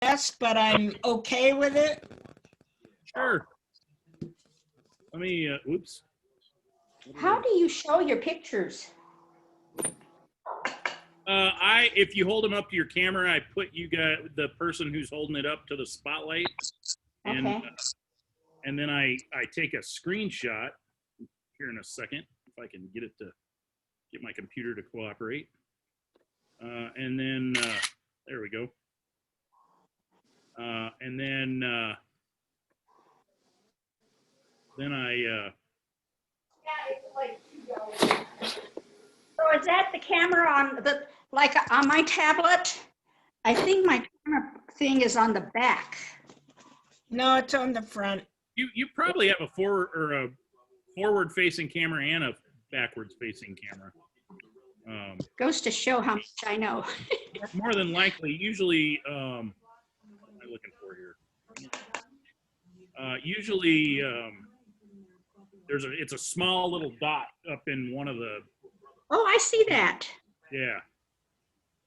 best, but I'm okay with it. Sure. Let me, oops. How do you show your pictures? If you hold them up to your camera, I put the person who's holding it up to the spotlight, and Okay. and then I take a screenshot here in a second if I can get my computer to cooperate, and then there we go, and then I. So is that the camera on like on my tablet? I think my camera thing is on the back. No, it's on the front. You probably have a forward-facing camera and a backwards-facing camera. Goes to show how much I know. More than likely, usually, what am I looking for here? Usually, it's a small little dot up in one of the. Oh, I see that. Yeah.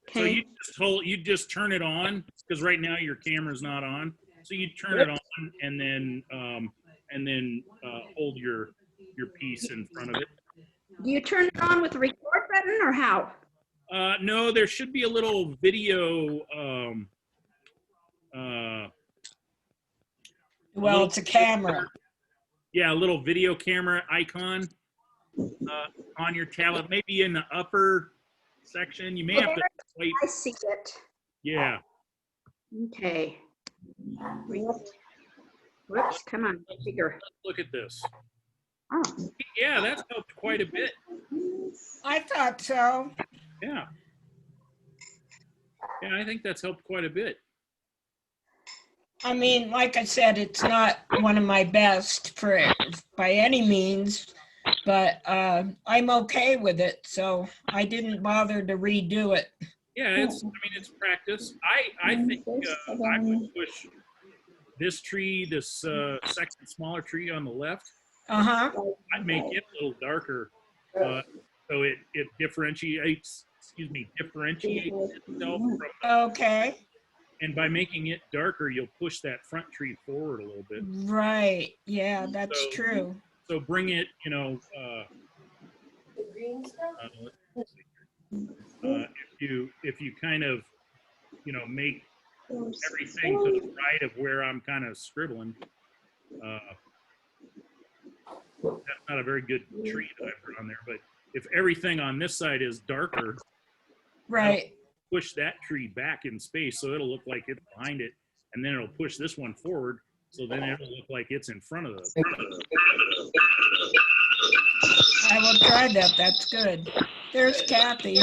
Okay. So you just turn it on, because right now your camera's not on. So you turn it on and then hold your piece in front of it. Do you turn it on with the record button or how? No, there should be a little video. Well, it's a camera. Yeah, a little video camera icon on your tablet, maybe in the upper section. You may have to swipe. I see it. Yeah. Okay. Whoops, come on, bigger. Look at this. Oh. Yeah, that's helped quite a bit. I thought so. Yeah. Yeah, I think that's helped quite a bit. I mean, like I said, it's not one of my best by any means, but I'm okay with it, so I didn't bother to redo it. Yeah, it's practice. I think I would push this tree, this second smaller tree on the left. I'd make it a little darker, so it differentiates itself from. Okay. And by making it darker, you'll push that front tree forward a little bit. Right. Yeah, that's true. So bring it, The green stuff? if you kind of, make everything to the right of where I'm kind of scribbling, that's not a very good tree that I put on there. But if everything on this side is darker, right, push that tree back in space so it'll look like it's behind it, and then it'll push this one forward, so then it'll look like it's in front of the. I will try that. That's good. There's Kathy.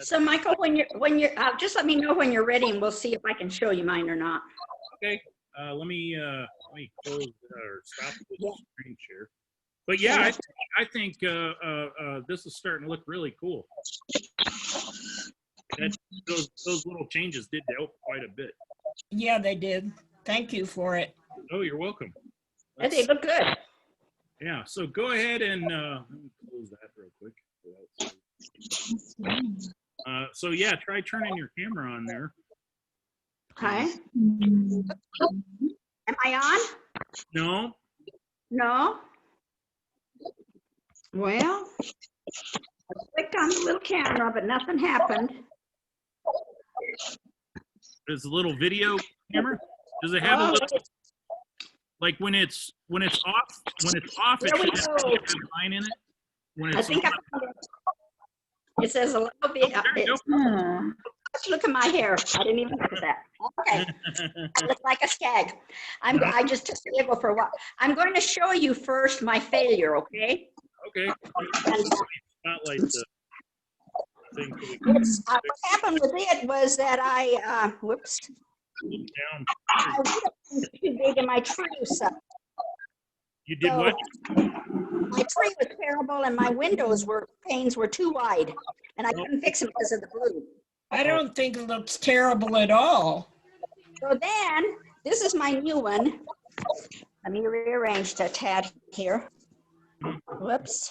So Michael, when you're just let me know when you're ready, and we'll see if I can show you mine or not. Okay. Let me close or stop the screen share. But yeah, I think this is starting to look really cool. Those little changes did help quite a bit. Yeah, they did. Thank you for it. Oh, you're welcome. They look good. Yeah, so go ahead and let me close that real quick. So yeah, try turning your camera on there. Okay. Am I on? No. No. Well, I clicked on the little camera, but nothing happened. There's a little video camera. Does it have a little, like when it's off? When it's off, it should have a line in it. When it's It says a little bit. Let's look at my hair. I didn't even look at that. Okay. I look like a skag. I just took the eagle for a while. I'm going to show you first my failure, okay? Okay. Spotlight the thing. What happened with it was that I whoops. Down. I was too big in my tree stuff. You did what? My tree was terrible, and my panes were too wide, and I couldn't fix them because of the blue. I don't think it looks terrible at all. So then, this is my new one. Let me rearrange the tad here. Whoops.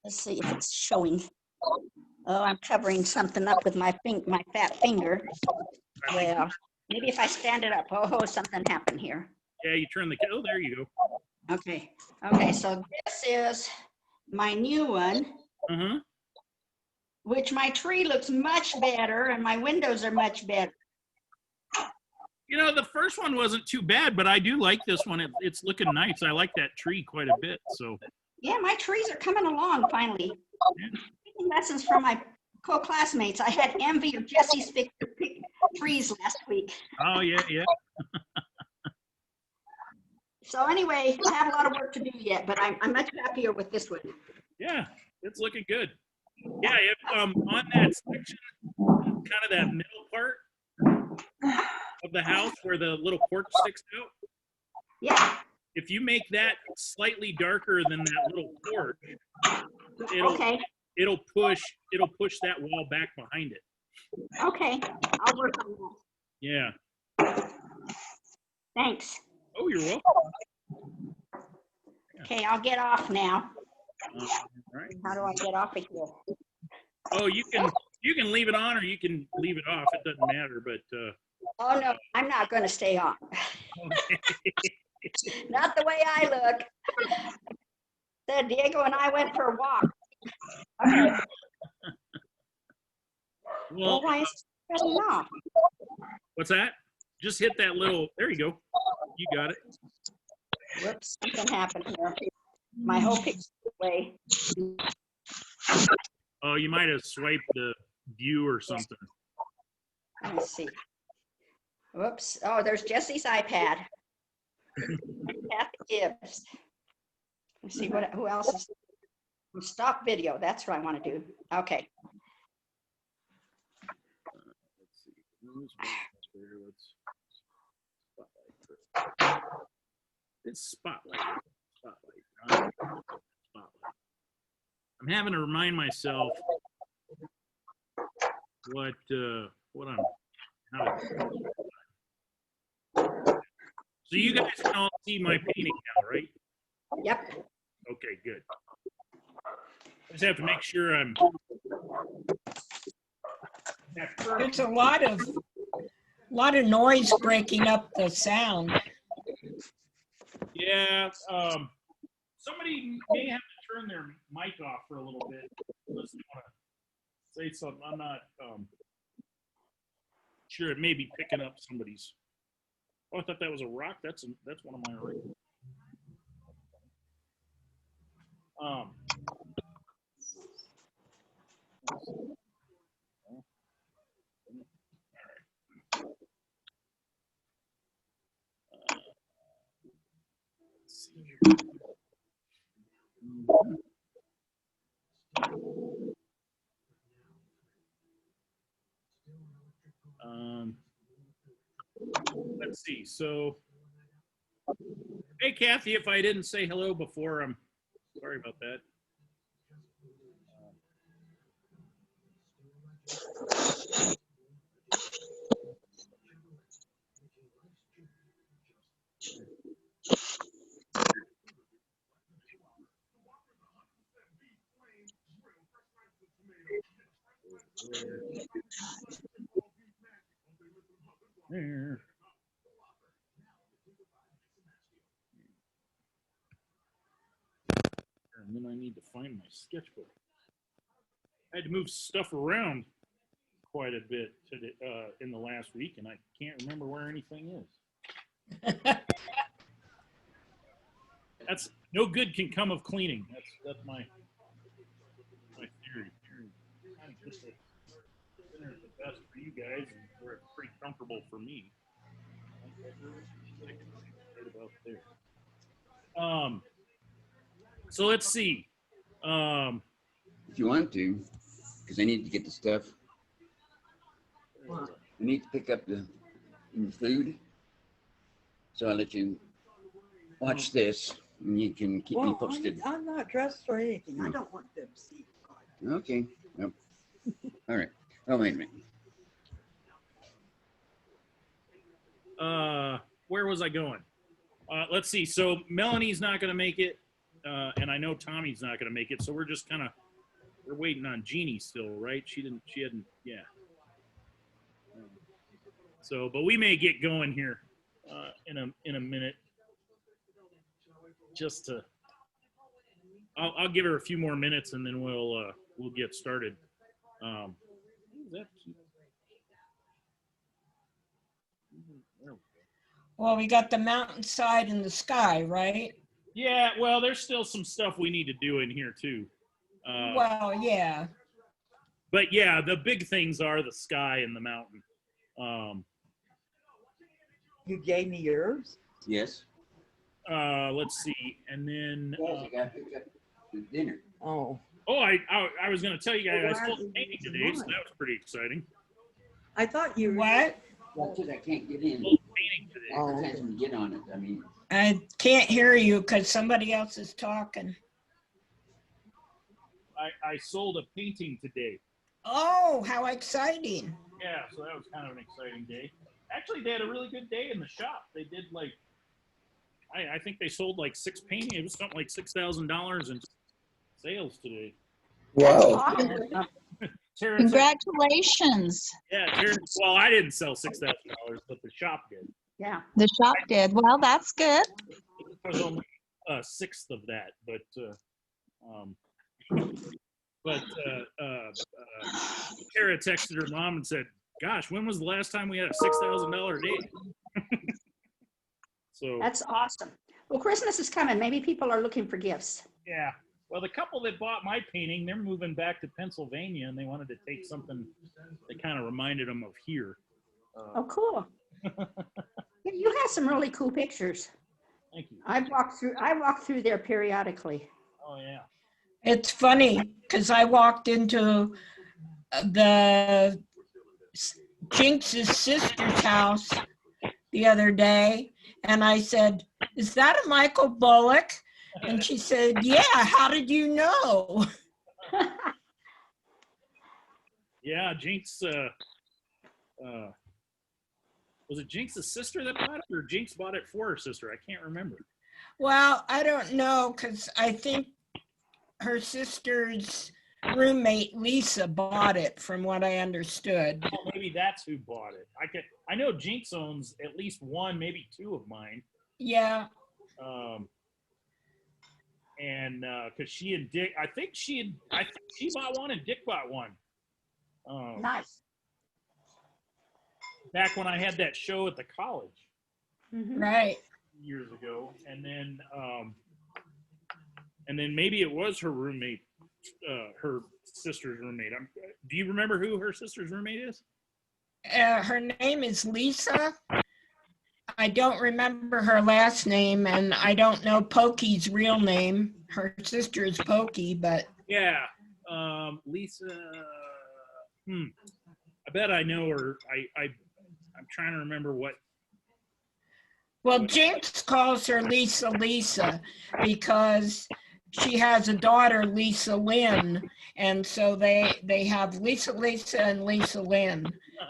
Let's see if it's showing. Oh, I'm covering something up with my fat finger. Well, maybe if I stand it up. Oh, something happened here. Yeah, you turn the, oh, there you go. Okay. Okay, so this is my new one, Uh-huh. which my tree looks much better and my windows are much better. You know, the first one wasn't too bad, but I do like this one. It's looking nice. I like that tree quite a bit, so. Yeah, my trees are coming along finally. Yeah. Taking lessons from my co-classmates. I had envy of Jesse's trees last week. Oh, yeah, yeah. So anyway, I have a lot of work to do yet, but I'm much happier with this one. Yeah, it's looking good. Yeah, on that section, kind of that middle part of the house where the little porch sticks out. Yeah. If you make that slightly darker than that little porch, it'll push that wall back behind it. Okay, I'll work on that. Yeah. Thanks. Oh, you're welcome. Okay, I'll get off now. All right. How do I get off of here? Oh, you can leave it on or you can leave it off. It doesn't matter, but Oh no, I'm not going to stay on. okay. Not the way I look. Said Diego and I went for a walk. Okay. Well, why is it pressing off? what's that? Just hit that little, there you go. You got it. Whoops, something happened here. My whole picture away. Oh, you might have swiped the view or something. Let me see. Whoops. Oh, there's Jesse's iPad. Kathy Gibbs. Let's see who else is. Stop video. That's what I want to do. Okay. Let's see. It's spotlight. Spotlight. I'm having to remind myself what I'm. So you guys can all see my painting now, right? Yep. Okay, good. I just have to make sure I'm. There's a lot of noise breaking up the sound. Yeah, somebody may have to turn their mic off for a little bit. Unless they want to say something. I'm not sure. It may be picking up somebody's. Oh, I thought that was a rock. That's one of my original. Let's see here. Let's see. So, hey, Kathy, if I didn't say hello before, I'm sorry about that. There. And then I need to find my sketchbook. I had to move stuff around quite a bit in the last week, and I can't remember where anything is. That's no good can come of cleaning. That's my theory. It's the best for you guys, and where it's pretty comfortable for me. Right about there. So let's see. If you want to, because I need to get the stuff. I need to pick up the food. So I'll let you watch this, and you can keep me posted. I'm not dressed or anything. I don't want them to see. Okay. Yep. All right. Oh, wait a minute. Where was I going? Let's see. So Melanie's not going to make it, and I know Tommy's not going to make it. So we're just kind of we're waiting on Jeannie still, right? She hadn't, yeah. So, but we may get going here in a minute. Just to, I'll give her a few more minutes and then we'll get started. Well, we got the mountainside and the sky, right? Yeah, well, there's still some stuff we need to do in here too. Well, yeah. But yeah, the big things are the sky and the mountain. You gave me yours? Yes. Let's see, and then. Yes, I got picked up for dinner. Oh. Oh, I was going to tell you guys Well, I sold why a painting is it today, so mine? that was pretty exciting. I thought you. What? Well, because I can't get in. Sold a painting today. Oh, Sometimes when you get on it, I mean, I can't hear you because somebody else is talking. I sold a painting today. Oh, how exciting. Yeah, so that was kind of an exciting day. Actually, they had a really good day in the shop. They did like, I think they sold like 6 paintings. It was something like $6,000 in sales today. Whoa. Tara said, Congratulations. yeah, Tara, well, I didn't sell $6,000, but the shop did. Yeah. The shop did. Well, that's good. It was only a sixth of that, but Tara texted her mom and said, "Gosh, when was the last time we had a $6,000 day?" So That's awesome. Well, Christmas is coming. Maybe people are looking for gifts. yeah. Well, the couple that bought my painting, they're moving back to Pennsylvania, and they wanted to take something that kind of reminded them of here. Oh, cool. You have some really cool pictures. Thank you. I walk through there periodically. Oh yeah. It's funny because I walked into the Jinx's sister's house the other day and I said, "Is that a Michael Bullock?" And she said, "Yeah, how did you know?" Yeah, Jinx. Was it Jinx's sister that bought it, or Jinx bought it for her sister? I can't remember. Well, I don't know because I think her sister's roommate Lisa bought it from what I understood. Oh, maybe that's who bought it. I know Jinx owns at least one, maybe 2 of mine. Yeah. And because she and Dick, I think she bought one and Dick bought one. Nice. Back when I had that show at the college Mhm. Right. years ago, and then maybe it was her roommate, her sister's roommate. Do you remember who her sister's roommate is? Her name is Lisa. I don't remember her last name, and I don't know Pokey's real name. Her sister is Pokey, but Yeah, Lisa. I bet I know her. I'm trying to remember what. well, Jinx calls her Lisa because she has a daughter, Lisa Lynn, and so they have Lisa and Lisa Lynn.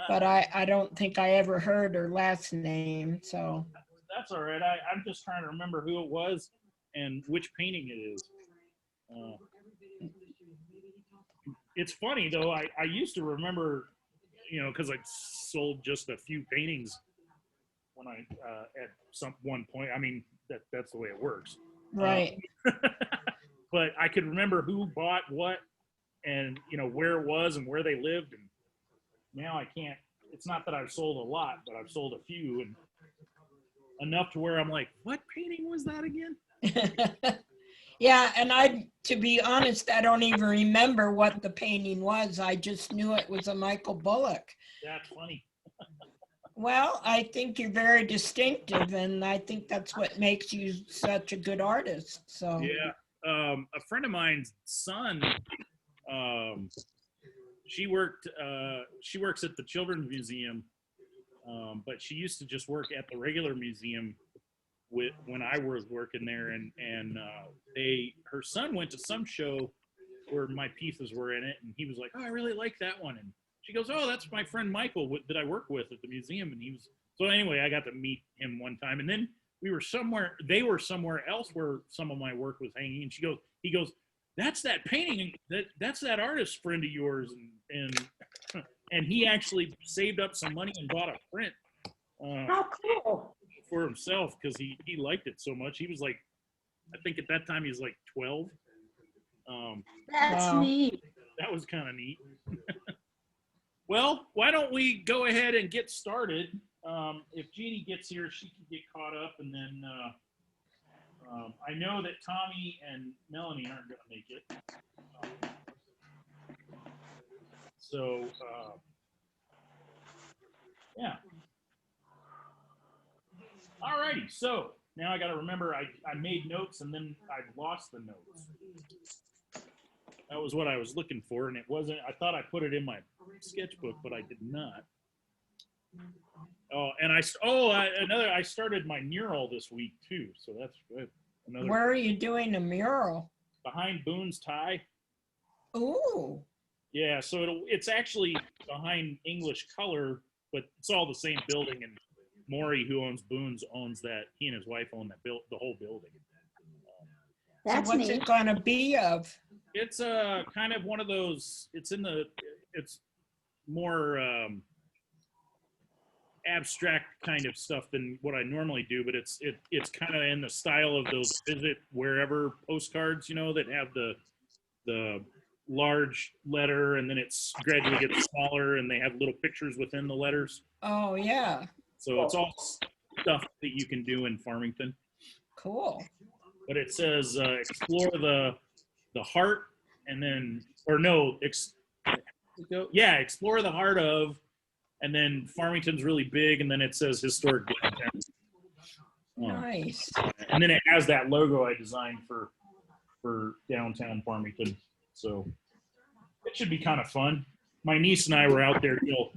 But I don't think I ever heard her last name. So That's all right. I'm just trying to remember who it was and which painting it is. It's funny though. I used to remember, because I sold just a few paintings when I at one point. I mean, that's the way it works. right. But I could remember who bought what, and where it was and where they lived. And now I can't. It's not that I've sold a lot, but I've sold a few, and enough to where I'm like, what painting was that again? Yeah, and to be honest, I don't even remember what the painting was. I just knew it was a Michael Bullock. That's funny. Well, I think you're very distinctive, and I think that's what makes you such a good artist. So Yeah. A friend of mine's son, she works at the Children's Museum, but she used to just work at the regular museum when I was working there, and her son went to some show where my pieces were in it, and he was like, "Oh, I really like that one," and she goes, "Oh, that's my friend Michael that I work with at the museum," and so anyway, I got to meet him one time, and then they were somewhere else where some of my work was hanging, and he goes, that's that painting, that's that artist friend of yours, and he actually saved up some money and bought a print How cool. for himself because he liked it so much. He was like, I think at that time he was like 12. That's Wow. neat. That was kind of neat. Well, why don't we go ahead and get started? If Jeannie gets here, she can get caught up, and then I know that Tommy and Melanie aren't going to make it. So, yeah. All righty. So now I got to remember I made notes and then I've lost the notes. That was what I was looking for, and it wasn't. I thought I put it in my sketchbook, but I did not. Oh, and I started my mural this week too, so that's good. Where are you doing a mural? Behind Boone's Tie. Ooh. Yeah, so it's actually behind English Color, but it's all the same building, and Maury, who owns Boone's, owns that. He and his wife own the whole building. That's so what's neat. it gonna be of? It's kind of one of those. It's more abstract kind of stuff than what I normally do, but it's kind of in the style of those visit wherever postcards, that have the large letter and then it's gradually gets smaller and they have little pictures within the letters. Oh yeah. So it's all stuff that you can do in Farmington. Cool. But it says explore the heart, and then explore the heart of, and then Farmington's really big, and then it says historic downtown. Nice. And then it has that logo I designed for downtown Farmington. So it should be kind of fun. My niece and I were out there till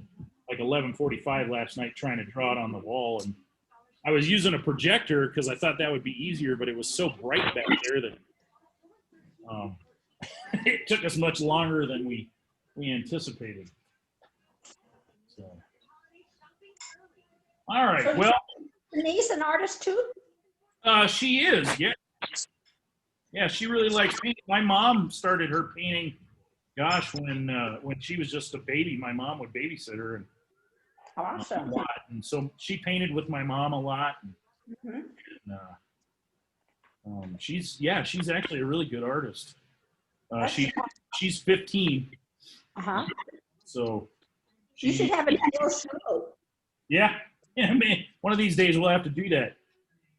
like 11:45 last night trying to draw it on the wall, and I was using a projector because I thought that would be easier, but it was so bright back there that it took us much longer than we anticipated. So, all right. So Well, Denise, an artist too? she is. Yeah. Yeah, she really likes painting. My mom started her painting. Gosh, when she was just a baby, my mom would babysit her and Awesome. a lot, and so she painted with my mom a lot. Mhm. And, she's actually a really good artist. That's She's 15, Uh-huh. so You should have a real show. yeah. Man, one of these days we'll have to do that.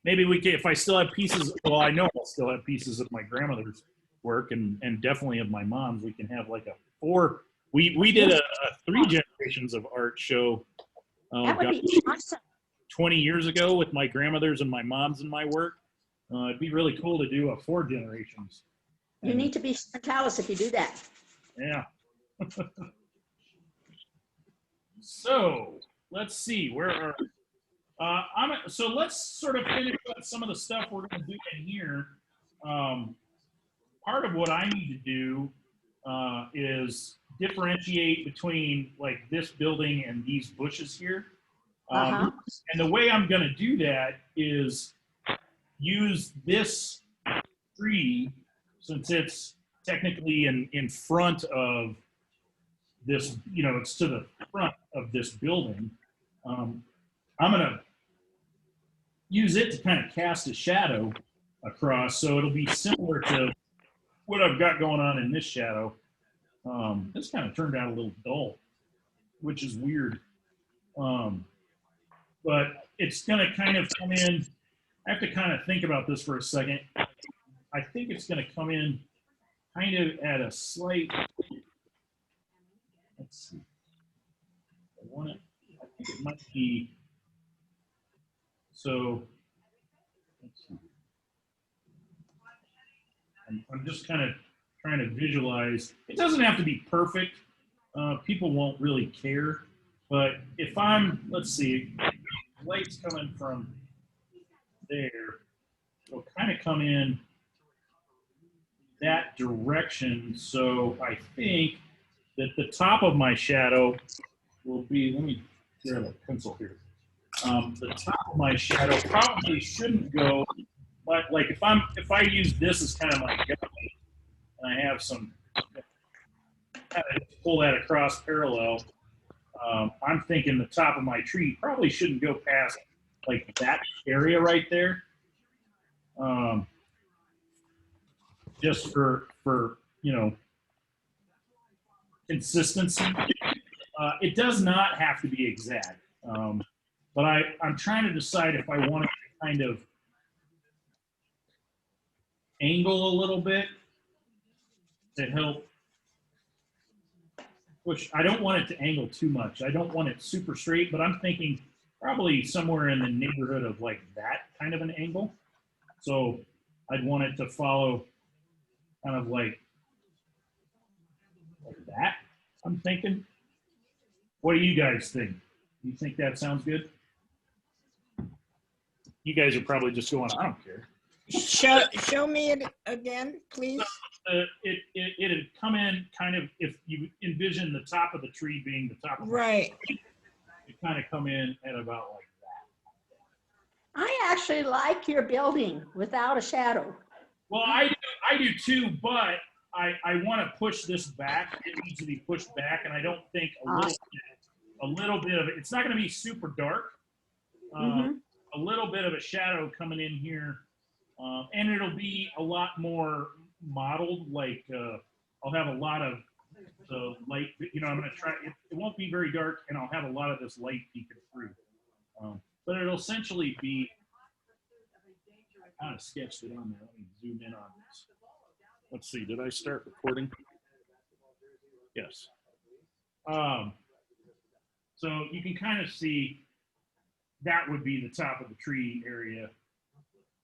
Maybe we can, if I still have pieces. Well, I know I'll still have pieces of my grandmother's work and definitely of my mom's. We can have like a 4. We did a 3 generations of art show. That would be awesome. 20 years ago with my grandmother's and my mom's and my work. It'd be really cool to do a 4 generations. You need to be tell us if you do that. Yeah. So let's see, where are so let's sort of finish up some of the stuff we're going to do in here. Part of what I need to do is differentiate between like this building and these bushes here. And the way I'm going to do that is use this tree, since it's technically in front of this, it's to the front of this building. I'm going to use it to kind of cast a shadow across, so it'll be similar to what I've got going on in this shadow. This kind of turned out a little dull, which is weird. But it's going to kind of come in. I have to kind of think about this for a second. I think it's going to come in kind of at a slight, let's see. I think it might be, so let's see. I'm just kind of trying to visualize. It doesn't have to be perfect. People won't really care. But if let's see, the light's coming from there, it'll kind of come in that direction. So I think that the top of my shadow will be, let me grab a pencil here. The top of my shadow probably shouldn't go, but like if I use this as kind of my guide, and I have some, pull that across parallel. I'm thinking the top of my tree probably shouldn't go past like that area right there. Just for consistency. It does not have to be exact, but I'm trying to decide if I want to kind of angle a little bit to help push. I don't want it to angle too much. I don't want it super straight, but I'm thinking probably somewhere in the neighborhood of like that kind of an angle. So I'd want it to follow kind of like that, I'm thinking. What do you guys think? Do you think that sounds good? You guys are probably just going, I don't care. Show me it again, please. It'd come in kind of, if you envision the top of the tree being the top of the Right. tree, it kind of come in at about like that. I actually like your building without a shadow. Well, I do too, but I want to push this back. It needs to be pushed back, and I don't think a little bit of it. It's not going to be super dark. A little bit of a shadow coming in here, and it'll be a lot more modeled. Like I'll have a lot of the light. I'm going to try. It won't be very dark, and I'll have a lot of this light peeking through. But it'll essentially be. I kind of sketched it on there. Let me zoom in on this. Let's see, did I start recording? Yes. So you can kind of see that would be the top of the tree area.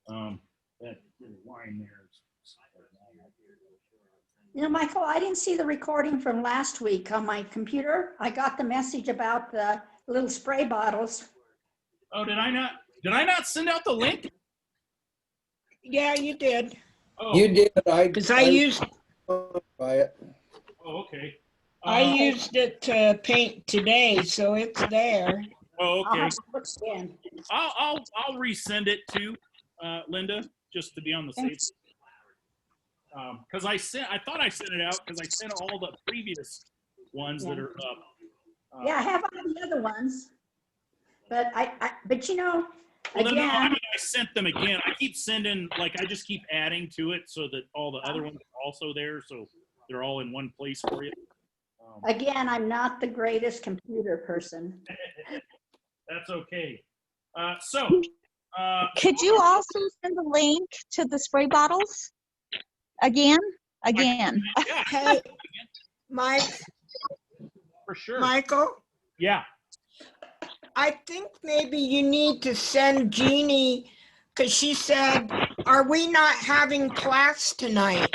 That little line there is. Michael, I didn't see the recording from last week on my computer. I got the message about the little spray bottles. Oh, did I not send out the link? Yeah, you did. Oh. You did. Because I used by it. Oh, okay. I used it to paint today, so it's there. Oh, I'll okay. have to look again. I'll resend it to Linda just to be on the safe. Because I thought I sent it out because I sent all the previous ones that are up. Yeah, I have all the other ones, but Well, again, no, I sent them again. I keep sending, like, I just keep adding to it so that all the other ones are also there, so they're all in one place for you. again, I'm not the greatest computer person. That's okay. So, Could you also send the link to the spray bottles? Again? yeah, Hey, Mike, for sure. Michael, Yeah. I think maybe you need to send Jeannie, because she said, are we not having class tonight?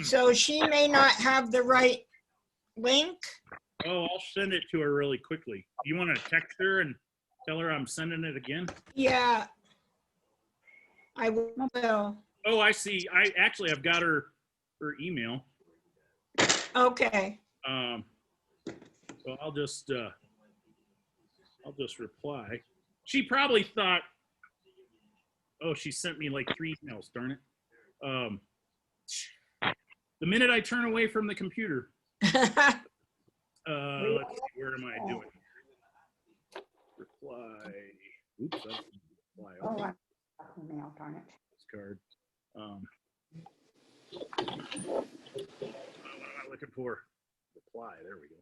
So she may not have the right link. Oh, I'll send it to her really quickly. You want to text her and tell her I'm sending it again? Yeah, I will. Oh, I see. I've got her email. Okay. So I'll just reply. She probably thought, oh, she sent me like 3 emails, darn it. The minute I turn away from the computer, let's see, where am I doing? Reply. Oops, that's reply. Oh, Okay. mail, darn it. This card. What am I looking for? Reply. There we go.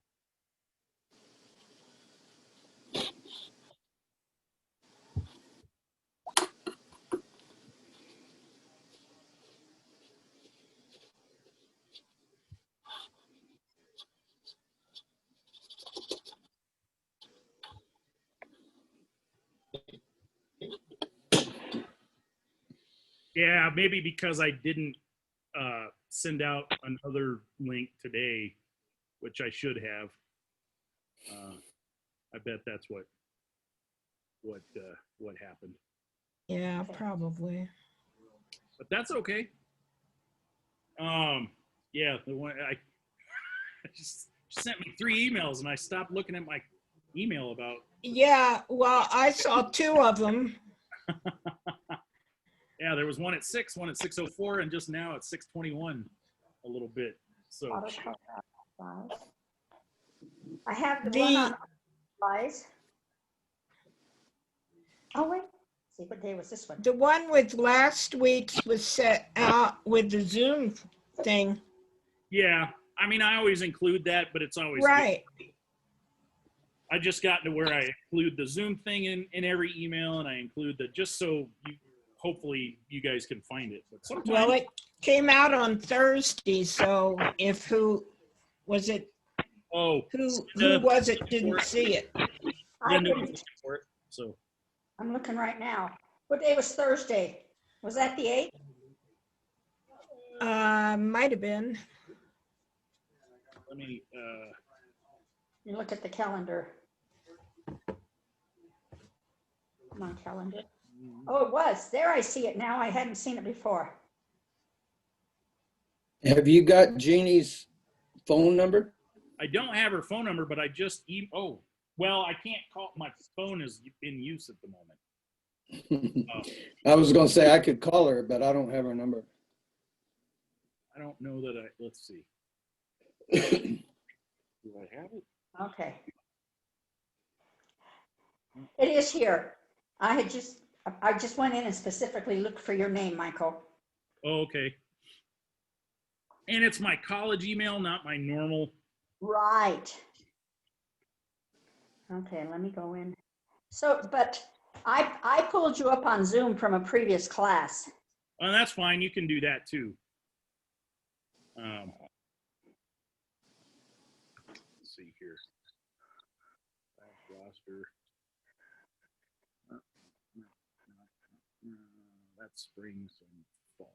Yeah, maybe because I didn't send out another link today, which I should have. I bet that's what happened. Yeah, probably. But that's okay. Yeah, the one I just sent me 3 emails and I stopped looking at my email about. Yeah, well, I saw 2 of them. Yeah, there was one at 6, one at 6:04, and just now at 6:21. a little bit. So Watercolor supplies. I have the The- one on supplies. Oh, wait. See, what day was this one? The one with last week's was set out with the Zoom thing. yeah, I mean, I always include that, but it's always good. Right. I just got to where I include the Zoom thing in every email, and I include the just so hopefully you guys can find it. But sometimes, Well, it came out on Thursday, so if who was it? who Who was it didn't see it? I Linda didn't- was for it. So I'm looking right now. What day was Thursday? Was that the 8th? Might have been. let me. You look at the calendar. My calendar. Oh, it was. There, I see it now. I hadn't seen it before. Have you got Jeannie's phone number? I don't have her phone number, but I just oh well, I can't call. My phone is in use at the moment. I was gonna say I could call her, but I don't have her number. I don't know that let's see. Do I have it? Okay. It is here. I just went in and specifically looked for your name, Michael. Oh, okay. And it's my college email, not my normal. Right. Okay, let me go in. So, but I pulled you up on Zoom from a previous class. Oh, that's fine. You can do that too. Let's see here. Back roster. That's spring and fall.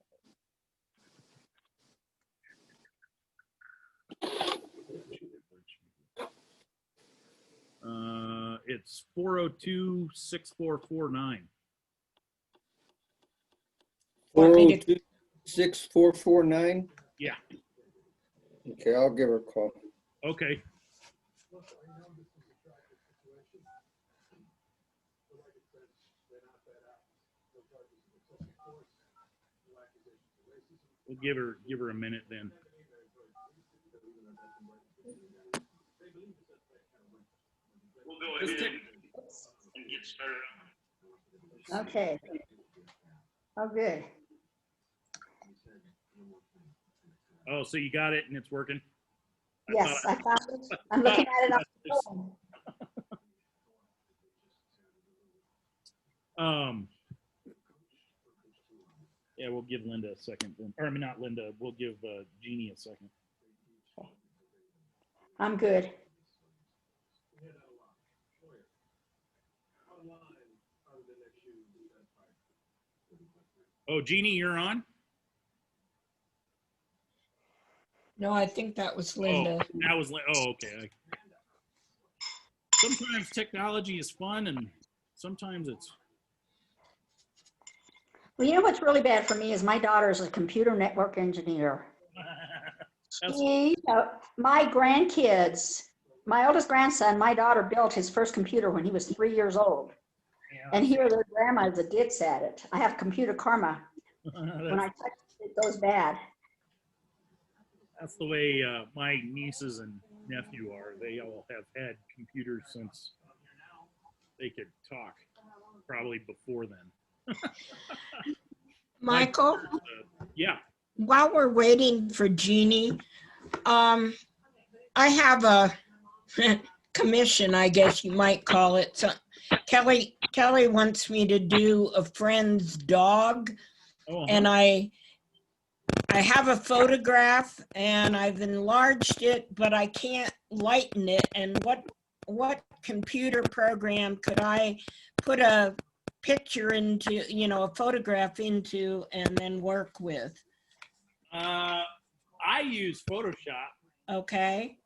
It's 402-6449. 402-6449. Yeah. Okay, I'll give her a call. Okay. We'll give her a minute then. We'll go ahead and get started. Okay. Oh, good. Oh, so you got it and it's working? Yes, I found it. I'm looking at it on the phone. Yeah, we'll give Linda a second. Or I mean, not Linda. We'll give Jeannie a second. I'm good. Oh, Jeannie, you're on? No, I think that was Linda. Oh, that was okay. Sometimes technology is fun and sometimes it's. Well, you know what's really bad for me is my daughter is a computer network engineer. My grandkids, my oldest grandson, my daughter built his first computer when he was 3 years old. Yeah. And here their grandma's a ditz at it. I have computer karma. When I touch it, it goes bad. That's the way my nieces and nephew are. They all have had computers since they could talk, probably before then. Michael, Yeah. while we're waiting for Jeannie, I have a commission, I guess you might call it. So Kelly wants me to do a friend's dog, and I have a photograph and I've enlarged it, but I can't lighten it. And what computer program could I put a picture into, a photograph into, and then work with? I use Photoshop. Okay.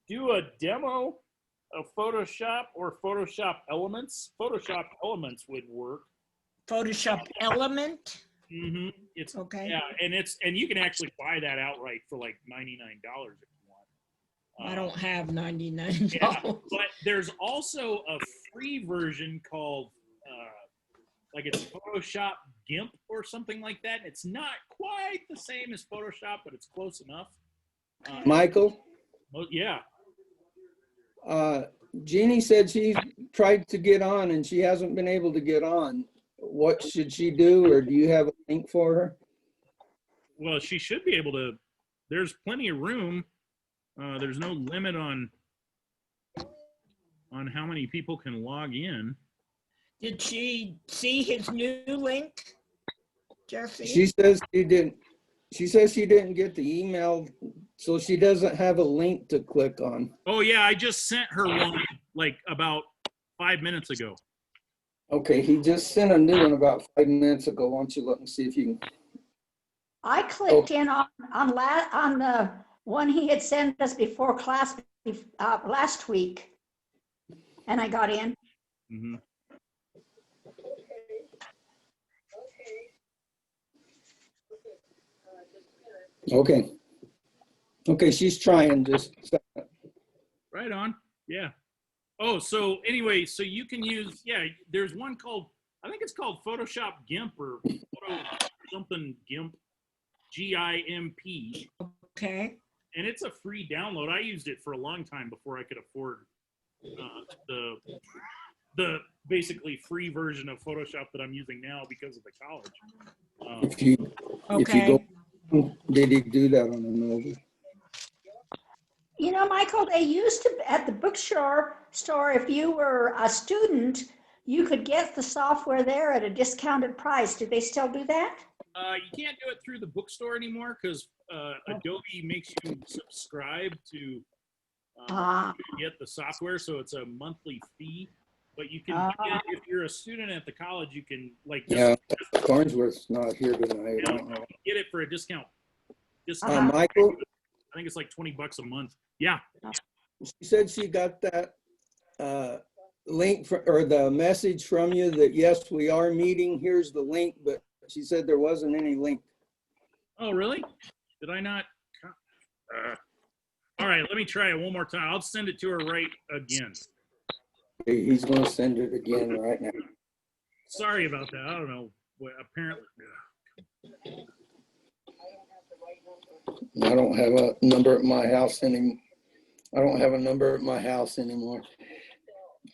Do a demo of Photoshop or Photoshop Elements. Photoshop Elements would work. Photoshop Element? Mm-hmm. It's okay. Yeah, and you can actually buy that outright for like $99 if you want. I don't have $99. Yeah, but there's also a free version called like it's Photoshop GIMP or something like that. It's not quite the same as Photoshop, but it's close enough. Michael, Well, yeah. Jeannie said she tried to get on and she hasn't been able to get on. What should she do, or do you have a link for her? Well, she should be able to. There's plenty of room. There's no limit on how many people can log in. Did she see his new link, Jesse? She says she didn't. She says she didn't get the email, so she doesn't have a link to click on. Oh yeah, I just sent her one like about 5 minutes ago. Okay, he just sent a new one about 5 minutes ago. Why don't you look and see if you can. I clicked in on the one he had sent us before class last week, and I got in. Mm-hmm. Okay. Okay, she's trying just a second. Right on. Yeah. Oh, so anyway, so you can use, yeah, there's one called, I think it's called Photoshop GIMP or Photo something GIMP, GIMP. Okay. And it's a free download. I used it for a long time before I could afford the basically free version of Photoshop that I'm using now because of the college. If you go, did he do that on another? You know, Michael, they used to, at the bookstore, if you were a student, you could get the software there at a discounted price. Do they still do that? You can't do it through the bookstore anymore because Adobe makes you subscribe to get the software, so it's a monthly fee. But you can get, if you're a student at the college, you can like Farnsworth's not here tonight. You can get it for a discount. Michael, I think it's like $20 a month. Yeah. She said she got that link or the message from you that yes, we are meeting. Here's the link, but she said there wasn't any link. Oh, really? Did I not? All right, let me try it one more time. I'll send it to her right again. He's going to send it again right now. Sorry about that. I don't know. Well, apparently. I don't have a number at my house anymore. I don't have a number at my house anymore.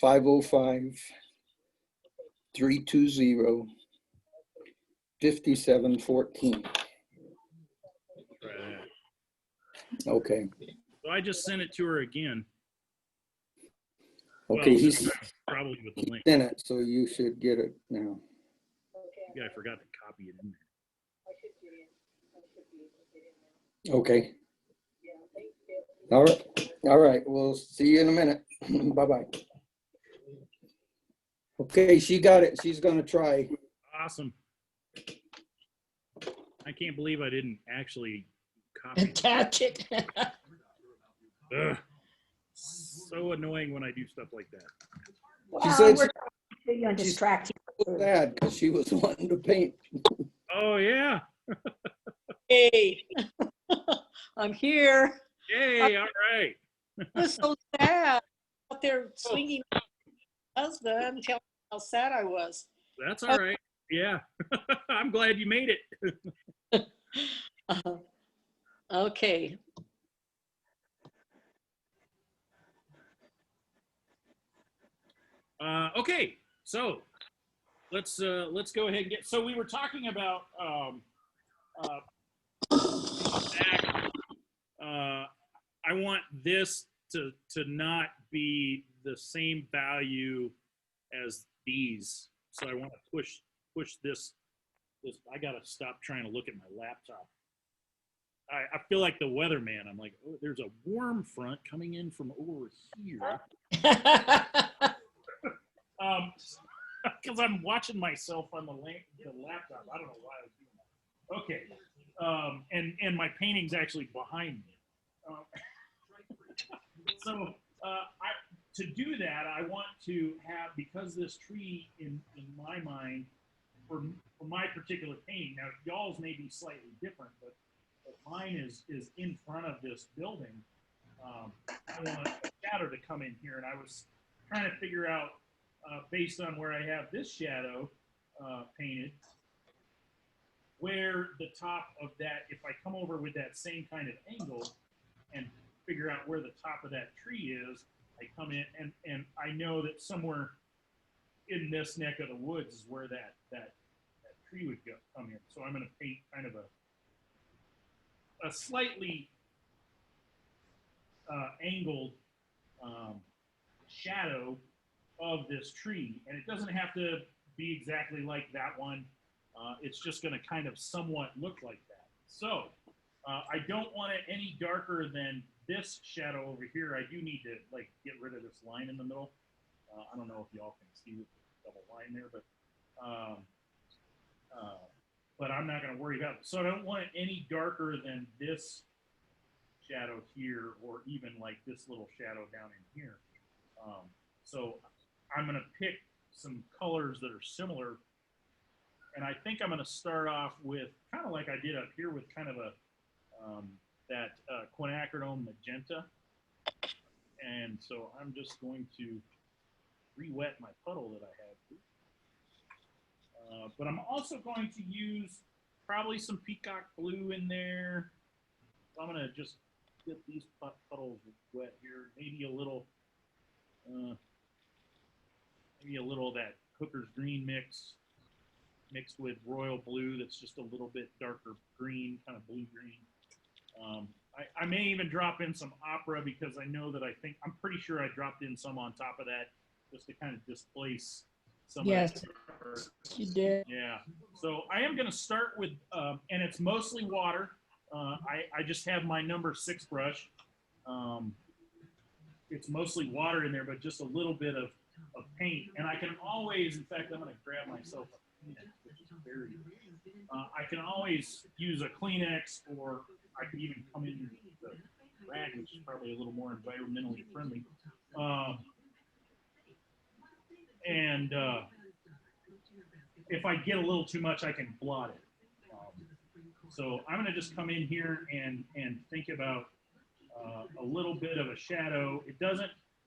505-320-5714. Okay. So I just sent it to her again. Okay, well, he's probably with the link. in it, so you should get it now. Yeah, I forgot to copy it in there. Okay. All right. All right. We'll see you in a minute. Bye-bye. Okay, she got it. She's going to try. Awesome. I can't believe I didn't actually copy it. Attach it. Ugh. So annoying when I do stuff like that. She said we're trying to distract you. Sad because she was wanting to paint. Oh, yeah. Hey, I'm here. Yay, all right. It was so sad out there swinging my husband, telling me how sad I was. That's all right. Yeah. I'm glad you made it. Okay. Okay, so let's go ahead and get. So we were talking about I want this to not be the same value as these. So I want to push this. I gotta stop trying to look at my laptop. I feel like the weatherman. I'm like, oh, there's a warm front coming in from over here. Because I'm watching myself on the laptop. I don't know why I was doing that. Okay. And my painting's actually behind me. So to do that, I want to have, because this tree in my mind, for my particular painting, now y'all's may be slightly different, but mine is in front of this building. I want a shadow to come in here, and I was trying to figure out, based on where I have this shadow painted, where the top of that, if I come over with that same kind of angle and figure out where the top of that tree is, I come in and I know that somewhere in this neck of the woods is where that tree would come in. So I'm going to paint kind of a slightly angled shadow of this tree. And it doesn't have to be exactly like that one. It's just going to kind of somewhat look like that. So I don't want it any darker than this shadow over here. I do need to like get rid of this line in the middle. I don't know if y'all can see the double line there, but I'm not going to worry about it. So I don't want it any darker than this shadow here, or even like this little shadow down in here. So I'm going to pick some colors that are similar. And I think I'm going to start off with kind of like I did up here with kind of a that quinacridone magenta. And so I'm just going to re-wet my puddle that I have. But I'm also going to use probably some peacock blue in there. So I'm going to just get these puddles wet here. Maybe a little of that Hooker's green mixed with royal blue that's just a little bit darker green, kind of blue-green. I may even drop in some opera because I know that I'm pretty sure I dropped in some on top of that just to kind of displace some of that. Yes, you did. Yeah. So I am going to start with, and it's mostly water. I just have my number 6 brush. It's mostly water in there, but just a little bit of paint. And I can always, in fact, I'm going to grab myself a Kleenex, which is very, I can always use a Kleenex, or I could even come in with the rag, which is probably a little more environmentally friendly. And if I get a little too much, I can blot it. So I'm going to just come in here and think about a little bit of a shadow.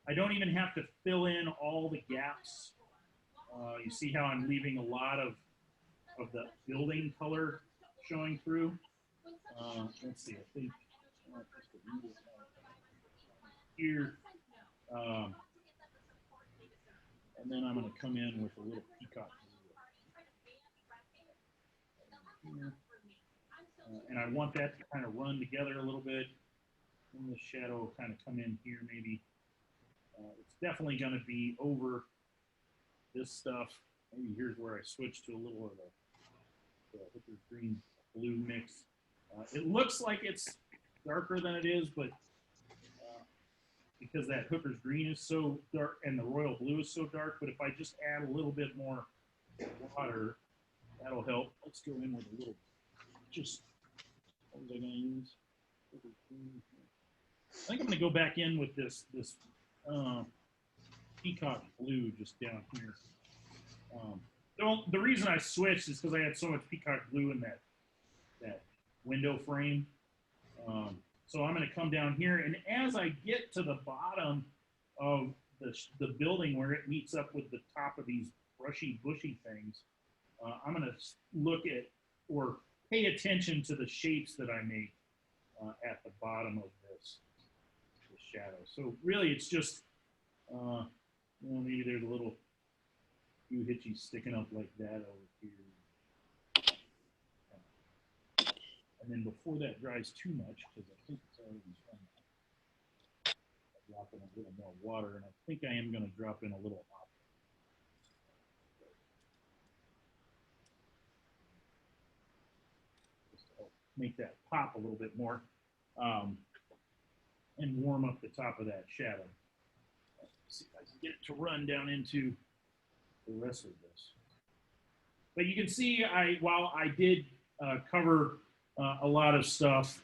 I don't even have to fill in all the gaps. You see how I'm leaving a lot of the building color showing through. Let's see, I think here. And then I'm going to come in with a little peacock blue. And I want that to kind of run together a little bit. And the shadow will kind of come in here maybe. It's definitely going to be over this stuff. Maybe here's where I switch to a little of the Hooker's green blue mix. It looks like it's darker than it is, but because that Hooker's green is so dark and the royal blue is so dark, but if I just add a little bit more water, that'll help. Let's go in with a little, just, what was I going to use? I think I'm going to go back in with this peacock blue just down here. The reason I switched is because I had so much peacock blue in that window frame. So I'm going to come down here, and as I get to the bottom of the building where it meets up with the top of these brushy, bushy things, I'm going to look at or pay attention to the shapes that I make at the bottom of this shadow. So really, it's just maybe there's a little few hitchies sticking up like that over here. And then before that dries too much, because I think it's already done, I drop in a little more water, and I think I am going to drop in a little opera. Just to help make that pop a little bit more, and warm up the top of that shadow. Let's see if I can get it to run down into the rest of this. But you can see, while I did cover a lot of stuff,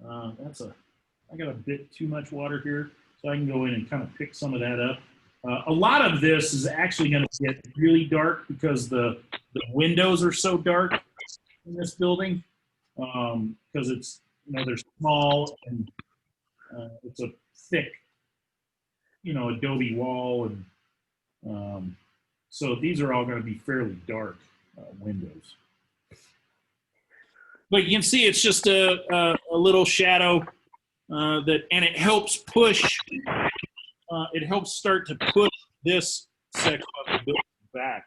I got a bit too much water here, so I can go in and kind of pick some of that up. A lot of this is actually going to get really dark because the windows are so dark in this building, because it's, they're small and it's a thick, adobe wall, and so these are all going to be fairly dark windows. But you can see it's just a little shadow and it helps push. It helps start to push this section of the building back.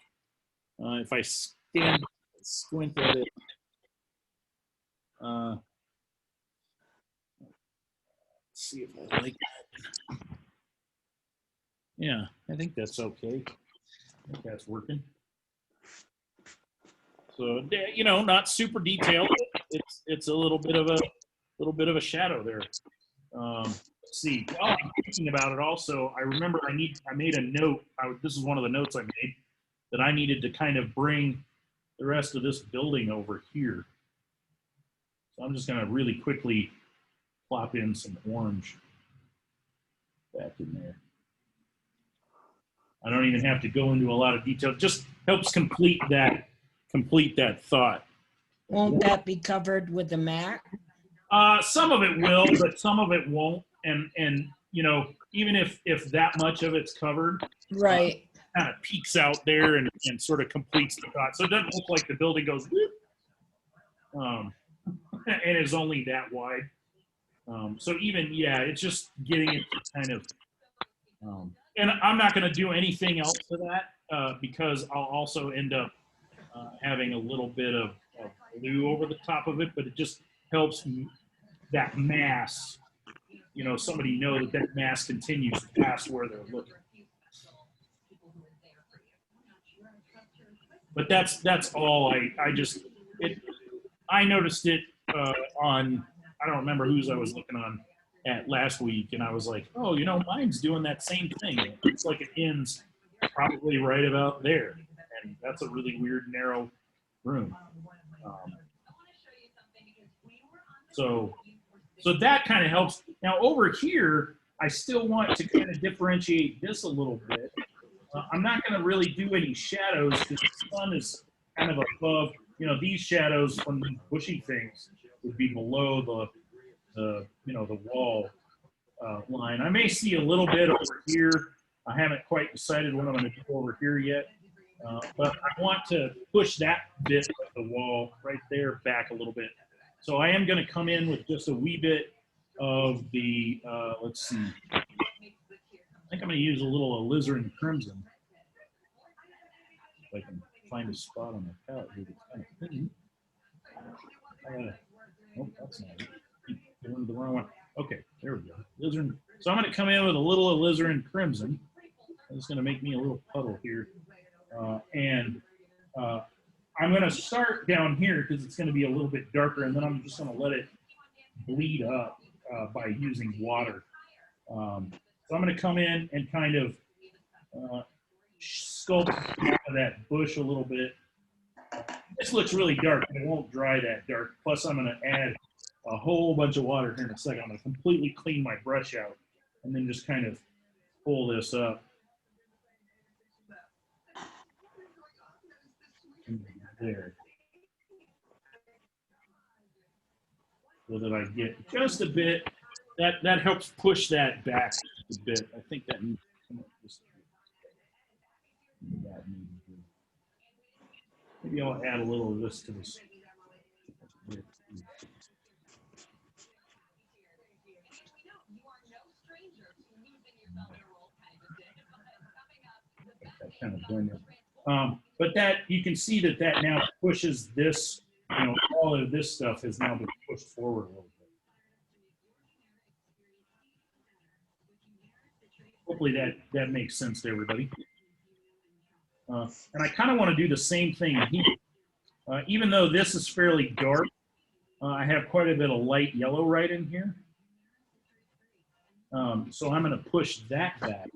If I squint at it, let's see if I like that. Yeah, I think that's okay. I think that's working. So you know, not super detailed. It's a little bit of a shadow there. Let's see. While I'm thinking about it, also, I remember I made a note. This is one of the notes I made that I needed to kind of bring the rest of this building over here. So I'm just going to really quickly plop in some orange back in there. I don't even have to go into a lot of detail. It just helps complete that thought. Won't that be covered with the mat? Some of it will, but some of it won't. And you know, even if that much of it's covered, Right. Kind of peeks out there and sort of completes the thought. So it doesn't look like the building goes whoop, and is only that wide. So even, yeah, it's just getting it to kind of, and I'm not going to do anything else to that because I'll also end up having a little bit of blue over the top of it, but it just helps that mass, you know, somebody know that mass continues past where they're looking. But that's all. I noticed it on, I don't remember whose I was looking on at last week, and I was like, oh, you know, mine's doing that same thing. It looks like it ends probably right about there, and that's a really weird narrow room. So that kind of helps. Now over here, I still want to kind of differentiate this a little bit. I'm not going to really do any shadows because the sun is kind of above. You know, these shadows from these bushy things would be below the wall line. I may see a little bit over here. I haven't quite decided what I'm going to do over here yet, but I want to push that bit of the wall right there back a little bit. So I am going to come in with just a wee bit of the, let's see, I think I'm going to use a little alizarin crimson. If I can find a spot on the palette here that's kind of clean. Oh, that's not it. Keep doing the wrong one. Okay, there we go. Alizarin. So I'm going to come in with a little alizarin crimson. It's going to make me a little puddle here. I'm going to start down here because it's going to be a little bit darker, and then I'm just going to let it bleed up by using water. So I'm going to come in and kind of sculpt out of that bush a little bit. This looks really dark, but it won't dry that dark. Plus, I'm going to add a whole bunch of water here in a second. I'm going to completely clean my brush out and then just kind of pull this up. There. So that I get just a bit. That helps push that back a bit. I think that needs to come up just that maybe I'll add a little of this to this. That kind of blend it. But that you can see that now pushes this, you know, all of this stuff has now been pushed forward a little bit. Hopefully that makes sense to everybody. And I kind of want to do the same thing here. Even though this is fairly dark, I have quite a bit of light yellow right in here. So I'm going to push that back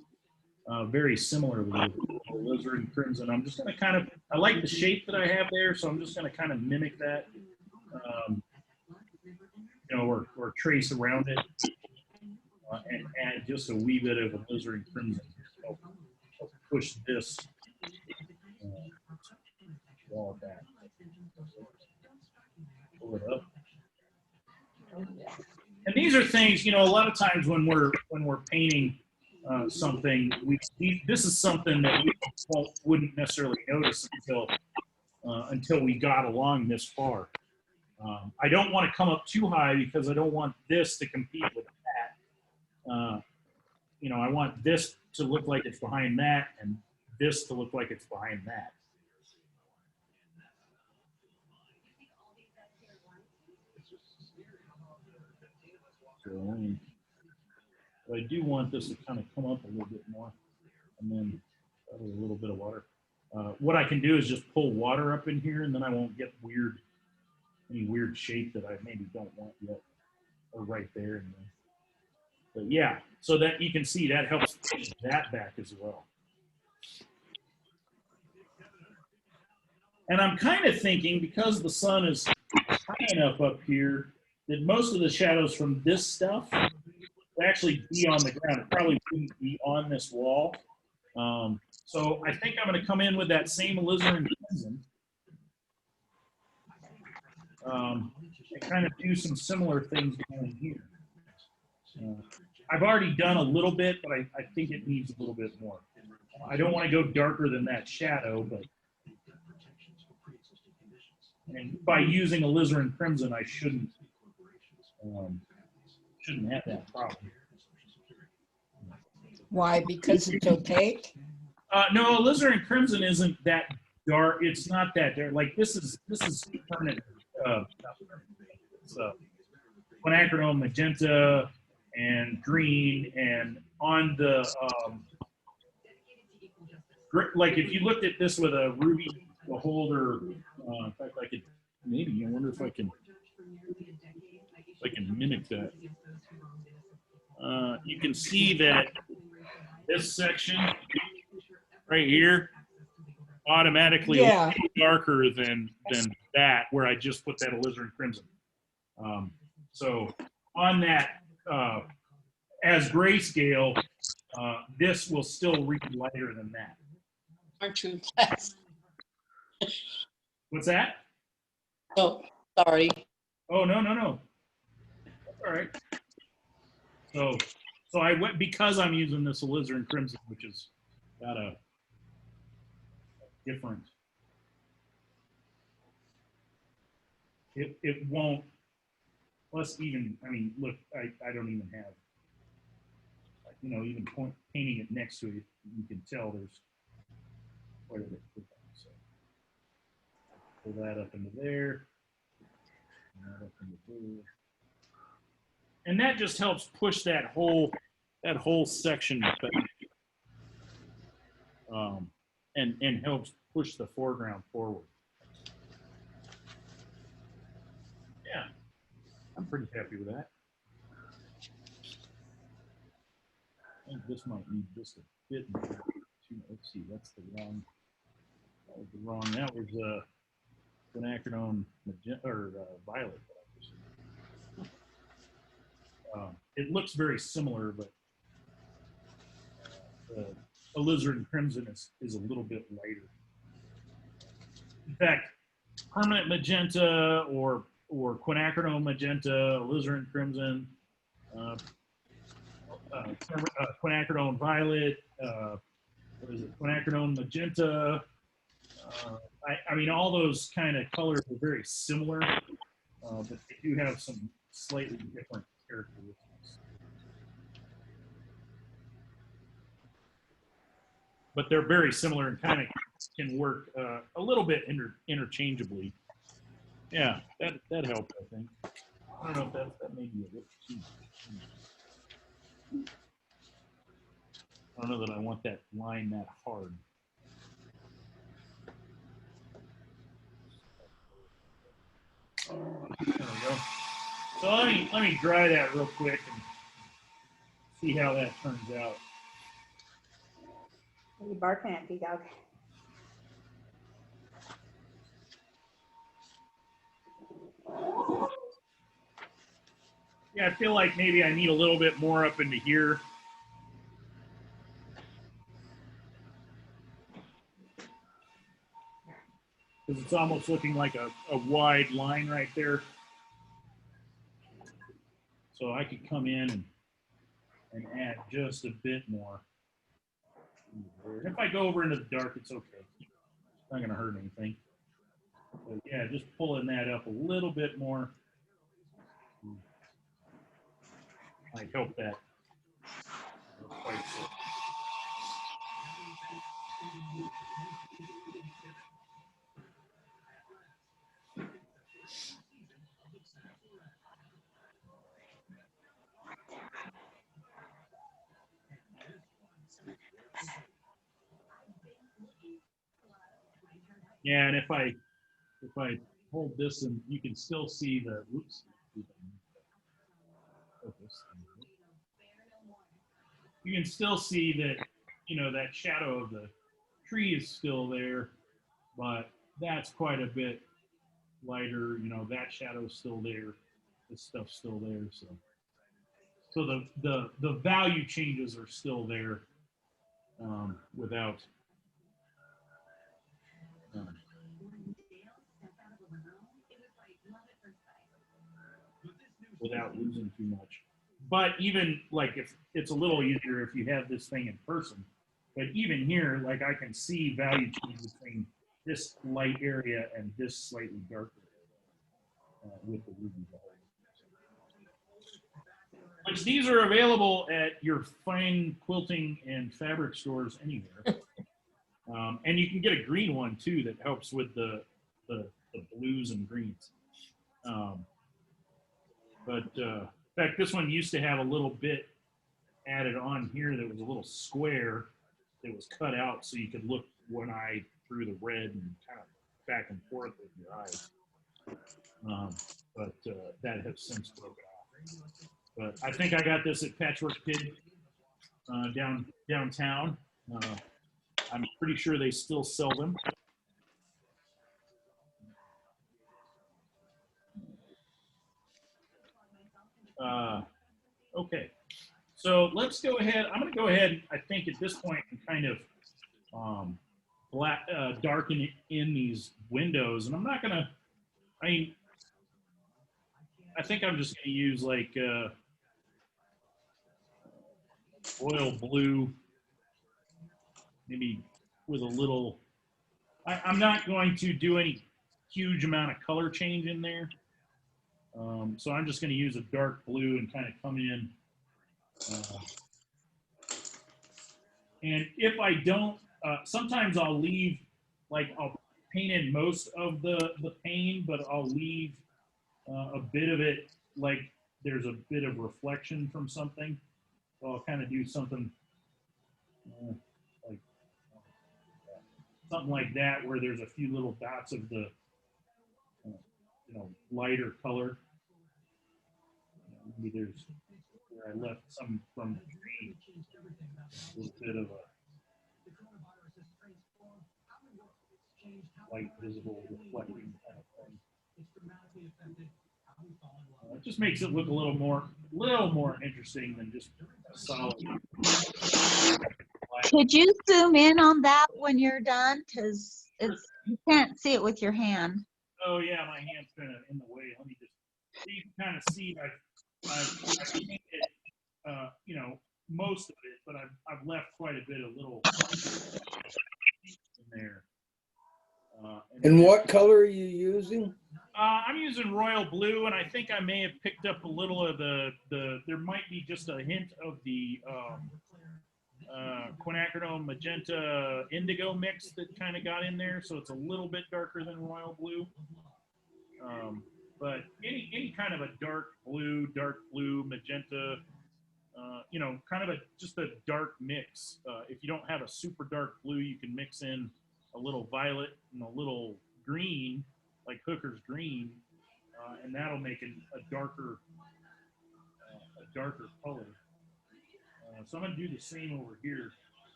very similarly with alizarin crimson. I'm just going to kind of, I like the shape that I have there, so I'm just going to kind of mimic that, you know, or trace around it and add just a wee bit of alizarin crimson. So I'll push this wall back. Pull it up. And these are things, you know, a lot of times when we're painting something, this is something that we wouldn't necessarily notice until we got along this far. I don't want to come up too high because I don't want this to compete with that. You know, I want this to look like it's behind that and this to look like it's behind that. So I do want this to kind of come up a little bit more, and then a little bit of water. What I can do is just pull water up in here, and then I won't get any weird shape that I maybe don't want yet, or right there. And then, but yeah, so that you can see that helps push that back as well. And I'm kind of thinking, because the sun is high enough up here, that most of the shadows from this stuff would actually be on the ground. It probably wouldn't be on this wall. So I think I'm going to come in with that same alizarin crimson and kind of do some similar things down here. I've already done a little bit, but I think it needs a little bit more. I don't want to go darker than that shadow, but and by using alizarin crimson, I shouldn't have that problem. Why? Because it's opaque? No, alizarin crimson isn't that dark. It's not that dark. Like this is permanent. It's quinacridone magenta and green, and on the like if you looked at this with a ruby beholder, in fact, I could maybe. I wonder if I can mimic that. You can see that this section right here automatically looks darker than that, where I just put that alizarin crimson. So on that as grayscale, this will still read lighter than that. Aren't you in class? What's that? Oh, sorry. Oh, no. That's all right. So I went, because I'm using this alizarin crimson, which has got a different, it won't, plus even, I mean, look, I don't even have, you know, even painting it next to it, you can tell there's quite a bit. So pull that up into there. And that just helps push that whole section back, and helps push the foreground forward. Yeah, I'm pretty happy with that. I think this might need just a bit more. Let's see, that's the wrong. That was the wrong. That was quinacridone magenta or violet. It looks very similar, but the alizarin crimson is a little bit lighter. In fact, permanent magenta or quinacridone magenta, alizarin crimson, quinacridone violet, what is it? Quinacridone magenta. I mean, all those kind of colors are very similar, but they do have some slightly different characteristics. But they're very similar and kind of can work a little bit interchangeably. Yeah, that helped, I think. I don't know if that may be a bit too. I don't know that I want that line that hard. There we go. So let me dry that real quick and see how that turns out. What are you barking at, B-Dog? Yeah, I feel like maybe I need a little bit more up into here. Because it's almost looking like a wide line right there. So I could come in and add just a bit more. And if I go over into the dark, it's okay. It's not going to hurt anything. So yeah, just pulling that up a little bit more. I hope that. Yeah, and if I hold this, and you can still see the oops. You can still see that, you know, that shadow of the tree is still there, but that's quite a bit lighter. You know, that shadow's still there. This stuff's still there. So the value changes are still there without without losing too much. But even like if it's a little easier if you have this thing in person, but even here, like I can see value change between this light area and this slightly darker with the ruby ball. Which these are available at your fine quilting and fabric stores anywhere. And you can get a green one too that helps with the blues and greens. But in fact, this one used to have a little bit added on here that was a little square that was cut out so you could look one eye through the red and kind of back and forth with your eyes. But that has since broken off. But I think I got this at Patchwork Kid downtown. I'm pretty sure they still sell them. Okay, so let's go ahead. I'm going to go ahead, I think, at this point and kind of darken in these windows. And I'm not going to, I mean, I think I'm just going to use like royal blue, maybe with a little, I'm not going to do any huge amount of color change in there. So I'm just going to use a dark blue and kind of come in. And if I don't, sometimes I'll leave, like I'll paint in most of the pane, but I'll leave a bit of it, like there's a bit of reflection from something. So I'll kind of do something like something like that, where there's a few little dots of the, you know, lighter color. Maybe there's where I left some from the tree, a little bit of a light visible reflecting kind of thing. It just makes it look a little more interesting than just a solid. Could you zoom in on that when you're done? Because you can't see it with your hand. Oh yeah, my hand's kind of in the way. Let me just, so you can kind of see I've painted, you know, most of it, but I've left quite a bit of little in there. And what color are you using? I'm using royal blue, and I think I may have picked up a little of there might be just a hint of the quinacridone magenta indigo mix that kind of got in there, so it's a little bit darker than royal blue. But any kind of a dark blue, magenta, you know, kind of just a dark mix. If you don't have a super dark blue, you can mix in a little violet and a little green, like Hooker's green, and that'll make it a darker color. So I'm going to do the same over here.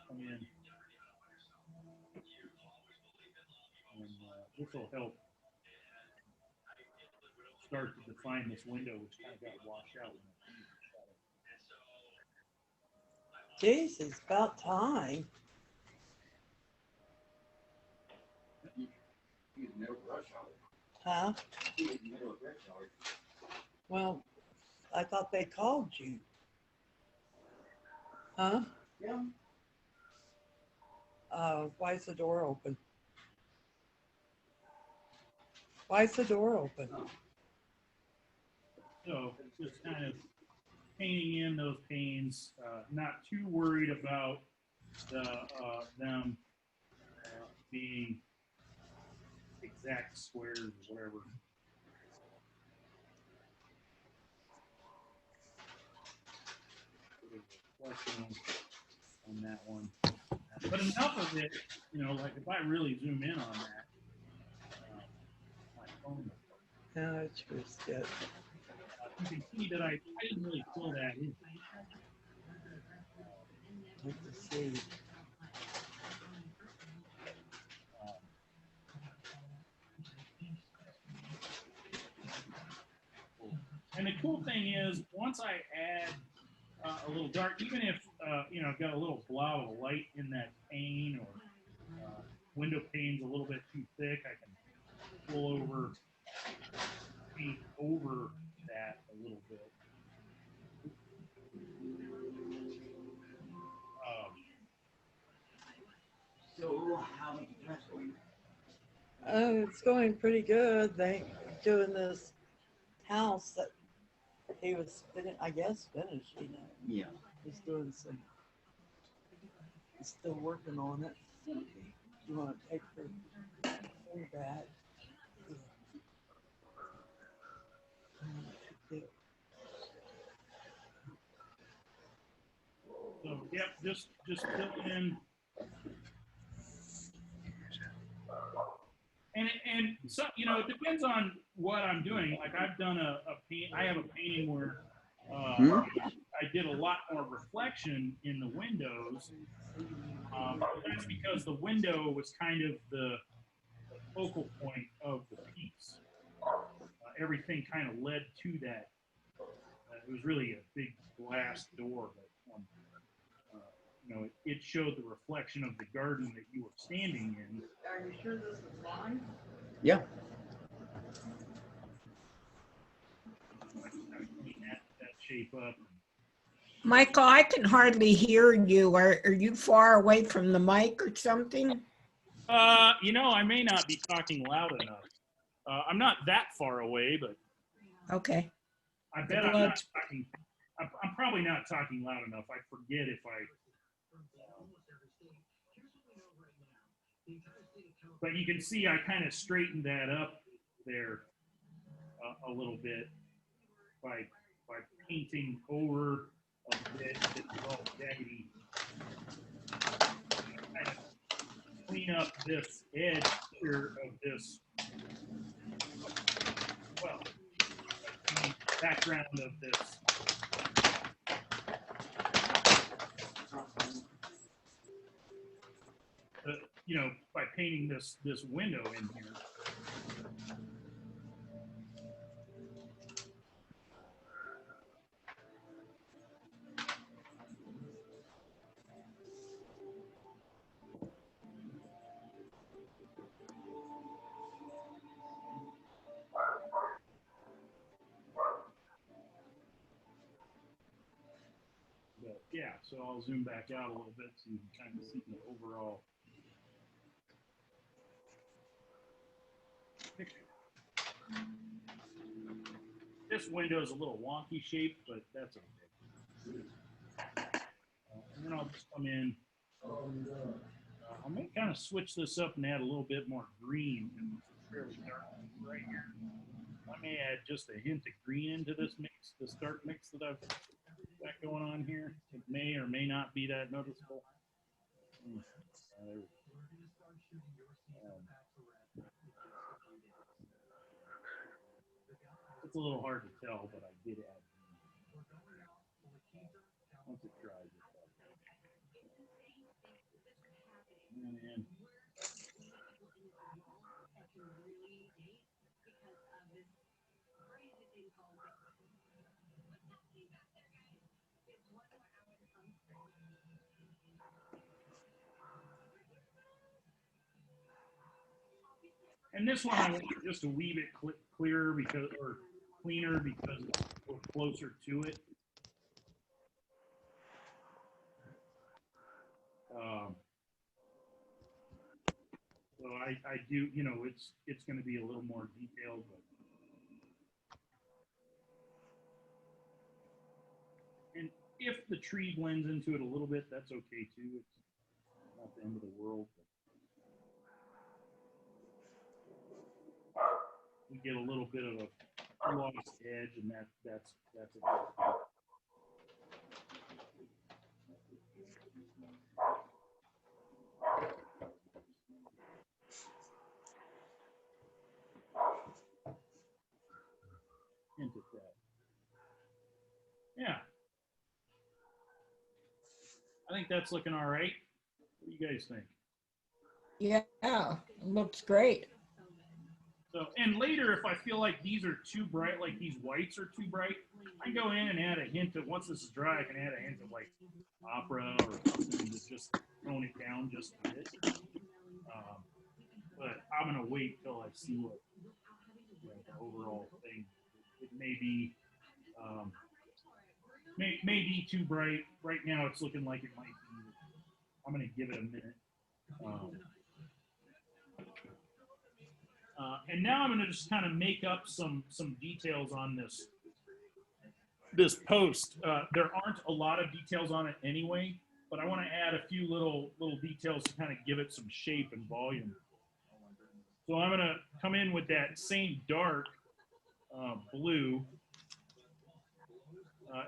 Come in, and this will help start to define this window, which kind of got washed out. Jeez, it's about time. Huh? Well, I thought they called you. Huh? Yeah. Why is the door open? Why is the door open? So just kind of painting in those panes, not too worried about them being exact squares or whatever. Reflection on that one, but enough of it, you know, like if I really zoom in on that, my phone. No, it's just good. You can see that I didn't really fill that in. Let's see. And the cool thing is, once I add a little dark, even if you know, I've got a little blob of light in that pane, or window pane's a little bit too thick, I can pull over, paint over that a little bit. So how is the class going? Oh, it's going pretty good. They doing this house that he was, I guess, finishing it. Yeah. He's doing some, he's still working on it. You want to take her thing back? So yep, just fill in. And so, you know, it depends on what I'm doing. Like I've done I have a painting where I did a lot more reflection in the windows. That's because the window was kind of the focal point of the piece. Everything kind of led to that. It was really a big glass door, but you know, it showed the reflection of the garden that you were standing in. Are you sure this is fine? Yeah. That shape up. Michael, I can hardly hear you. Are you far away from the mic or something? You know, I may not be talking loud enough. I'm not that far away, but Okay. I bet I'm not talking. I'm probably not talking loud enough. I forget if I. But you can see I kind of straightened that up there a little bit by painting over a bit that's all jaggedy. Kind of clean up this edge here of this, well, the background of this. You know, by painting this window in here. But yeah, so I'll zoom back out a little bit so you can kind of see the overall picture. This window is a little wonky shaped, but that's okay. And then I'll just come in. I may kind of switch this up and add a little bit more green. It's fairly dark right here. I may add just a hint of green into this mix, this dark mix that I've got going on here. It may or may not be that noticeable. It's a little hard to tell, but I did add green. Once it dries. And this one I want just a wee bit clearer because, or cleaner because it's a little closer to it. So I I do, you know, it's going to be a little more detailed, but. And if the tree blends into it a little bit, that's okay too. It's not the end of the world. We get a little bit of a lost edge, and that's a good thing. Hint at that. Yeah. I think that's looking all right. What do you guys think? Yeah, looks great. So, and later, if I feel like these are too bright, like these whites are too bright, I can go in and add a hint of, once this is dry, I can add a hint of like opera or something to just tone it down just a bit. But I'm going to wait till I see what, you know, the overall thing. It may be, may be too bright. Right now, it's looking like it might be. I'm going to give it a minute. And now I'm going to just kind of make up some details on this post. There aren't a lot of details on it anyway, but I want to add a few little details to kind of give it some shape and volume. So I'm going to come in with that same dark blue.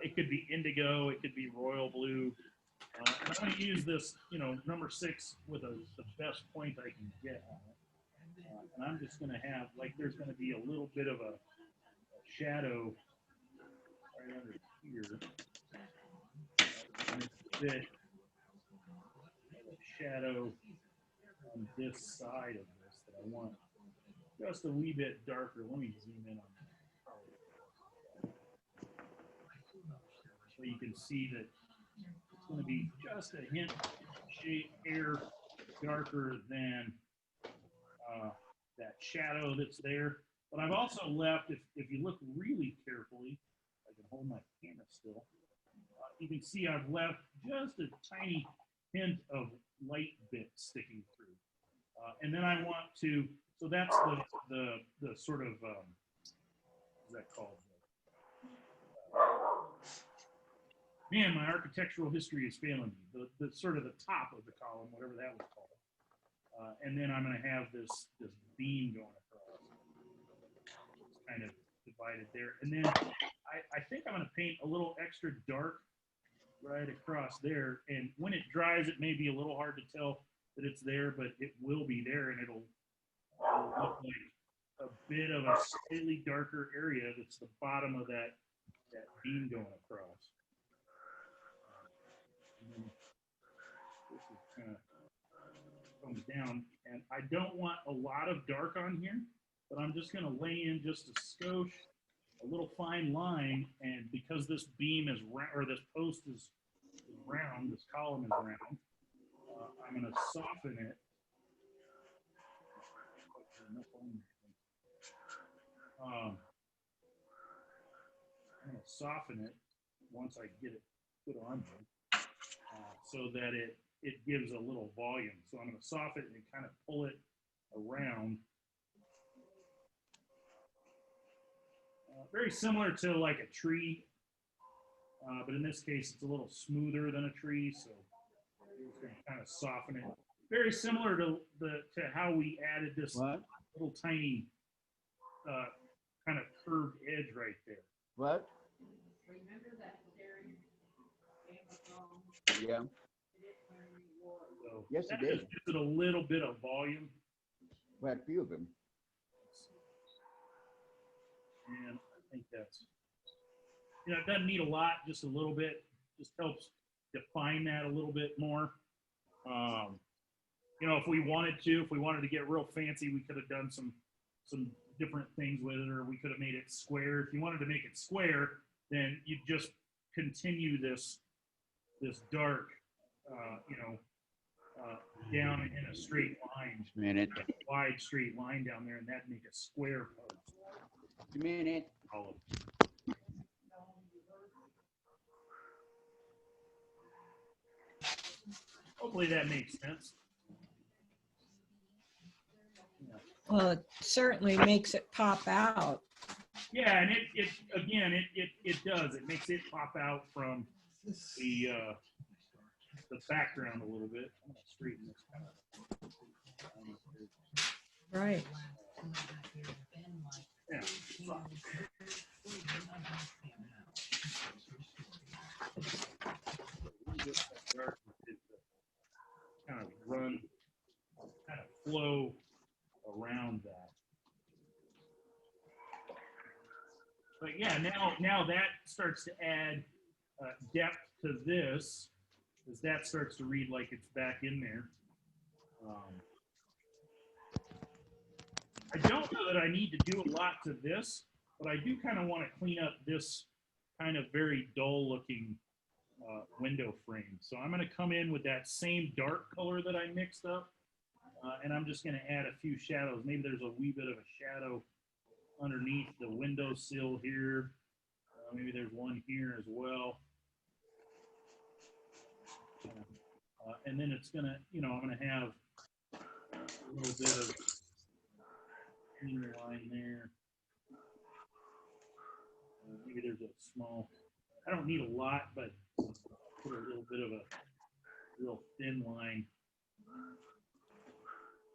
It could be indigo, it could be royal blue. I'm going to use this, you know, number 6 with the best point I can get on it. And I'm just going to have, like, there's going to be a little bit of a shadow right under here. And a bit of a shadow on this side of this that I want just a wee bit darker. Let me zoom in on that. So you can see that it's going to be just a hint shade hair darker than that shadow that's there. But I've also left, if you look really carefully, I can hold my camera still, you can see I've left just a tiny hint of light bit sticking through. And then I want to, so that's the sort of, what's that called? Man, my architectural history is failing me. The sort of the top of the column, whatever that was called. And then I'm going to have this beam going across. It's kind of divided there. And then I think I'm going to paint a little extra dark right across there. And when it dries, it may be a little hard to tell that it's there, but it will be there, and it'll look like a bit of a slightly darker area that's the bottom of that beam going across. And then this is kind of comes down, and I don't want a lot of dark on here, but I'm just going to lay in just a skosh, a little fine line, and because this beam is round, or this post is round, this column is round, I'm going to soften it. I'm going to soften it once I get it put on here, so that it gives a little volume. So I'm going to soften it and kind of pull it around. Very similar to like a tree, but in this case, it's a little smoother than a tree. So we're just going to kind of soften it. Very similar to how we added this little tiny kind of curved edge right there. What? Yeah. So yes, that it did. just gives it a little bit of volume. Quite a few of them. And I think that's, you know, it doesn't need a lot, just a little bit. Just helps define that a little bit more. You know, if we wanted to get real fancy, we could have done some different things with it, or we could have made it square. If you wanted to make it square, then you just continue this dark, you know, down in a straight line, wide straight line down there, and that'd make a square post. Just a minute. Hopefully that makes sense. Well, it certainly makes it pop out. Yeah, and it again, it does. It makes it pop out from the background a little bit. I'm gonna straighten this kind of. Right. Yeah. Kind of run, kind of flow around that. But yeah, now that starts to add depth to this, as that starts to read like it's back in there. I don't know that I need to do a lot to this, but I do kind of want to clean up this kind of very dull looking window frame. So I'm going to come in with that same dark color that I mixed up, and I'm just going to add a few shadows. Maybe there's a wee bit of a shadow underneath the windowsill here. Maybe there's one here as well. And then it's going to, I'm going to have a little bit of line there. Maybe there's a small, I don't need a lot, but put a little bit of a real thin line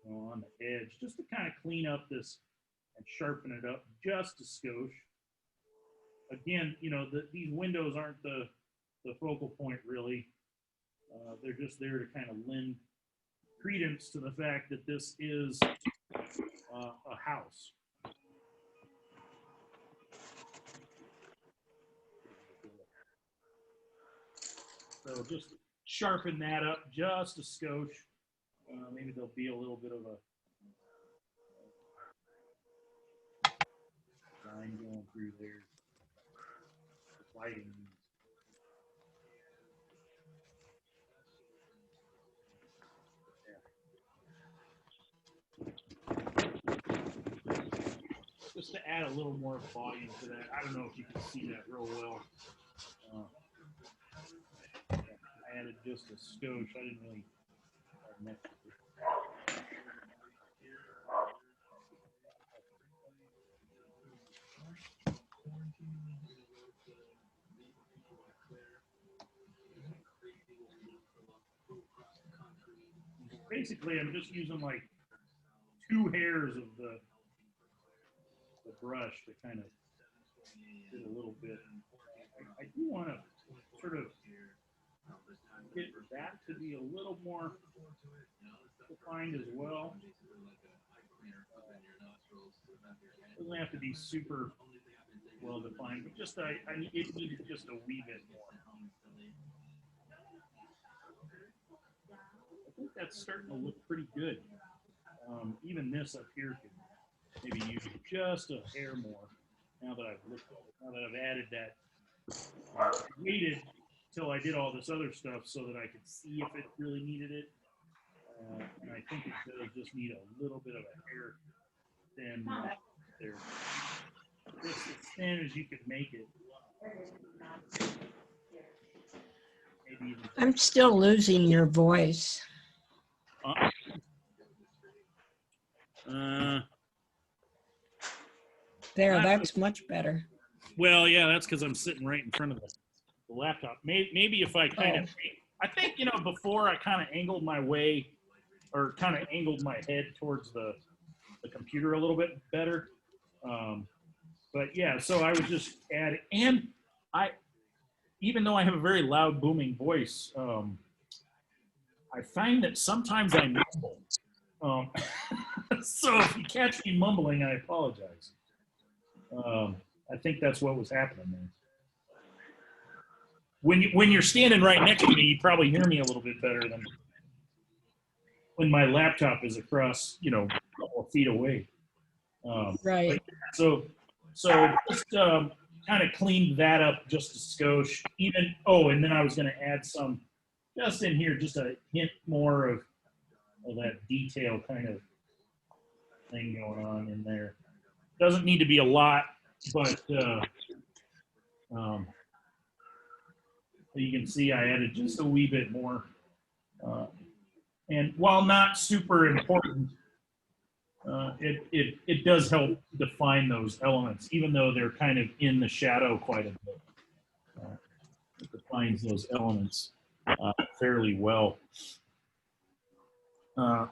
on the edge, just to kind of clean up this and sharpen it up just a skosh. Again, these windows aren't the focal point really. They're just there to kind of lend credence to the fact that this is a house. So just sharpen that up just a skosh. Maybe there'll be a little bit of a line going through there. Lighting. Just to add a little more volume to that. I don't know if you can see that real well. I added just a skosh. I didn't really mess with it. Basically, I'm just using like 2 hairs of the brush to kind of get a little bit. I do want to sort of get that to be a little more defined as well. Doesn't have to be super well defined, but just it needed just a wee bit more. I think that's starting to look pretty good. Even this up here could maybe use just a hair more. Now that I've added that, I waited till I did all this other stuff so that I could see if it really needed it. And I think it does just need a little bit of a hair thin there. Just as thin as you could make it. Maybe even I'm still losing your voice. There, that's much better. Well, yeah, that's because I'm sitting right in front of the laptop. Maybe if I kind of, I think, before I kind of angled my way or kind of angled my head towards the computer a little bit better. But yeah, so I would just add, and even though I have a very loud booming voice, I find that sometimes I mumble. So if you catch me mumbling, I apologize. I think that's what was happening there. When you're standing right next to me, you probably hear me a little bit better than when my laptop is across, a couple of feet away. Right. So just kind of cleaned that up just a skosh. And then I was going to add some just in here, just a hint more of that detail kind of thing going on in there. Doesn't need to be a lot, but you can see I added just a wee bit more. And while not super important, it does help define those elements, even though they're kind of in the shadow quite a bit. It defines those elements fairly well.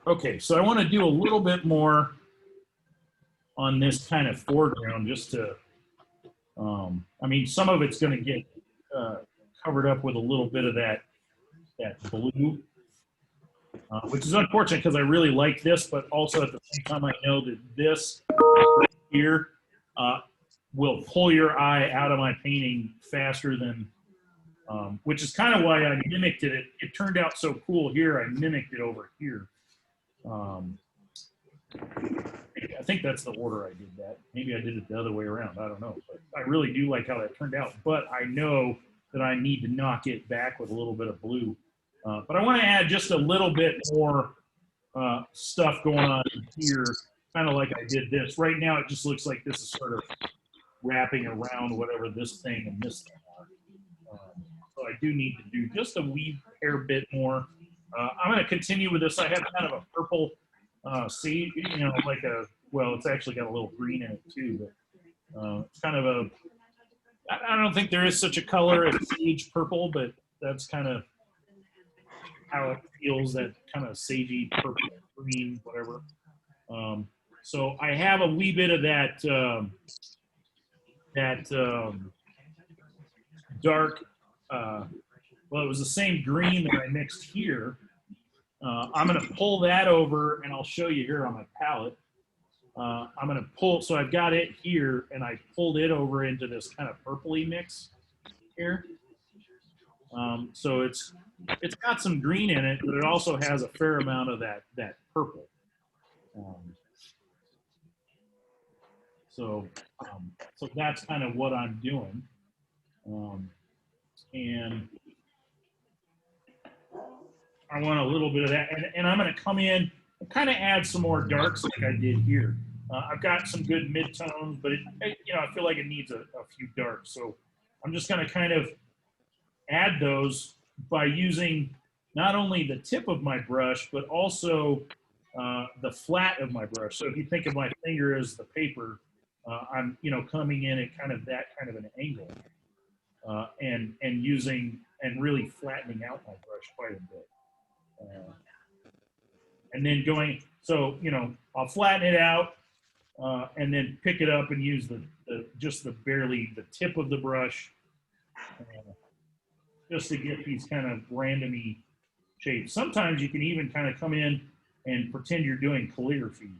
Okay, so I want to do a little bit more on this kind of foreground, just to, I mean, some of it's going to get covered up with a little bit of that blue, which is unfortunate because I really like this, but also at the same time I know that this here will pull your eye out of my painting faster than, which is kind of why I mimicked it. It turned out so cool here, I mimicked it over here. I think that's the order I did that. Maybe I did it the other way around. I don't know. But I really do like how that turned out. But I know that I need to knock it back with a little bit of blue. But I want to add just a little bit more stuff going on here, kind of like I did this. Right now, it just looks like this is sort of wrapping around whatever this thing and this thing are. So I do need to do just a wee hair bit more. I'm going to continue with this. I have kind of a purple seed, you know, like a, well, it's actually got a little green in it too, but it's kind of a, I don't think there is such a color as sage purple, but that's kind of how it feels, that kind of sagey purple, green, whatever. So I have a wee bit of that, dark, well, it was the same green that I mixed here. I'm going to pull that over, and I'll show you here on my palette. I'm going to pull, so I've got it here, and I pulled it over into this kind of purpley mix here. So it's got some green in it, but it also has a fair amount of that purple. So that's kind of what I'm doing. And I want a little bit of that, and I'm going to come in and kind of add some more darks like I did here. I've got some good mid-tones, but you know, I feel like it needs a few darks. So I'm just going to kind of add those by using not only the tip of my brush, but also the flat of my brush. So if you think of my finger as the paper, I'm, you know, coming in at kind of that kind of an angle, and using and really flattening out my brush quite a bit. And then going, so, you know, I'll flatten it out, and then pick it up and use just the tip of the brush, just to get these kind of randomy shapes. Sometimes you can even kind of come in and pretend you're doing calligraphy,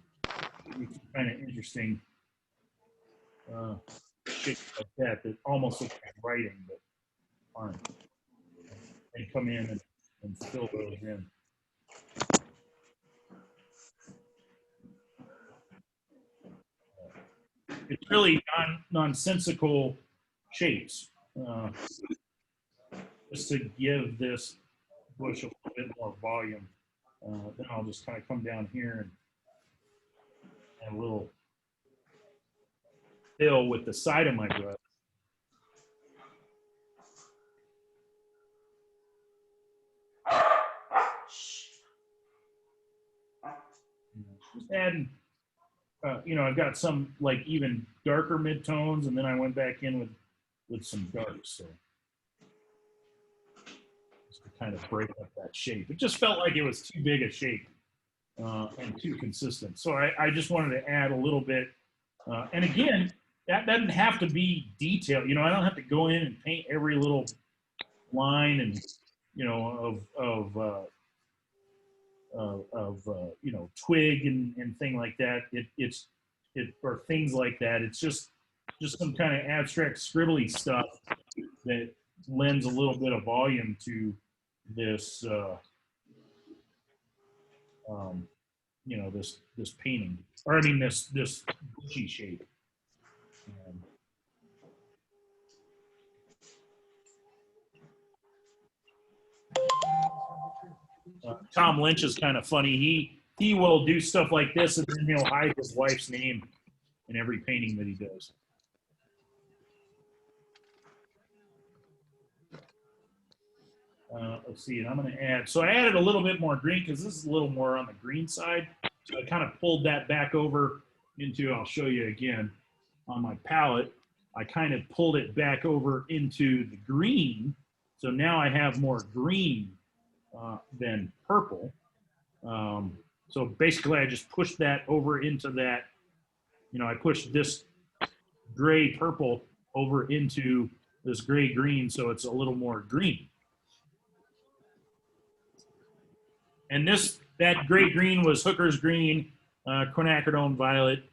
which is kind of interesting. Shapes like that almost look like writing, but aren't. And come in and fill those in. It's really nonsensical shapes, just to give this bush a little bit more volume. Then I'll just kind of come down here and a little fill with the side of my brush. Just adding, you know, I've got some like even darker mid-tones, and then I went back in with some darks. So just to kind of break up that shape. It just felt like it was too big a shape and too consistent. So I just wanted to add a little bit. And again, that doesn't have to be detailed. You know, I don't have to go in and paint every little line and, you know, of you know, twig and thing like that. Or things like that. It's just some kind of abstract scribbly stuff that lends a little bit of volume to this, you know, this painting, or I mean this bushy shape. Tom Lynch is kind of funny. He will do stuff like this, and then he'll hide his wife's name in every painting that he does. Let's see, and I'm going to add. So I added a little bit more green because this is a little more on the green side. So I kind of pulled that back over into, I'll show you again on my palette. I kind of pulled it back over into the green. So now I have more green than purple. So basically I just pushed that over into that, you know, I pushed this gray purple over into this gray green, so it's a little more green. And that gray green was Hooker's green, quinacridone violet,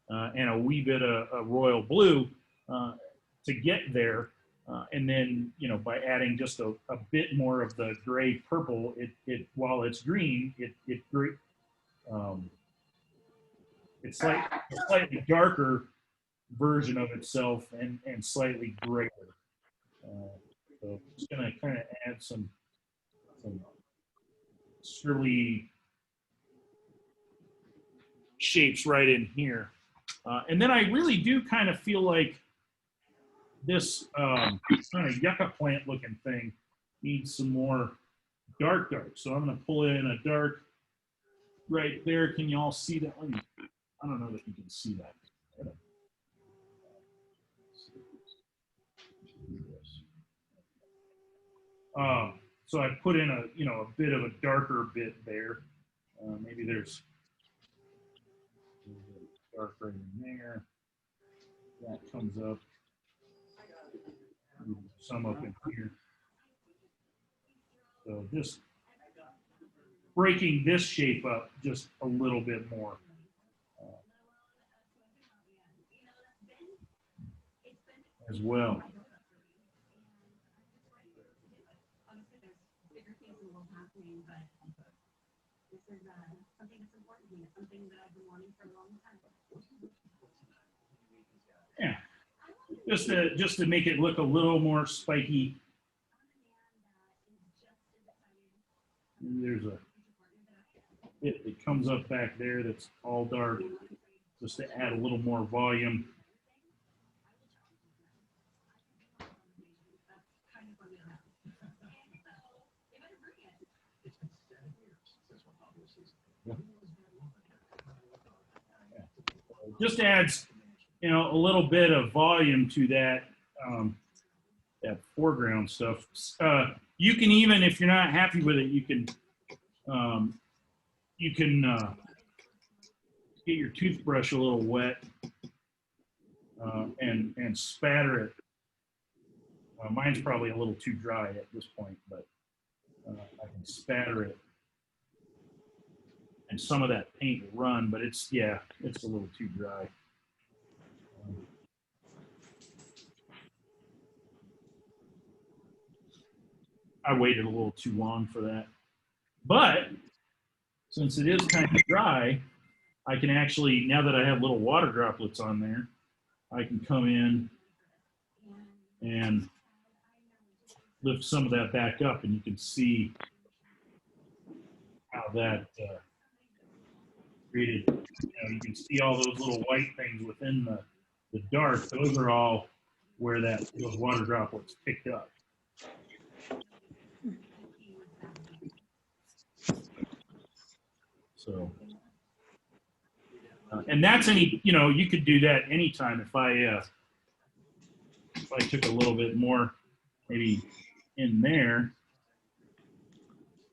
and a wee bit of royal blue to get there. And then, you know, by adding just a bit more of the gray purple, it while it's green, it's like a slightly darker version of itself and slightly grayer. So it's gonna kind of add some swirly shapes right in here. And then I really do kind of feel like this kind of yucca plant looking thing needs some more dark. So I'm gonna pull in a dark right there. Can you all see that one? I don't know that you can see that. So I put in a bit of a darker bit there. Maybe there's dark right in there. That comes up. Some up in here. So just breaking this shape up just a little bit more. As well. Yeah, just to make it look a little more spiky. And there's a bit that comes up back there that's all dark, just to add a little more volume. Just adds, you know, a little bit of volume to that that foreground stuff. You can even, if you're not happy with it, you can get your toothbrush a little wet and spatter it. Mine's probably a little too dry at this point, but I can spatter it. And some of that paint will run, but it's a little too dry. I waited a little too long for that. But since it is kind of dry, I can actually, now that I have little water droplets on there, I can come in and lift some of that back up, and you can see how that created, you can see all those little white things within the dark. Those are all where those water droplets picked up. So, and that's you could do that anytime. If I took a little bit more, maybe in there,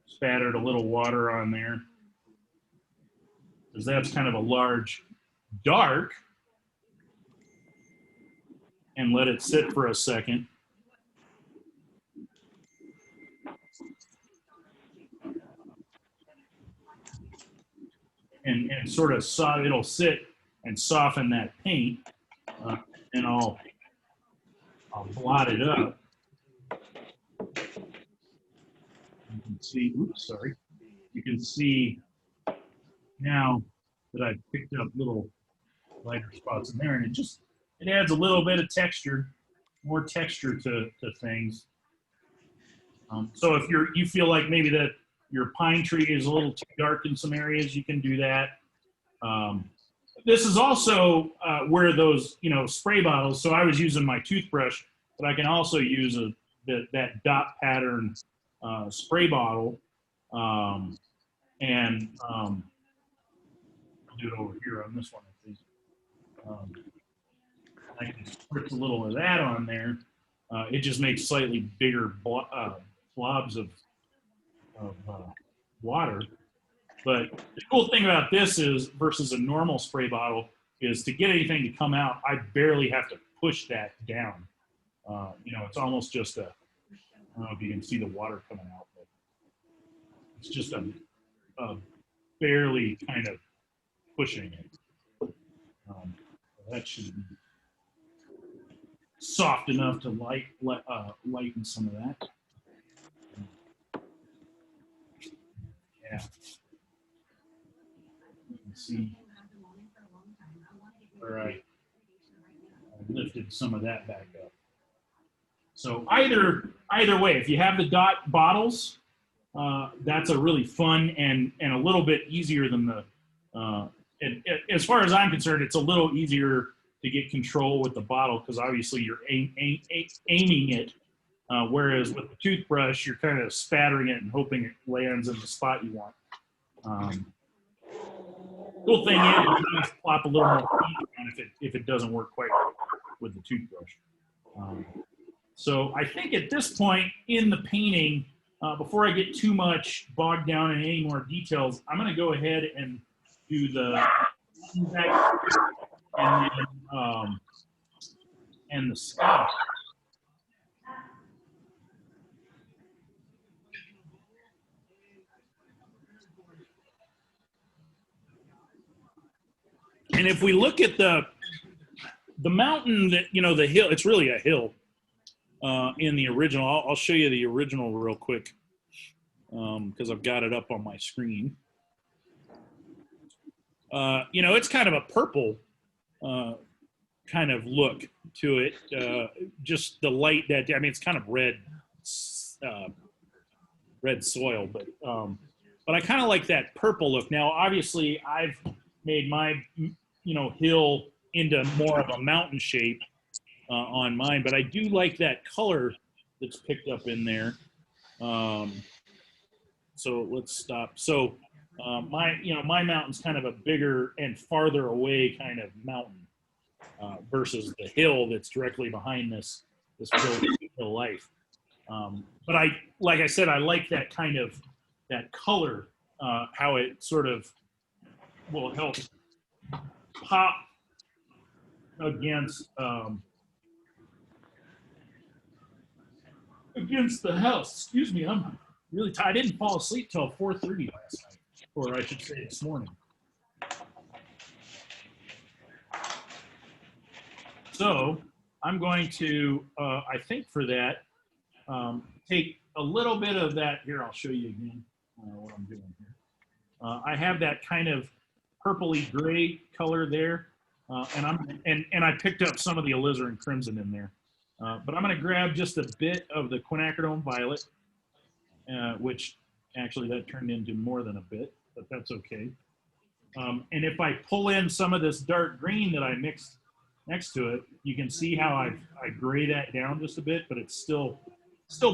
spattered a little water on there, because that's kind of a large dark, and let it sit for a second. And sort of it'll sit and soften that paint, and I'll blot it up. You can see, you can see now that I've picked up little lighter spots in there, and it adds a little bit of texture, more texture to things. So if you feel like maybe that your pine tree is a little too dark in some areas, you can do that. This is also where those spray bottles. So I was using my toothbrush, but I can also use that dot pattern do it over here on this one, I think. I can spritz a little of that on there. It just makes slightly bigger blobs of water. But the cool thing about this is, versus a normal spray bottle, is to get anything to come out, I barely have to push that down. You know, it's almost just a, I don't know if you can see the water coming out, but it's just a barely kind of pushing it. That should be soft enough to lighten some of that. Yeah. You can see where I lifted some of that back up. So either way, if you have the dot bottles, that's a really fun and a little bit easier than the. As far as I'm concerned, it's a little easier to get control with the bottle because obviously you're aiming it, whereas with the toothbrush you're kind of spattering it and hoping it lands in the spot you want. Cool thing is you can just plop a little more paint on if it doesn't work quite right with the toothbrush. So I think at this point in the painting, before I get too much bogged down in any more details, I'm going to go ahead and do the and the sky. And if we look at the mountain that, you know, the hill, it's really a hill in the original. I'll show you the original real quick because I've got it up on my screen. You know, it's kind of a purple kind of look to it. Just the light that, I mean, it's kind of red soil, but I kind of like that purple look. Now, obviously, I've made my, you know, hill into more of a mountain shape on mine, but I do like that color that's picked up in there. So let's stop. So my mountain's kind of a bigger and farther away kind of mountain versus the hill that's directly behind this hill life. But like I said, I like that kind of that color, how it sort of will help pop against the house. Excuse me, I'm really tired. I didn't fall asleep till 4:30 last night, or I should say this morning. So I'm going to, I think for that, take a little bit of that. Here, I'll show you again what I'm doing here. I have that kind of purpley gray color there, and I picked up some of the alizarin crimson in there. But I'm going to grab just a bit of the quinacridone violet, which actually that turned into more than a bit, but that's okay. And if I pull in some of this dark green that I mixed next to it, you can see how I gray that down just a bit, but it's still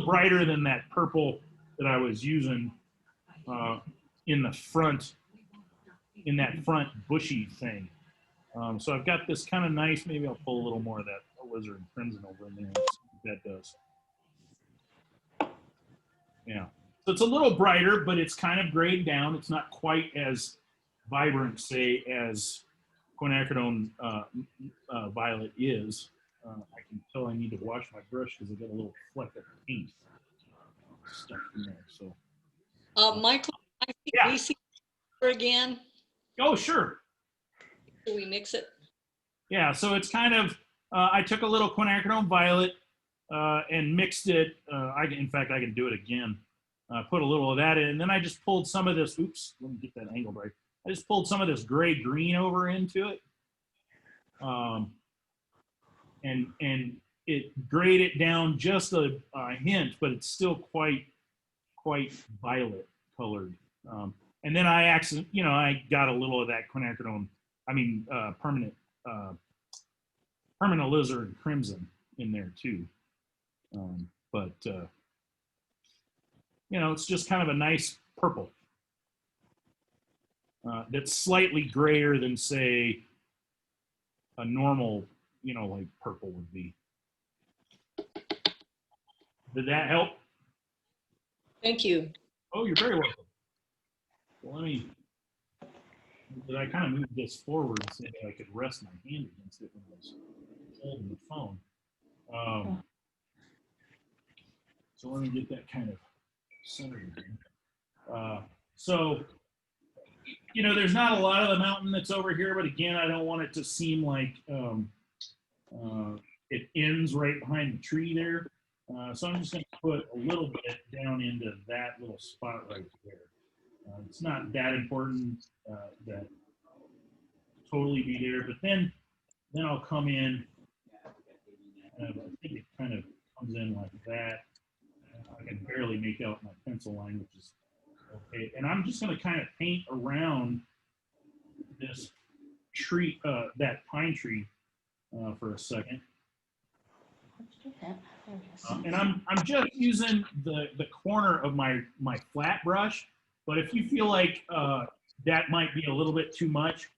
brighter than that purple that I was using in the front, in that front bushy thing. So I've got this kind of nice, maybe I'll pull a little more of that alizarin crimson over in there and see what that does. Yeah, so it's a little brighter, but it's kind of grayed down. It's not quite as vibrant, say, as quinacridone violet is. I can tell I need to wash my brush because I got a little fleck of paint stuck in there. So, Michael, I think yeah. we see her again. Oh, sure. Can we mix it? Yeah, so it's kind of, I took a little quinacridone violet and mixed it. In fact, I can do it again. Put a little of that in, and then I just pulled some of this, oops, let me get that angle right. I just pulled some of this gray-green over into it. And it grayed it down just a hint, but it's still quite violet colored. And then I actually, I got a little of that quinacridone, permanent alizarin crimson in there too. It's just kind of a nice purple. that's slightly grayer than, say, a normal, you know, like purple would be. Did that help? Thank you. Oh, you're very welcome. Well, I kind of moved this forward so that I could rest my hand against it when I was holding the phone. So let me get that kind of centered again. So, you know, there's not a lot of the mountain that's over here, but again, I don't want it to seem like it ends right behind the tree there. So I'm just going to put a little bit down into that little spot right there. It's not that important that totally be there, but then I'll come in. I think it kind of comes in like that. I can barely make out my pencil line, which is okay. And I'm just going to kind of paint around this tree, that pine tree, for a second. And I'm just using the corner of my flat brush. But if you feel like that might be a little bit too much,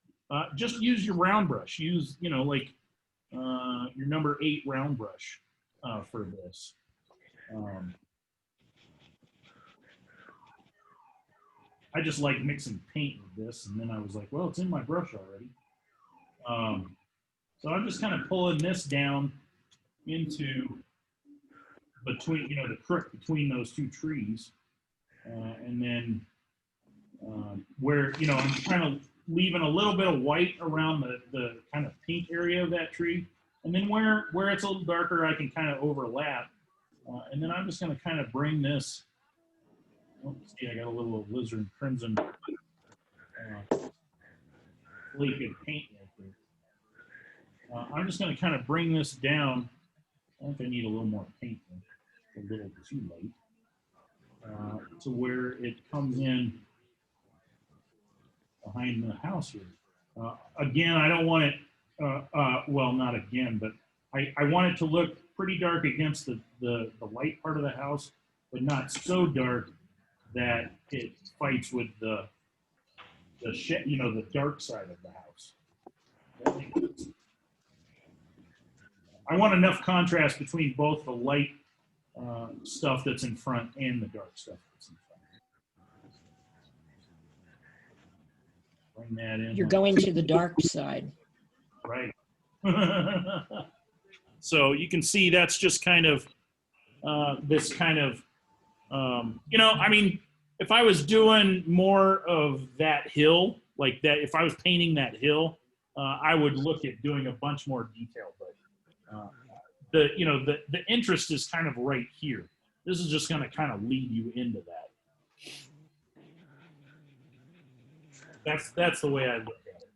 just use your round brush. Use, you know, like your number 8 round brush for this. I just like mixing paint with this, and then I was like, well, it's in my brush already. So I'm just kind of pulling this down into between, you know, the crook between those 2 trees, and then where, you know, I'm kind of leaving a little bit of white around the kind of pink area of that tree, and then where it's a little darker, I can kind of overlap, and then I'm just going to kind of bring this. Oh, see, I got a little alizarin crimson flake of paint right there. I'm just going to kind of bring this down. I think I need a little more paint. A little too late. To where it comes in behind the house here. Again, I don't want it, well, not again, but I want it to look pretty dark against the light part of the house, but not so dark that it fights with the you know, the dark side of the house. I want enough contrast between both the light stuff that's in front and the dark stuff that's in front. Bring that in. You're going to the dark side. Right. So you can see that's just kind of this kind of, you know, I mean, if I was doing more of that hill, like that, if I was painting that hill, I would look at doing a bunch more detail, but you know, the interest is kind of right here. This is just going to kind of lead you into that. That's the way I look at it.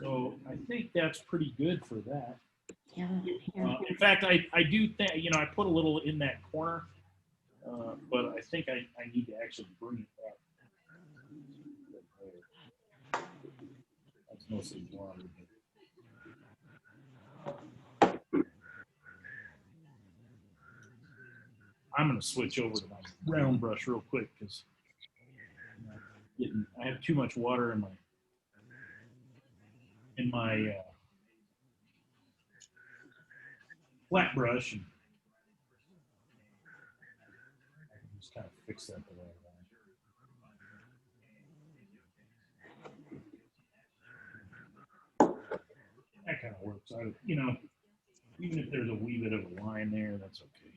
So I think that's pretty good for that. In fact, I do think, you know, I put a little in that corner, but I think I need to actually bring it back. That's mostly water. I'm going to switch over to my round brush real quick because I have too much water in my flat brush, and I can just kind of fix that the way I want. That kind of works. You know, even if there's a wee bit of a line there, that's okay.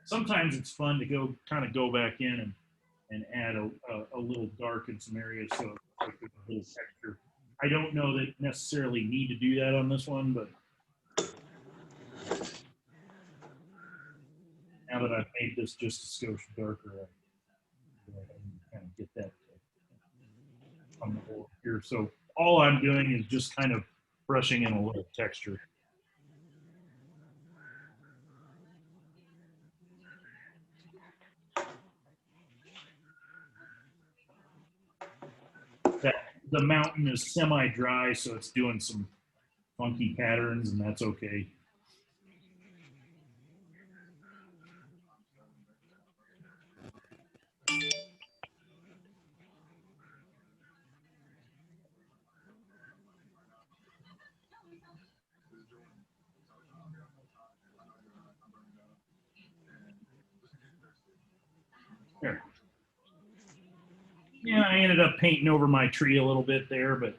Sometimes it's fun to go back in and add a little dark in some areas so like a little texture. I don't know that necessarily need to do that on this one, but now that I've made this just a skosh darker, I can kind of get that on the whole here. So all I'm doing is just kind of brushing in a little texture. That the mountain is semi-dry, so it's doing some funky patterns, and that's okay. Yeah, I ended up painting over my tree a little bit there, but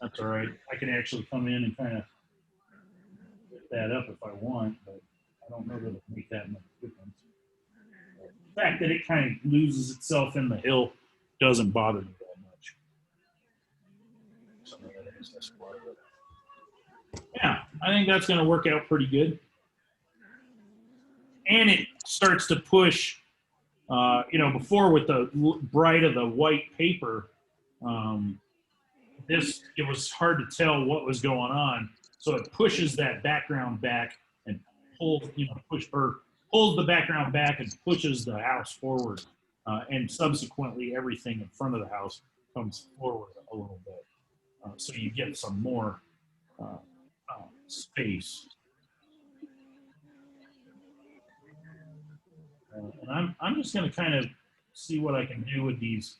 that's all right. I can actually come in and kind of get that up if I want, but I don't know that it'll make that much difference. The fact that it kind of loses itself in the hill doesn't bother me that much. Some of that excess water. Yeah, I think that's going to work out pretty good. And it starts to push, before with the bright of the white paper, it was hard to tell what was going on. So it pushes that background back and pulls the background back and pushes the house forward. And subsequently, everything in front of the house comes forward a little bit. So you get some more space. And I'm just going to kind of see what I can do with these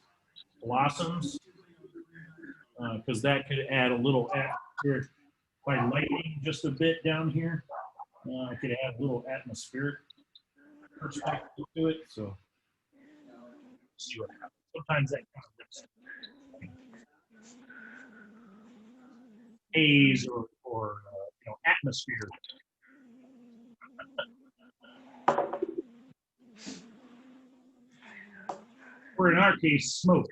blossoms, because that could add a little atmosphere by lighting just a bit down here. I could add a little atmospheric perspective to it. So see what happens. Sometimes that kind of looks haze or atmosphere. Or in our case, smoke.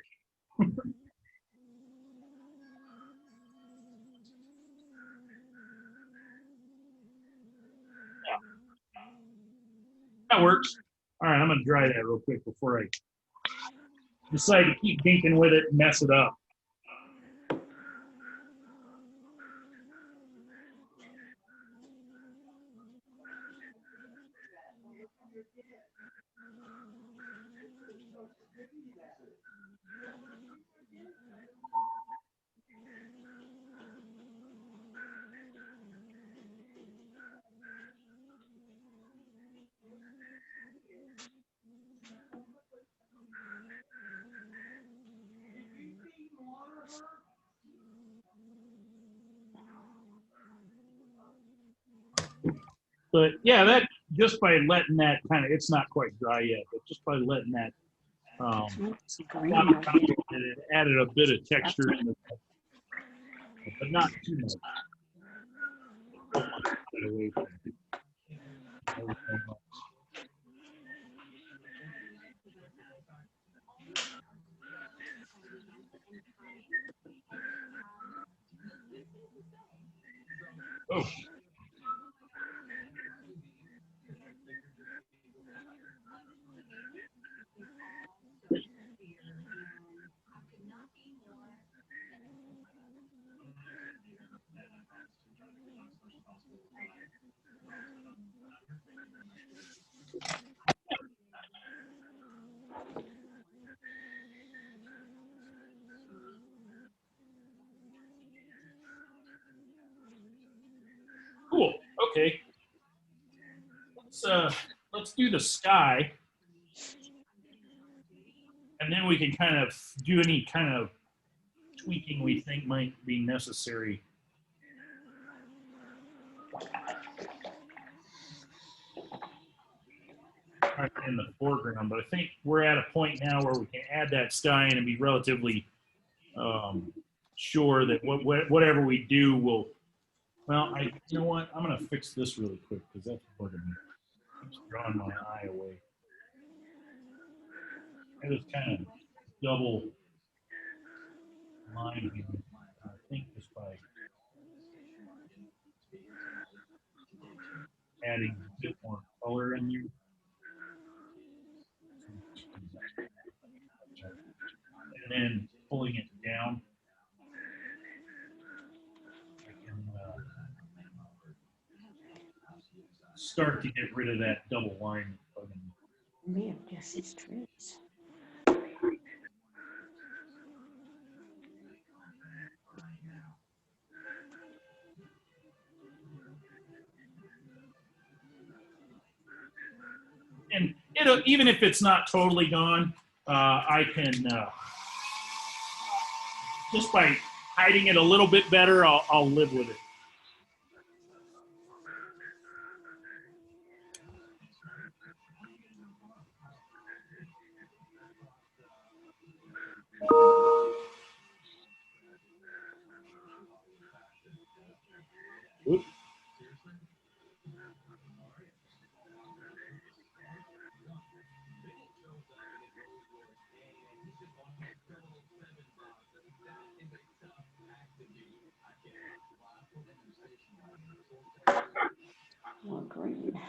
That works. All right, I'm going to dry that real quick before I decide to keep dinking with it and mess it up. But yeah, that just by letting that kind of, it's not quite dry yet, but just by letting that, it added a bit of texture in it, but not too much. Oh. Cool. Okay. Let's do the sky, and then we can kind of do any kind of tweaking we think might be necessary. In the foreground, but I think we're at a point now where we can add that sky in and be relatively sure that whatever we do will. Well, you know what? I'm gonna fix this really quick because that's bugging me. It's drawing my eye away. I just kind of double line here. I think just by adding a bit more color in there. And then pulling it down. I can start to get rid of that double line. Man, yes, it's trees. And even if it's not totally gone, I can just by hiding it a little bit better, I'll live with it. More green.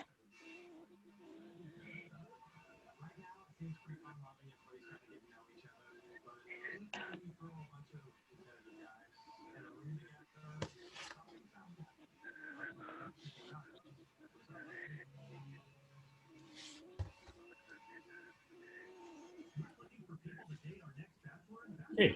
Hey.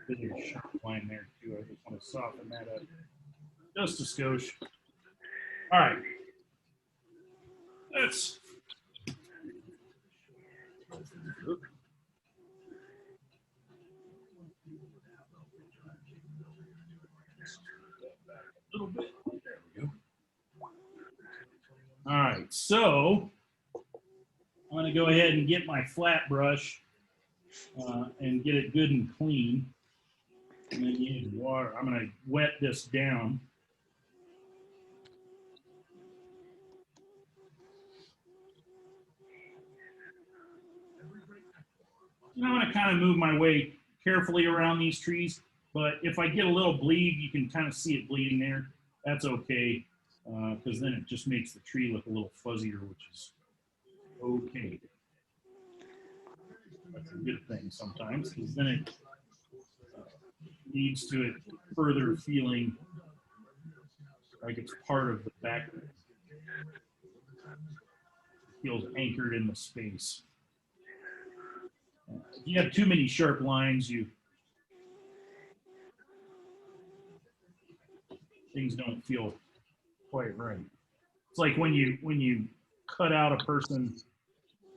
There's a sharp line there too. I just want to soften that up just a skosh. All right. Let's. A little bit. There we go. All right, so I'm going to go ahead and get my flat brush and get it good and clean. And then use water. I'm going to wet this down. And I'm going to kind of move my way carefully around these trees. But if I get a little bleed, you can kind of see it bleeding there. That's okay, because then it just makes the tree look a little fuzzier, which is okay. That's a good thing sometimes, because then it leads to it further feeling like it's part of the background. It feels anchored in the space. If you have too many sharp lines, things don't feel quite right. It's like when you cut out a person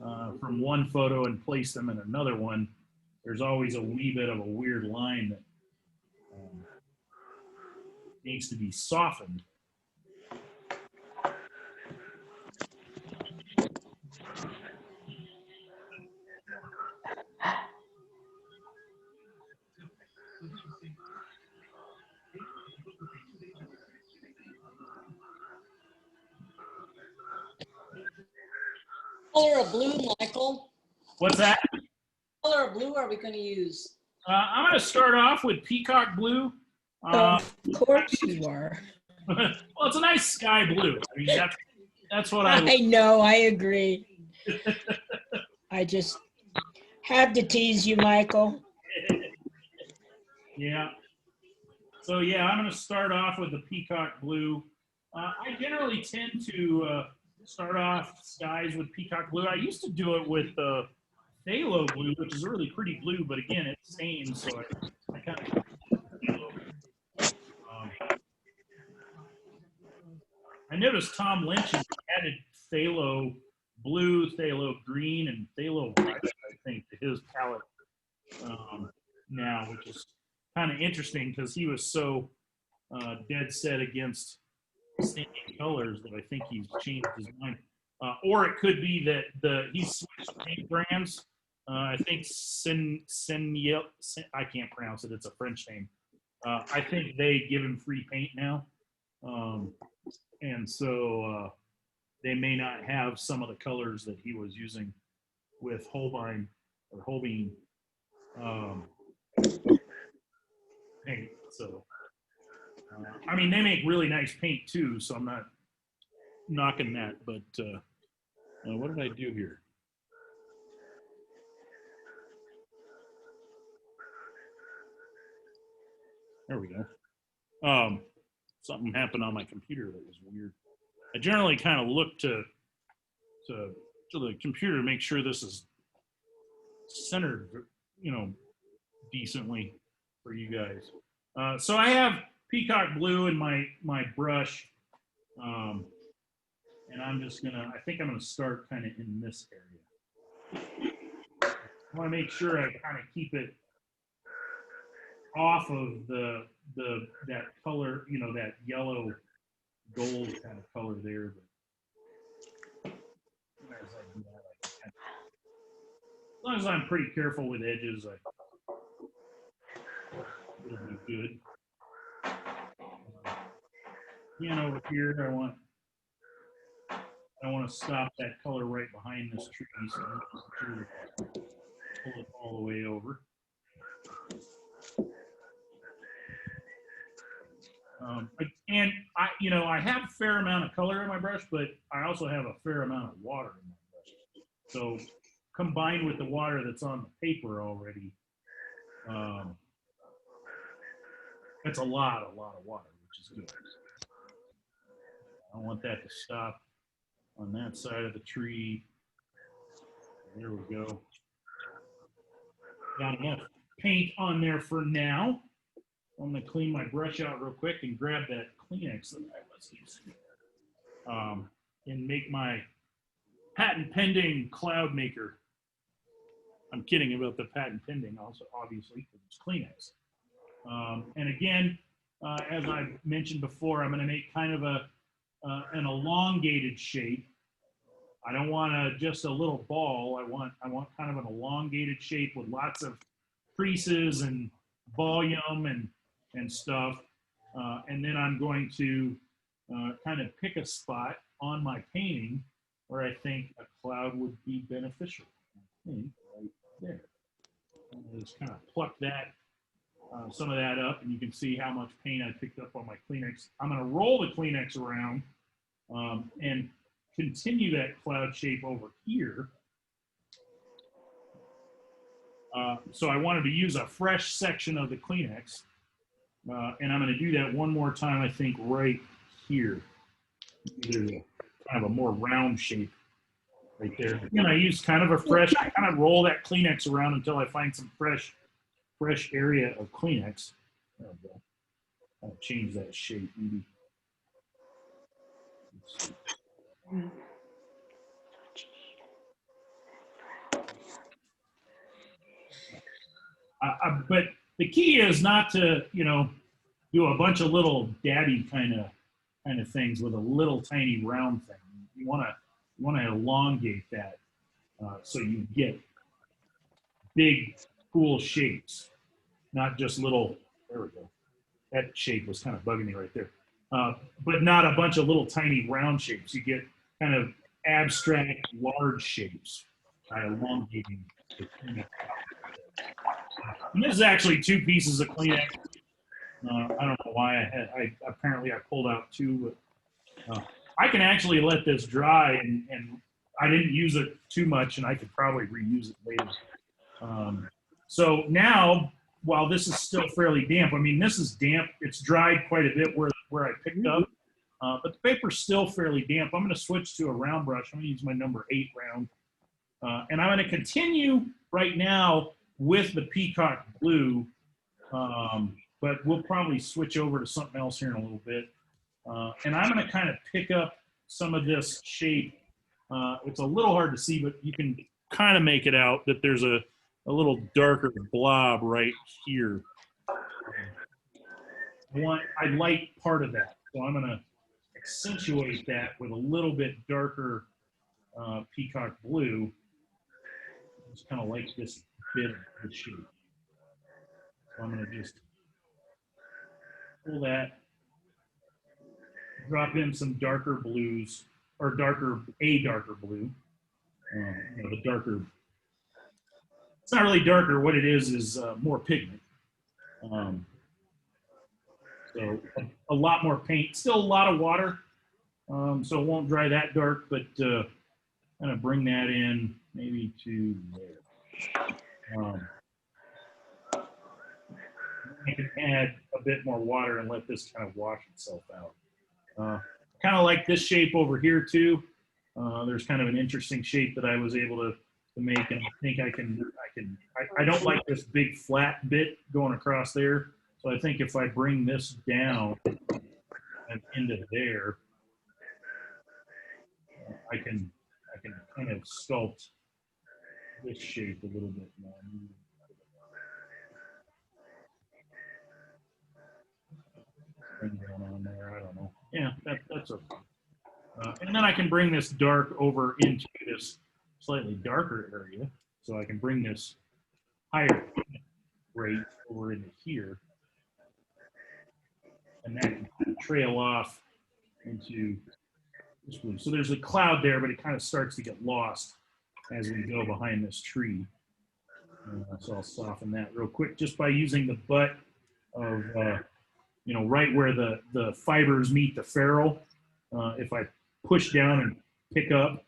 from one photo and place them in another one, there's always a wee bit of a weird line that needs to be softened. Color of blue, Michael. What's that? What color of blue are we going to use? I'm going to start off with peacock blue. Of course you are. Well, it's a nice sky blue. I mean, that's what I know, I agree. I just had to tease you, Michael. Yeah. So yeah, I'm going to start off with the peacock blue. I generally tend to start off skies with peacock blue. I used to do it with phthalo blue, which is a really pretty blue, but again, it stains, so I kind of I noticed Tom Lynch has added phthalo blue, phthalo green, and phthalo white, I think, to his palette now, which is kind of interesting because he was so dead set against staining colors that I think he's changed his mind. Or it could be that he's switched paint brands. I think I can't pronounce it. It's a French name. I think they give him free paint now. And so they may not have some of the colors that he was using with Holbein or Holbein paint. So, I mean, they make really nice paint too, so I'm not knocking that. But what did I do here? There we go. Something happened on my computer that was weird. I generally kind of look to the computer to make sure this is centered, decently for you guys. So I have peacock blue in my brush, and I think I'm gonna start kind of in this area. I want to make sure I kind of keep it off of that color, that yellow gold kind of color there. But as I do that, long as I'm pretty careful with edges, it'll be good. Again, over here, I want to stop that color right behind this tree, so I'm going to pull it all the way over. And I have a fair amount of color in my brush, but I also have a fair amount of water in my brush. So combined with the water that's on the paper already, that's a lot of water, which is good. I don't want that to stop on that side of the tree. There we go. Got enough paint on there for now. I'm going to clean my brush out real quick and grab that Kleenex that I was using and make my patent pending cloud maker. I'm kidding about the patent pending also, obviously, because it's Kleenex. And again, as I mentioned before, I'm going to make kind of an elongated shape. I don't want just a little ball. I want kind of an elongated shape with lots of creases and volume and stuff. And then I'm going to kind of pick a spot on my painting where I think a cloud would be beneficial. I think right there. And just kind of pluck that, some of that up, and you can see how much paint I picked up on my Kleenex. I'm going to roll the Kleenex around and continue that cloud shape over here. So I wanted to use a fresh section of the Kleenex. And I'm going to do that one more time, I think, right here. There's kind of a more round shape right there. And I use kind of a fresh, I kind of roll that Kleenex around until I find some fresh area of Kleenex. I'll change that shape maybe. But the key is not to, do a bunch of little daddy kind of things with a little tiny round thing. You want to elongate that so you get big, cool shapes, not just little. There we go. That shape was kind of bugging me right there. But not a bunch of little tiny round shapes. You get kind of abstract, large shapes by elongating the Kleenex. And this is actually 2 pieces of Kleenex. I don't know why I apparently I pulled out 2, but I can actually let this dry, and I didn't use it too much, and I could probably reuse it later. So now, while this is still fairly damp, I mean, this is damp. It's dried quite a bit where I picked up, but the paper's still fairly damp. I'm going to switch to a round brush. I'm going to use my number 8 round, and I'm going to continue right now with the peacock blue, but we'll probably switch over to something else here in a little bit. And I'm going to kind of pick up some of this shape. It's a little hard to see, but you can kind of make it out that there's a little darker blob right here. I like part of that, so I'm going to accentuate that with a little bit darker peacock blue. Just kind of like this bit of the shape. So I'm going to just pull that, drop in some darker blues, or darker blue. The darker, it's not really darker. What it is more pigment. So a lot more paint, still a lot of water. So it won't dry that dark, but kind of bring that in maybe to there. I can add a bit more water and let this kind of wash itself out. Kind of like this shape over here too. There's kind of an interesting shape that I was able to make, and I think I don't like this big flat bit going across there. So I think if I bring this down and into there, I can kind of sculpt this shape a little bit more. Bring that on there, I don't know. Yeah, that's okay. And then I can bring this dark over into this slightly darker area. So I can bring this higher rate over into here. And that can kind of trail off into this blue. So there's a cloud there, but it kind of starts to get lost as we go behind this tree. So I'll soften that real quick just by using the butt of, you know, right where the fibers meet the ferrule. If I push down and pick up,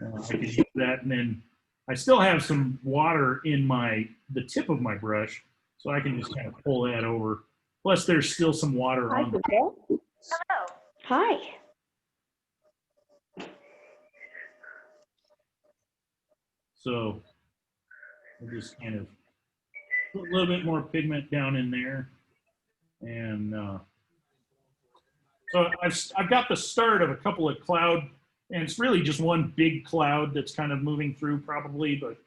I can use that. And then I still have some water in the tip of my brush, so I can just kind of pull that over. Plus, there's still some water on it. Hello. Hi. So I'll just kind of put a little bit more pigment down in there. And so I've got the start of a couple of cloud, and it's really just one big cloud that's kind of moving through probably, but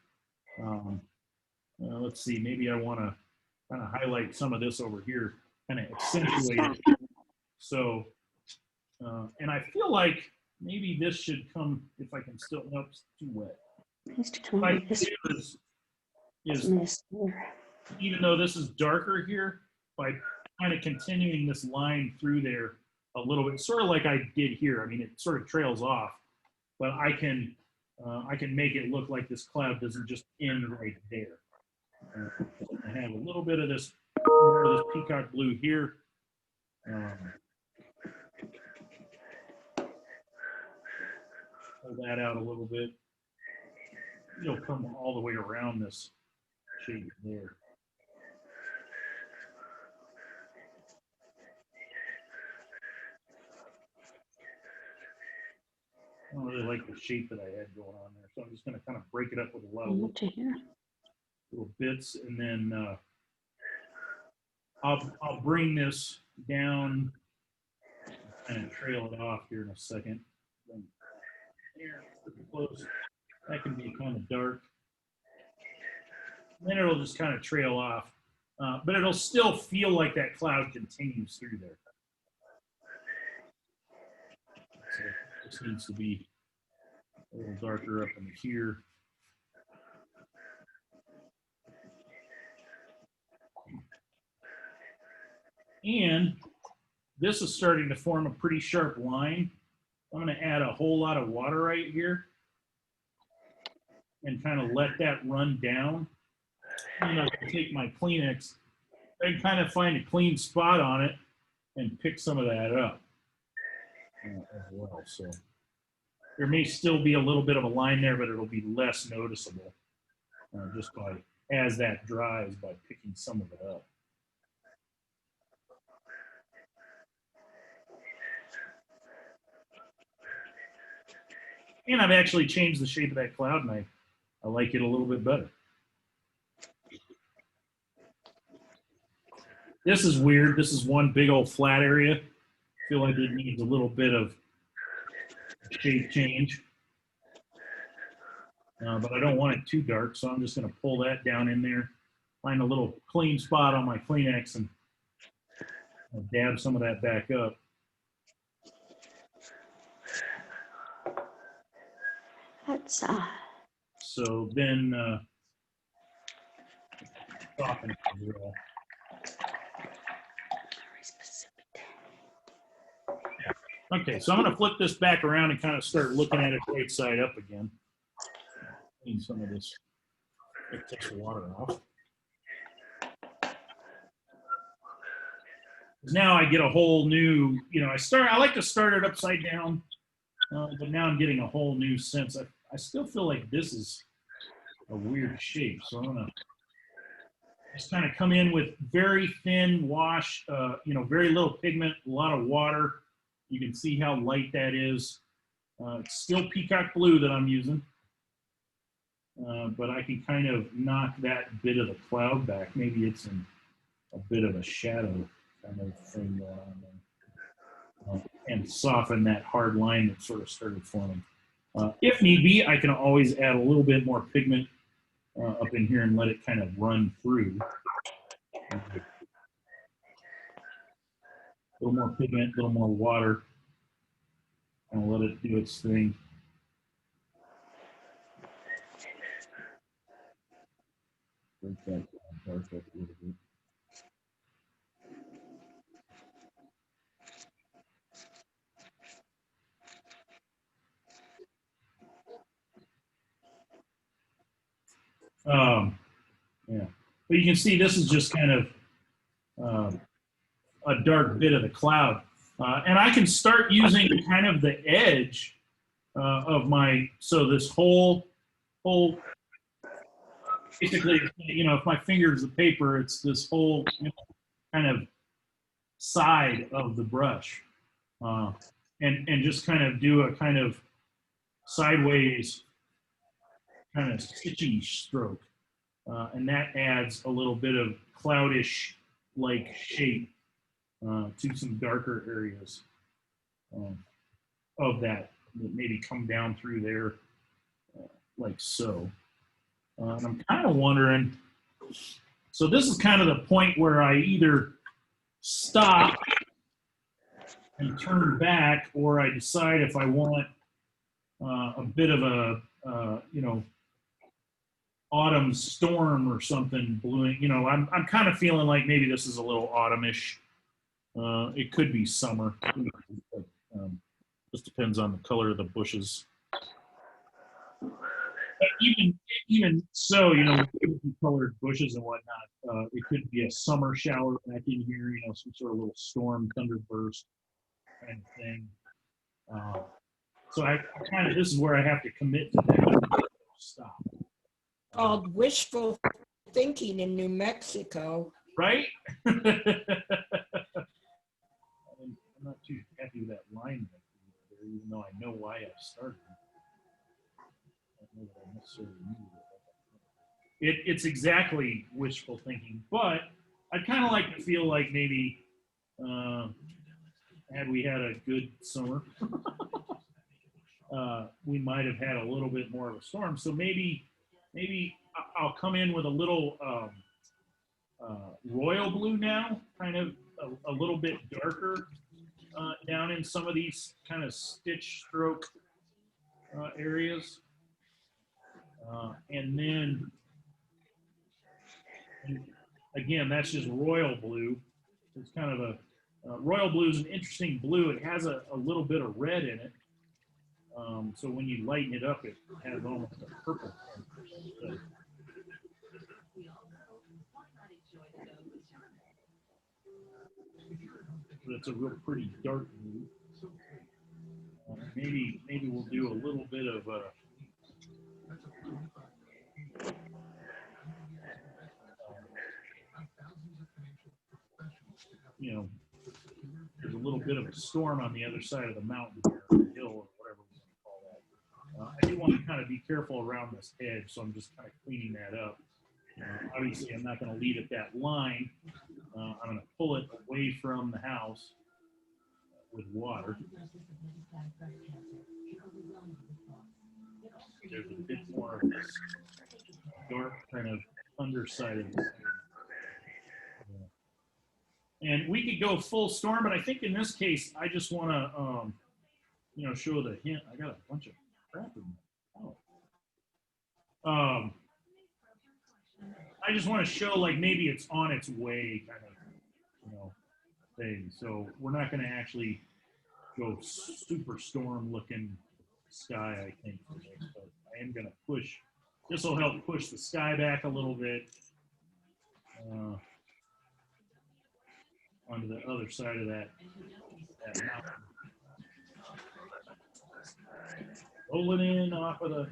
let's see, maybe I want to kind of highlight some of this over here, kind of accentuate it. So, and I feel like maybe this should come, if I can still, nope, it's too wet. What I can do is even though this is darker here, by kind of continuing this line through there a little bit, sort of like I did here. I mean, it sort of trails off, but I can make it look like this cloud doesn't just end right there. I have a little bit of this, more of this peacock blue here. Pull that out a little bit. It'll come all the way around this shape there. I don't really like the shape that I had going on there, so I'm just going to kind of break it up with a lot of little bits, and then I'll bring this down and trail it off here in a second. Here, pretty close. That can be kind of dark. And then it'll just kind of trail off, but it'll still feel like that cloud continues through there. So it just needs to be a little darker up in here. And this is starting to form a pretty sharp line. I'm going to add a whole lot of water right here and kind of let that run down. And I can take my Kleenex and kind of find a clean spot on it and pick some of that up as well. So there may still be a little bit of a line there, but it'll be less noticeable just by, as that dries, by picking some of it up. And I've actually changed the shape of that cloud, and I like it a little bit better. This is weird. This is one big old flat area. I feel like it needs a little bit of shape change. But I don't want it too dark, so I'm just going to pull that down in there, find a little clean spot on my Kleenex, and dab some of that back up. That's So then soften it as well. Okay, so I'm going to flip this back around and kind of start looking at it right side up again. Clean some of this excess water off. Now I get a whole new, you know, I like to start it upside down, but now I'm getting a whole new sense. I still feel like this is a weird shape, so I'm going to just kind of come in with very thin wash, you know, very little pigment, a lot of water. You can see how light that is. It's still peacock blue that I'm using, but I can kind of knock that bit of the cloud back. Maybe it's in a bit of a shadow kind of thing going on there. And soften that hard line that sort of started forming. If need be, I can always add a little bit more pigment up in here and let it kind of run through. A little more pigment, a little more water, and let it do its thing. Yeah, but you can see this is just kind of a dark bit of the cloud. And I can start using kind of the edge of my, so this whole, basically, you know, if my finger is the paper, it's this whole, you know, kind of side of the brush. And just kind of do a kind of sideways kind of stitchy stroke. And that adds a little bit of cloudish like shape to some darker areas of that maybe come down through there like so. And I'm kind of wondering, so this is kind of the point where I either stop and turn back, or I decide if I want a bit of a, you know, autumn storm or something blowing. You know, I'm kind of feeling like maybe this is a little autumnish. It could be summer. But, just depends on the color of the bushes. But even so, you know, colored bushes and whatnot, it could be a summer shower back in here. You know, some sort of little storm, thunderburst kind of thing. So I kind of, this is where I have to commit to that. Stop. Called wishful thinking in New Mexico. Right? I'm not too happy with that line right there, even though I know why I started. I don't know that I necessarily knew that. It's exactly wishful thinking, but I'd kind of like to feel like maybe had we had a good summer, we might have had a little bit more of a storm. So maybe I'll come in with a little royal blue now, kind of a little bit darker down in some of these kind of stitch stroke areas. And then, again, that's just royal blue. It's kind of a, royal blue is an interesting blue. It has a little bit of red in it. So when you lighten it up, it has almost a purple color. So it's a real pretty dark blue. Maybe we'll do a little bit of you know, there's a little bit of a storm on the other side of the mountain, or the hill, or whatever we want to call that. I do want to kind of be careful around this edge, so I'm just kind of cleaning that up. Obviously, I'm not going to leave it that line. I'm going to pull it away from the house with water. There's a bit more of this dark kind of underside of this. And we could go full storm, but I think in this case, I just want to, you know, show the hint. I got a bunch of crap in there. Oh. I just want to show like maybe it's on its way kind of, you know, thing. So we're not going to actually go super storm looking sky, I think, for this, but I am going to push. This will help push the sky back a little bit onto the other side of that mountain. Rolling in off of the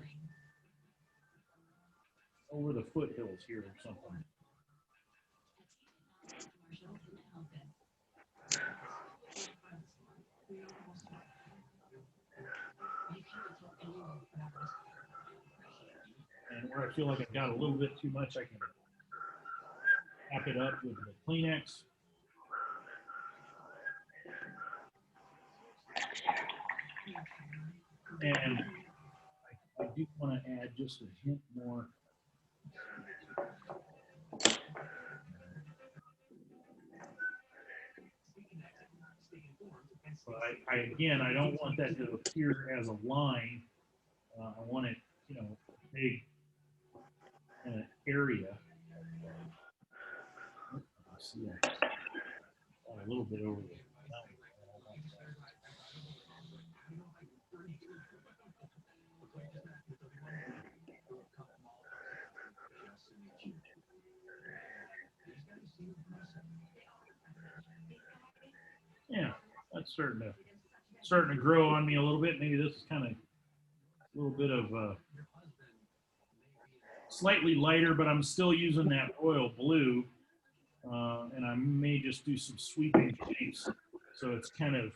over the foothills here or something. And where I feel like I've got a little bit too much, I can tap it up with the Kleenex. And I do want to add just a hint more. But I don't want that to appear as a line. I want it, you know, big area. see a little bit over there. Yeah, that's starting to grow on me a little bit. Maybe this is kind of a little bit of slightly lighter, but I'm still using that royal blue, and I may just do some sweeping shapes. So it's kind of,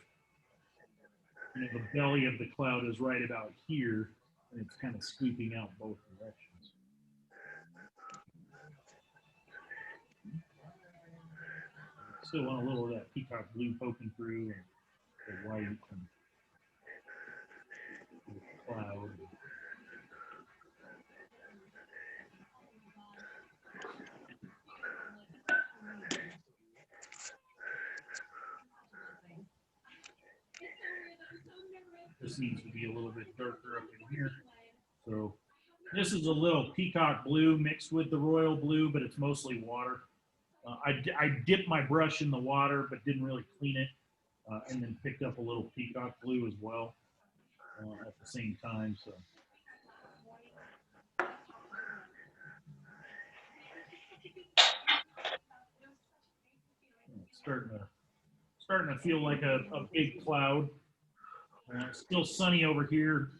you know, the belly of the cloud is right about here, and it's kind of sweeping out both directions. Still want a little of that peacock blue poking through, and the white and the cloud. This needs to be a little bit darker up in here. So this is a little peacock blue mixed with the royal blue, but it's mostly water. I dipped my brush in the water, but didn't really clean it, and then picked up a little peacock blue as well at the same time. So it's starting to feel like a big cloud. Still sunny over here.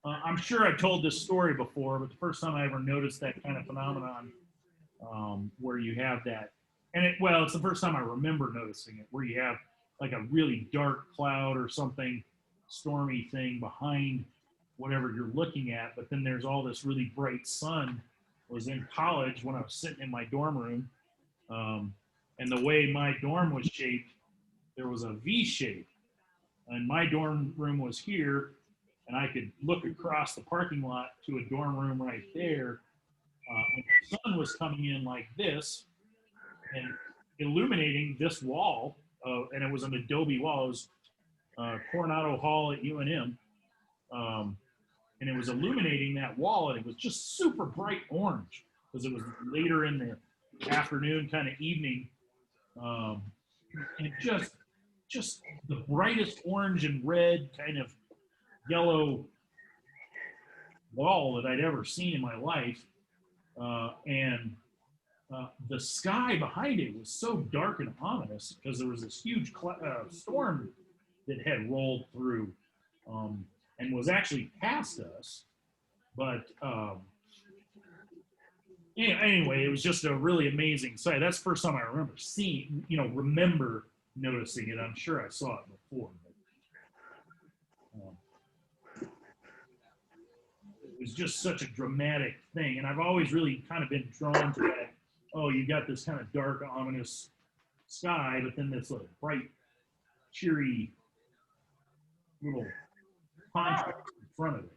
I'm sure I told this story before, but the first time I ever noticed that kind of phenomenon, where you have that, and it's the first time I remember noticing it, where you have like a really dark cloud or something, stormy thing behind whatever you're looking at, but then there's all this really bright sun. I was in college when I was sitting in my dorm room, and the way my dorm was shaped, there was a V shape, and my dorm room was here, and I could look across the parking lot to a dorm room right there. And the sun was coming in like this and illuminating this wall, and it was an adobe wall. It was Coronado Hall at UNM, and it was illuminating that wall, and it was just super bright orange because it was later in the afternoon, kind of evening, and just the brightest orange and red, kind of yellow wall that I'd ever seen in my life. And the sky behind it was so dark and ominous because there was this huge storm that had rolled through, and was actually past us. But anyway, it was just a really amazing sight. That's the first time I remember noticing it. I'm sure I saw it before. But, it was just such a dramatic thing. And I've always really kind of been drawn to that. Oh, you got this kind of dark, ominous sky, but then this like bright, cheery little contrast in front of it.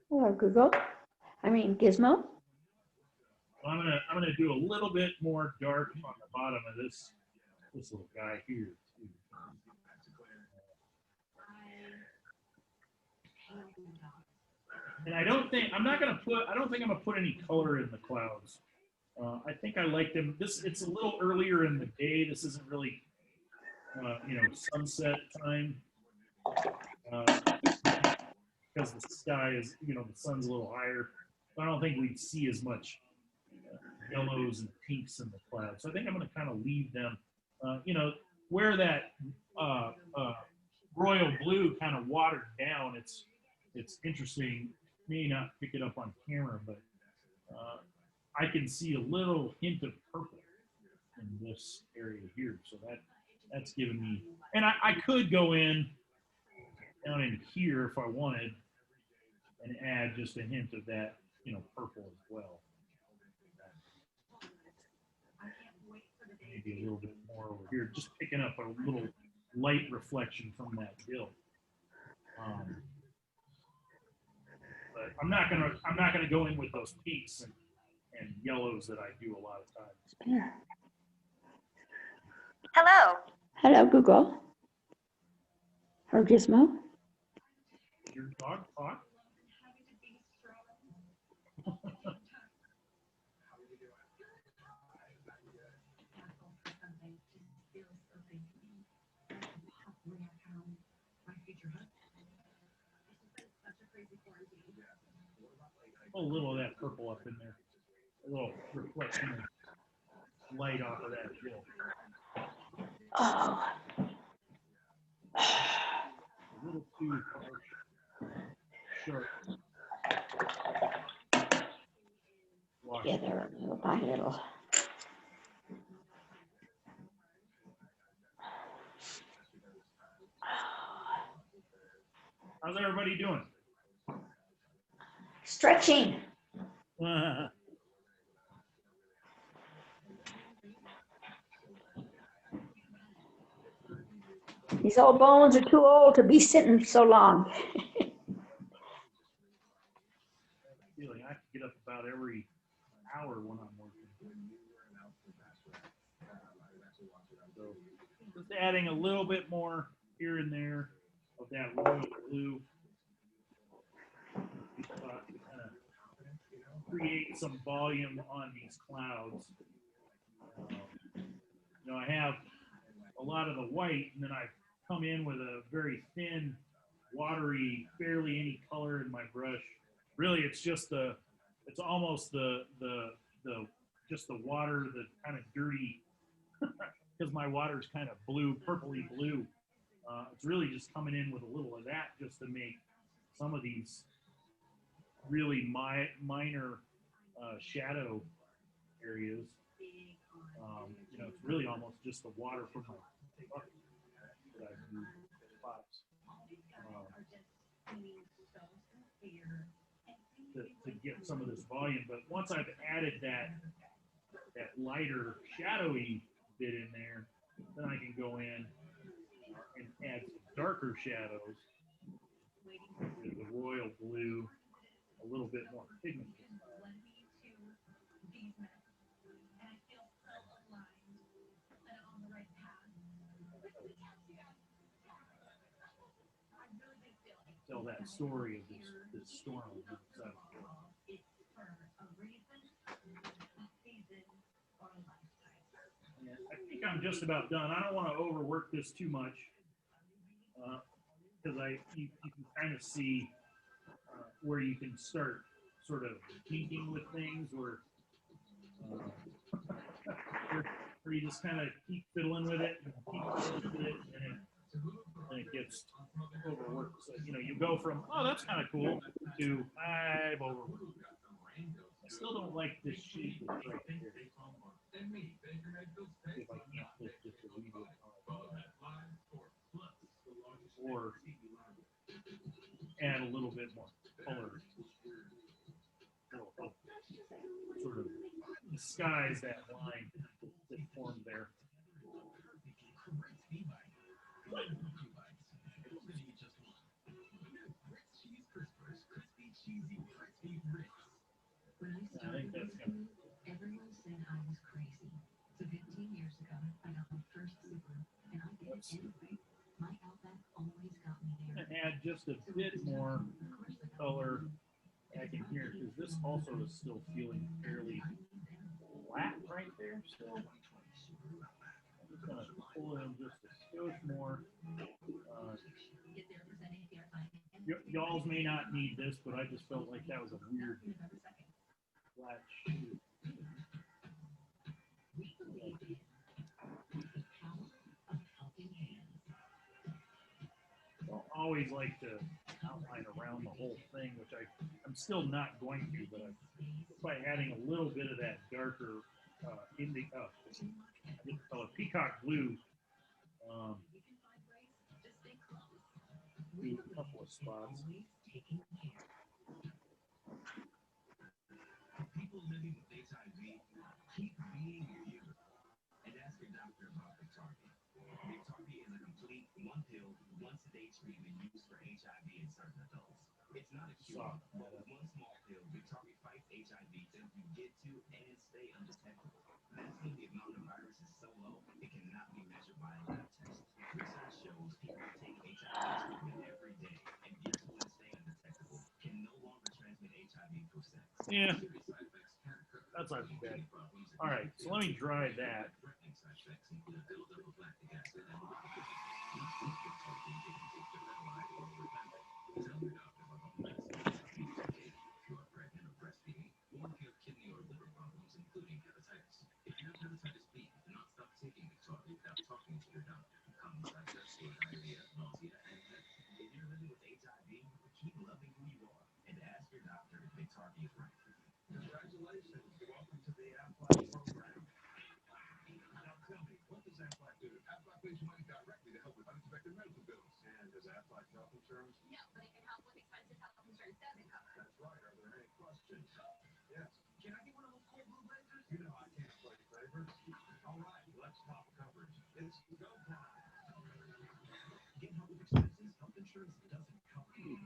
Hello, Google. Gizmo. I'm gonna do a little bit more dark on the bottom of this little guy here too. And I don't think I'm gonna put any color in the clouds. I think I like them. It's a little earlier in the day. This isn't really sunset time, because the sky is, the sun's a little higher. I don't think we'd see as much yellows and pinks in the clouds. So I think I'm going to kind of leave them, where that royal blue kind of watered down. It's interesting. May not pick it up on camera, but I can see a little hint of purple in this area here. So that's given me, and I could go in down in here if I wanted and add just a hint of that, purple as well. Maybe a little bit more over here, just picking up a little light reflection from that bill. But I'm not gonna go in with those pinks and yellows that I do a lot of times. Hello. Hello, Google. Or Gizmo. Your dog talk? a little of that purple up in there. A little reflection of light off of that hill. Oh. A little too harsh. Sharp. Together little by little. How's everybody doing? Stretching. These old bones are too old to be sitting so long. Feeling I can get up about every hour when I'm working. So just adding a little bit more here and there of that royal blue. To kind of create some volume on these clouds. You know, I have a lot of the white, and then I come in with a very thin, watery, barely any color in my brush. Really, it's just it's almost just the water, the kind of dirty, because my water is kind of blue, purpley blue. It's really just coming in with a little of that just to make some of these really minor shadow areas. You know, it's really almost just the water from my bucket that I do spots to get some of this volume. But once I've added that lighter shadowy bit in there, then I can go in and add some darker shadows with the royal blue, a little bit more pigment. Tell that story of this storm. Yeah, I think I'm just about done. I don't want to overwork this too much because you can kind of see where you can start sort of painting with things, or where you just kind of keep fiddling with it and keep fiddling with it, and it gets overworked. So, you know, you go from, oh, that's kind of cool, to, I've overworked. I still don't like this shape right here. If I can't flip just a wee bit. Or add a little bit more color. Sort of disguise that line that formed there. I think that's gonna. Everyone said I was crazy. So 15 years ago, I got my first Subaru, and I did anything. My outback always got me there. And add just a bit more color back in here, because this also is still feeling fairly flat right there still. I'm just gonna pull in just a skosh more. Y'all's may not need this, but I just felt like that was a weird flat shoe. Don't always like to outline around the whole thing, which I'm still not going to, but by adding a little bit of that darker I get the color peacock blue to a couple of spots. People living with HIV keep being you and ask your doctor about Biktarvy. Biktarvy is a complete one-pill, once-a-day treatment used for HIV in certain adults. It's not a cure, but with one small pill, Biktarvy fights HIV to help you get to and stay undetectable. That's when the amount of virus is so low, it cannot be measured by a lab test. Research shows people take HIV treatment every day and get to and stay undetectable can no longer transmit HIV through sex. Yeah, that's not too bad. All right, so let me dry that.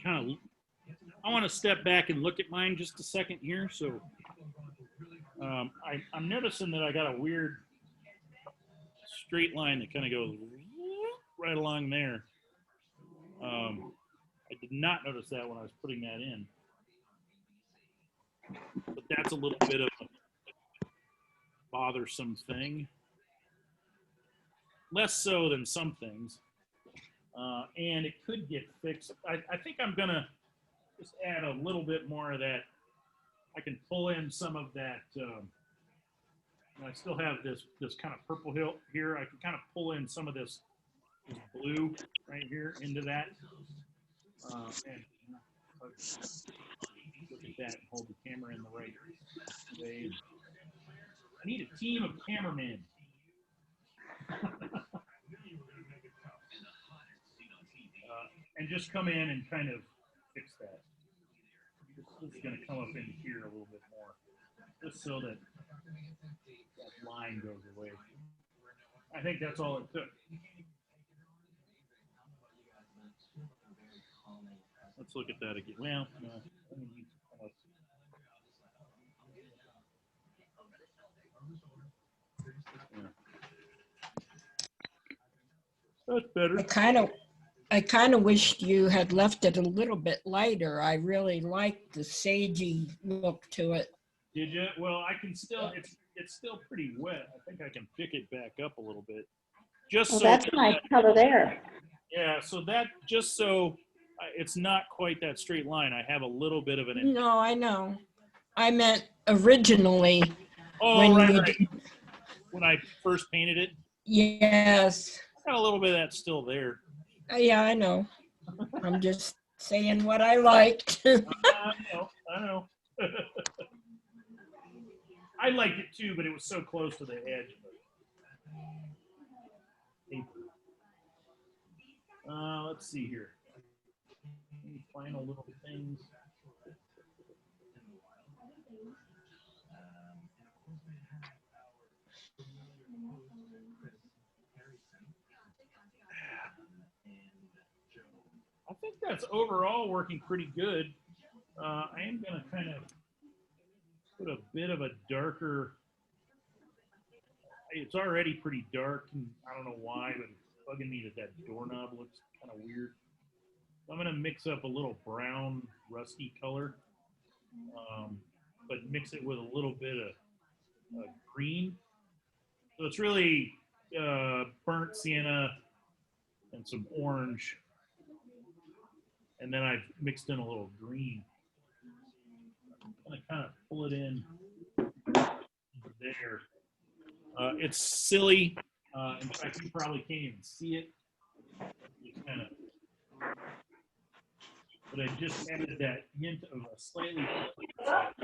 I want to step back and look at mine just a second here. So I'm noticing that I got a weird straight line that kind of goes right along there. I did not notice that when I was putting that in. But that's a little bit of a bothersome thing. Less so than some things. And it could get fixed. I think I'm going to just add a little bit more of that. I can pull in some of that. I still have this kind of purple here. I can kind of pull in some of this blue right here into that. And look at that and hold the camera in the right way. I need a team of cameramen. And just come in and kind of fix that. This is going to come up in here a little bit more, just so that that line goes away. I think that's all it took. Let's look at that again. Well, no. Yeah. That's better. I kind of wished you had left it a little bit lighter. I really liked the sagey look to it. Did you? Well, I can still. It's still pretty wet. I think I can pick it back up a little bit. Just Well, so that's my color there. Yeah. So that just so it's not quite that straight line. I have a little bit of an. No, I know. I meant originally. Oh, right. When I first painted it. Yes. Got a little bit of that still there. Yeah, I know. I'm just saying what I liked. I know. I liked it too, but it was so close to the edge. Let's see here. Any final little things? I think that's overall working pretty good. I am going to kind of put a bit of a darker. It's already pretty dark, and I don't know why, but it's bugging me that doorknob looks kind of weird. So I'm going to mix up a little brown, rusty color, but mix it with a little bit of green. So it's really burnt sienna and some orange. And then I've mixed in a little green. I'm going to kind of pull it in there. It's silly. In fact, you probably can't even see it. Kind of, but I just added that hint of a slightly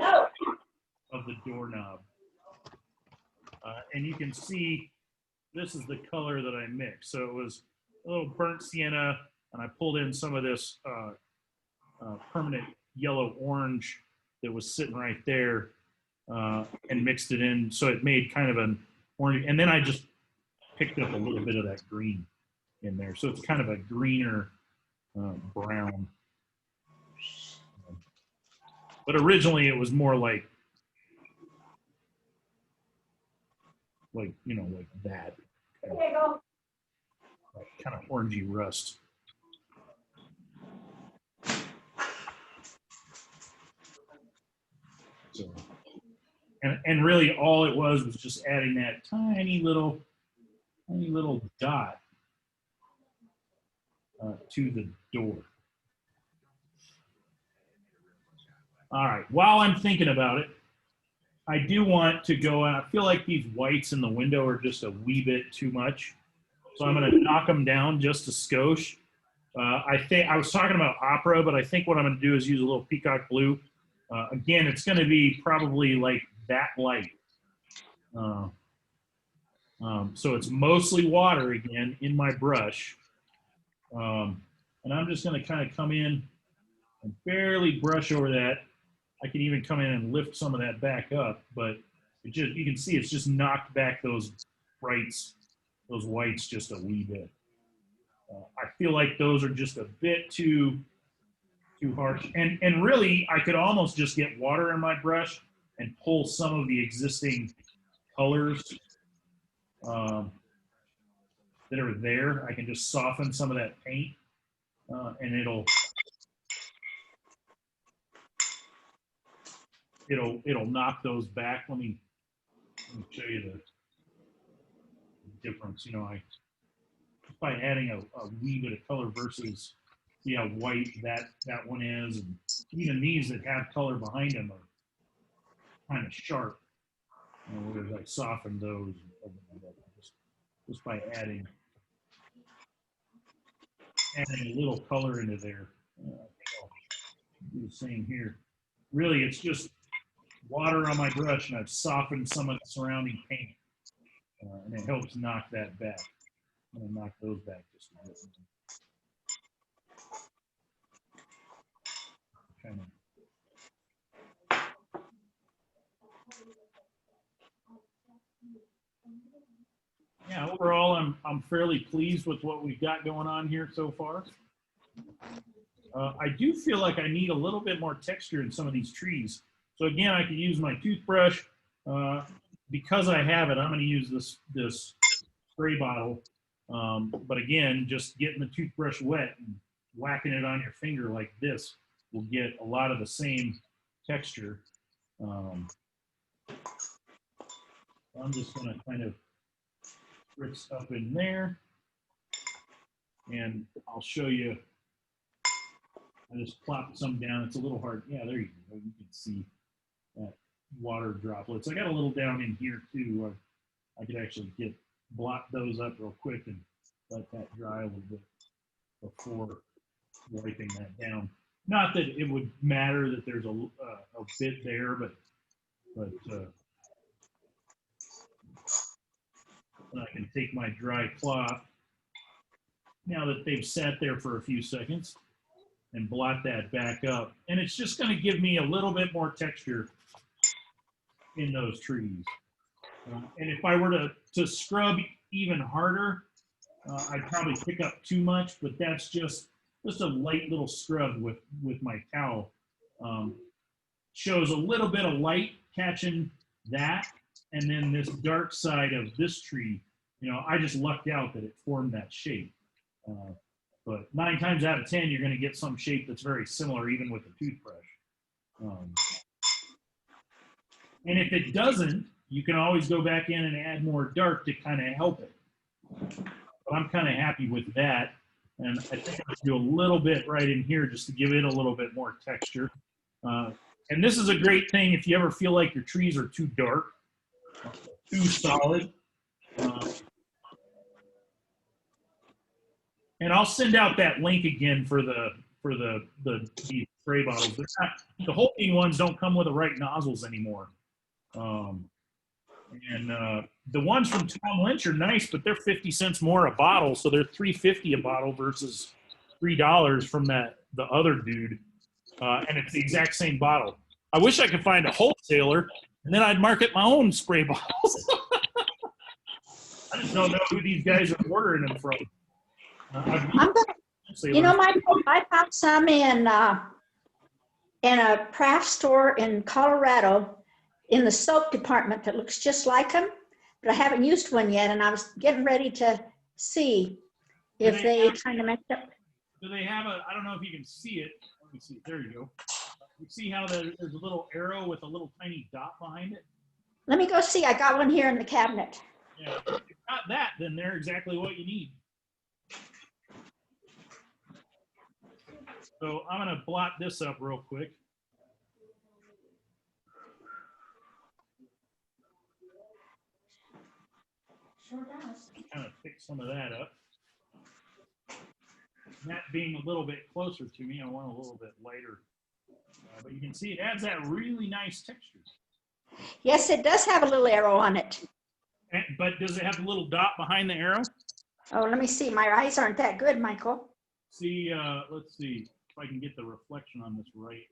of the doorknob. And you can see this is the color that I mixed. So it was a little burnt sienna, and I pulled in some of this permanent yellow orange that was sitting right there and mixed it in. So it made kind of an orange. And then I just picked up a little bit of that green in there. So it's kind of a greener brown. But originally it was more like that. Kind of orangey rust. So, and really all it was just adding that tiny little dot to the door. All right, while I'm thinking about it, I do want to go, and I feel like these whites in the window are just a wee bit too much. So I'm going to knock them down just a skosh. I think I was talking about opera, but I think what I'm going to do is use a little peacock blue. Again, it's going to be probably like that light. So it's mostly water again in my brush. And I'm just going to kind of come in and barely brush over that. I can even come in and lift some of that back up, but it just, you can see it's just knocked back those whites just a wee bit. I feel like those are just a bit too too harsh. And really, I could almost just get water in my brush and pull some of the existing colors that are there. I can just soften some of that paint, and it'll knock those back. Let me show you the difference. You know, just by adding a wee bit of color versus see how white that one is, and even these that have color behind them are kind of sharp. You know, whereas I soften those just by adding a little color into there. I'll do the same here. Really, it's just water on my brush, and I've softened some of the surrounding paint, and it helps knock that back. I'm gonna knock those back just a bit. Kind of. Yeah, overall, I'm fairly pleased with what we've got going on here so far. I do feel like I need a little bit more texture in some of these trees. So again, I can use my toothbrush. Because I have it, I'm going to use this spray bottle. But again, just getting the toothbrush wet and whacking it on your finger like this will get a lot of the same texture. I'm just going to kind of spritz up in there, and I'll show you. I just plopped some down. It's a little hard. Yeah, there you go. You can see that water droplets. I got a little down in here too. I could actually blot those up real quick and let that dry a little bit before wiping that down. Not that it would matter that there's a bit there, but I can take my dry cloth now that they've sat there for a few seconds and blot that back up. And it's just going to give me a little bit more texture in those trees. And if I were to scrub even harder, I'd probably pick up too much, but that's just a light little scrub with my towel. Shows a little bit of light catching that, and then this dark side of this tree, you know, I just lucked out that it formed that shape. But 9 times out of 10, you're going to get some shape that's very similar, even with a toothbrush. And if it doesn't, you can always go back in and add more dark to kind of help it. But I'm kind of happy with that. And I think I'll do a little bit right in here just to give it a little bit more texture. And this is a great thing if you ever feel like your trees are too dark, too solid. And I'll send out that link again for the spray bottles. The Holbein ones don't come with the right nozzles anymore. And the ones from Tom Lynch are nice, but they're 50 cents more a bottle, so they're $3.50 a bottle versus $3 from the other dude. And it's the exact same bottle. I wish I could find a wholesaler, and then I'd market my own spray bottles. I just don't know who these guys are ordering them from. You know, I bought some in a craft store in Colorado in the soap department that looks just like them, but I haven't used one yet, and I was getting ready to see if they kind of messed up. Do they have I don't know if you can see it. Let me see. There you go. You see how there's a little arrow with a little tiny dot behind it? Let me go see. I got one here in the cabinet. Yeah, if you got that, then they're exactly what you need. So I'm going to blot this up real quick. Sure does. Kind of pick some of that up. And that being a little bit closer to me, I want a little bit lighter. But you can see it adds that really nice texture. Yes, it does have a little arrow on it. But does it have a little dot behind the arrow? Oh, let me see. My eyes aren't that good, Michael. See, let's see if I can get the reflection on this right.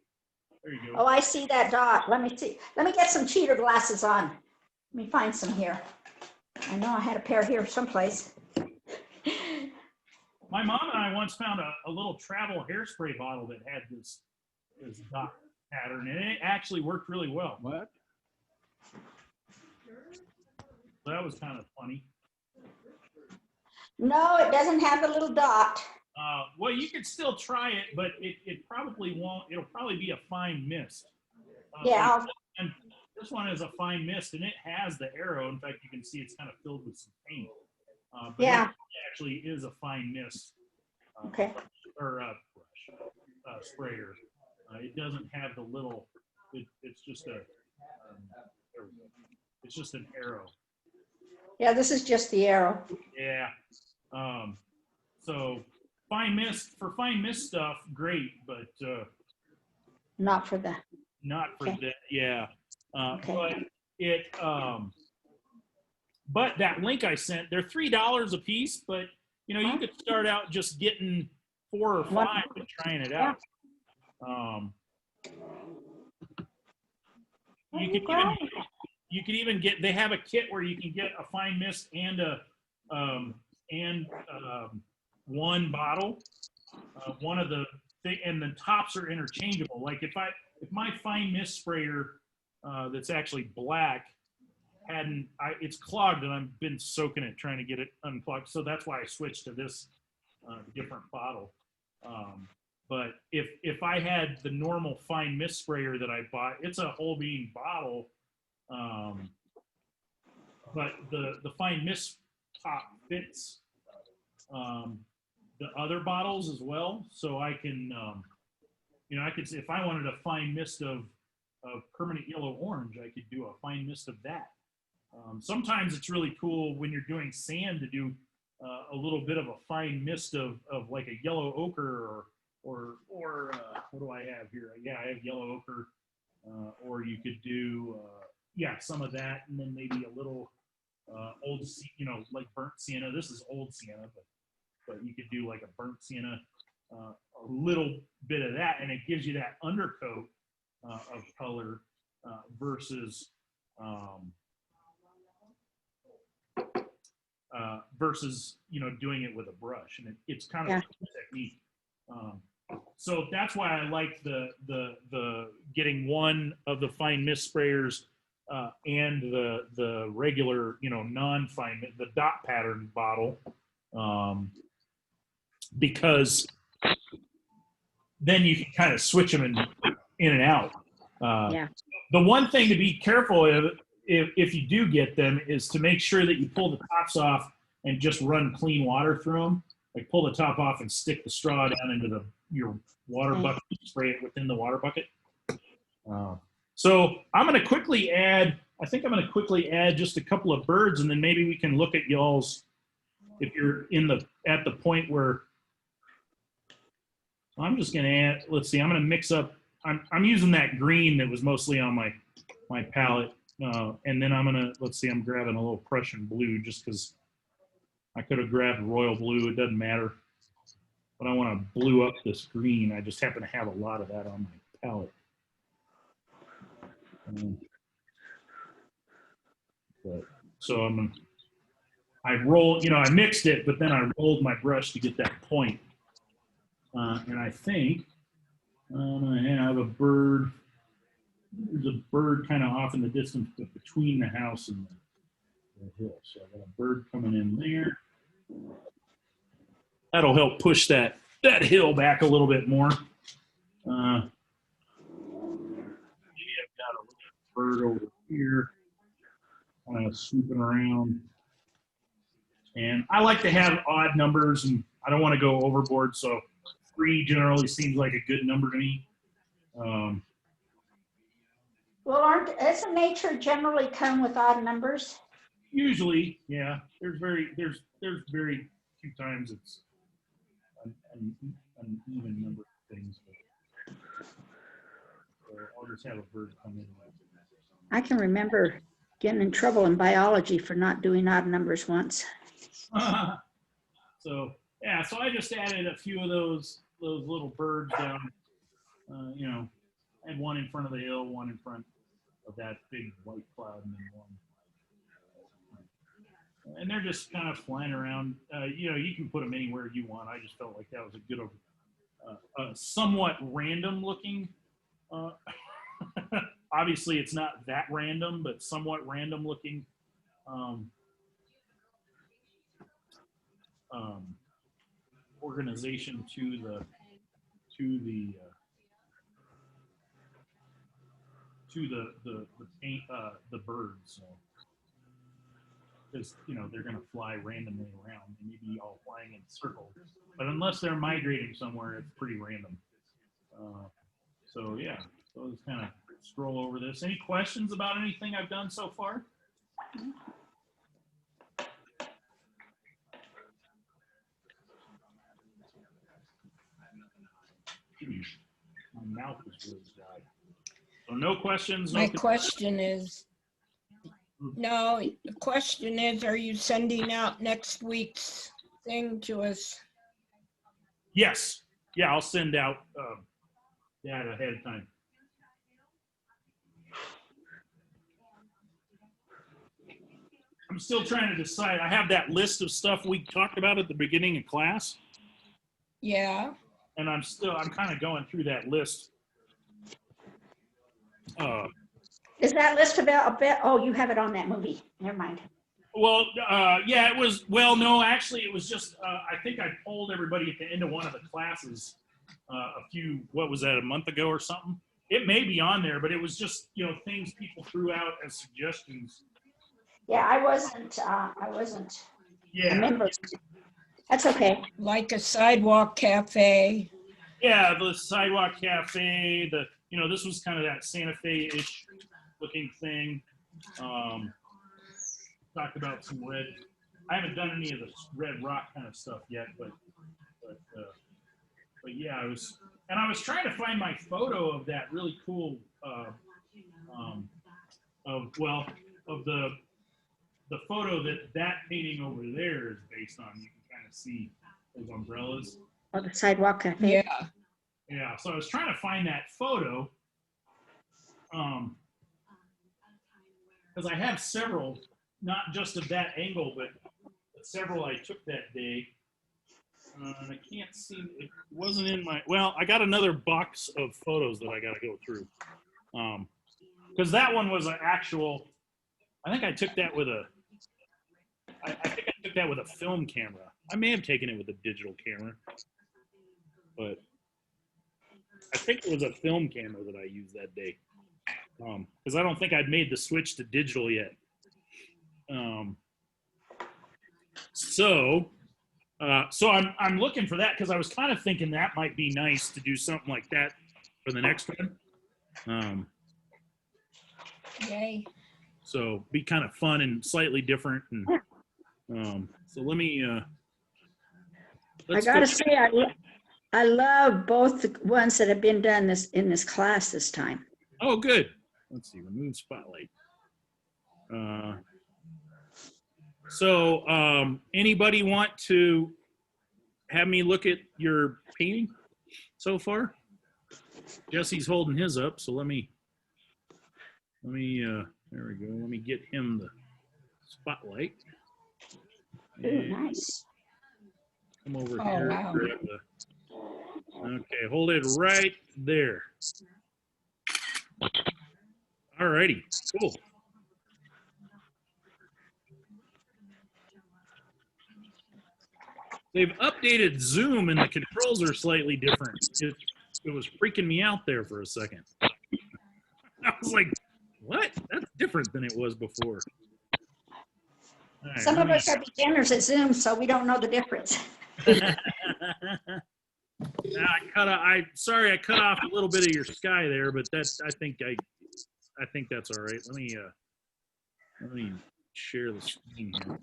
There you go. Oh, I see that dot. Let me see. Let me get some cheater glasses on. Let me find some here. I know I had a pair here someplace. My mom and I once found a little travel hairspray bottle that had this dot pattern, and it actually worked really well. What? So that was kind of funny. No, it doesn't have the little dot. Well, you could still try it, but it probably won't. It'll probably be a fine mist. Yeah. And this one is a fine mist, and it has the arrow. In fact, you can see it's kind of filled with some paint. But Yeah. it actually is a fine mist. Okay. Or brush, sprayer. It doesn't have the little. It's just a. There we go. It's just an arrow. Yeah, this is just the arrow. Yeah. So fine mist stuff, great, but Not for the. not for Okay. that. Yeah. Okay. But that link I sent, they're $3 a piece, but you know, you could start out just getting 4 or 5 and trying it out. You could even get, they have a kit where you can get a fine mist and one bottle, one of the thing, and the tops are interchangeable. Like if my fine mist sprayer that's actually black it's clogged, and I've been soaking it trying to get it unplugged. So that's why I switched to this different bottle. But if I had the normal fine mist sprayer that I bought, it's a whole bean bottle. But the fine mist top fits the other bottles as well. So I can, I could, if I wanted a fine mist of permanent yellow orange, I could do a fine mist of that. Sometimes it's really cool when you're doing sand to do a little bit of a fine mist of like a yellow ochre or what do I have here? Yeah, I have yellow ochre. Or you could do some of that, and then maybe a little old, like burnt sienna. This is old sienna, but you could do like a burnt sienna, a little bit of that, and it gives you that undercoat of color versus doing it with a brush, and it's kind of a cool technique. So that's why I like the getting one of the fine mist sprayers and the regular, non-fine, the dot pattern bottle, because then you can kind of switch them in and out. The one thing to be careful of if you do get them is to make sure that you pull the tops off and just run clean water through them. Like pull the top off and stick the straw down into your water bucket, spray it within the water bucket. So I'm going to quickly add just a couple of birds, and then maybe we can look at y'all's, if you're at the point where I'm just going to add, let's see, I'm going to mix up, I'm using that green that was mostly on my palette. And then I'm going to, I'm grabbing a little Prussian blue just because I could have grabbed royal blue. It doesn't matter. But I want to blue up this green. I just happen to have a lot of that on my palette. So I mixed it, but then I rolled my brush to get that point. And I think I'm going to have a bird. There's a bird kind of off in the distance, but between the house and the hill. So I got a bird coming in there. That'll help push that hill back a little bit more. Maybe I've got a little bird over here, kind of swooping around. And I like to have odd numbers, and I don't want to go overboard. So 3 generally seems like a good number to me. Well, doesn't nature generally come with odd numbers? Usually, yeah. There's very few times it's an even number of things. But, so I'll just have a bird come in. I can remember getting in trouble in biology for not doing odd numbers once. So I just added a few of those little birds down. I had one in front of the hill, one in front of that big white cloud, and then one. and they're just kind of flying around. You know, you can put them anywhere you want. I just felt like that was a good, somewhat random looking. Obviously, it's not that random, but somewhat random looking organization to the paint the birds. So, because you know they're going to fly randomly around and maybe all flying in circles, but unless they're migrating somewhere, it's pretty random. So yeah, so let's kind of scroll over this. Any questions about anything I've done so far? My mouth is really dry. So no questions. My question is, no, the question is, are you sending out next week's thing to us? Yes. Yeah, I'll send out that ahead of time. I'm still trying to decide. I have that list of stuff we talked about at the beginning of class. Yeah. And I'm kind of going through that list. Is that list about, oh, you have it on that movie. Never mind. Well, yeah, it was, well, no, actually it was just, I think I polled everybody at the end of one of the classes what was that, a month ago or something? It may be on there, but it was just, you know, things people threw out as suggestions. Yeah, I wasn't a member. That's okay. Like a sidewalk cafe. Yeah, the sidewalk cafe, you know, this was kind of that Santa Fe-ish looking thing. Talked about some red. I haven't done any of the red rock kind of stuff yet, but yeah, I was trying to find my photo of that really cool of the photo that painting over there is based on. You can kind of see those umbrellas. Oh, the sidewalk cafe. Yeah. Yeah. So I was trying to find that photo, because I have several, not just of that angle, but several I took that day. And I can't see, it wasn't in my, well, I got another box of photos that I got to go through. Because that one was an actual, I think I took that with I think I took that with a film camera. I may have taken it with a digital camera, but I think it was a film camera that I used that day. Because I don't think I'd made the switch to digital yet. So I'm looking for that because I was kind of thinking that might be nice to do something like that for the next one. Yay. So be kind of fun and slightly different. And so let me. I gotta say, I love both the ones that have been done in this class this time. Oh, good. Let's see. Remove spotlight. So anybody want to have me look at your painting so far? Jesse's holding his up, so let me there we go. Let me get him the spotlight. Ooh, nice. Come over Oh, here. wow. Grab okay, hold it right there. All righty, cool. They've updated Zoom and the controls are slightly different. It was freaking me out there for a second. I was like, what? That's different than it was before. Right, Some of us are beginners at Zoom, so we don't know the difference. Sorry, I cut off a little bit of your sky there, but I think that's all right. Let me share the screen here.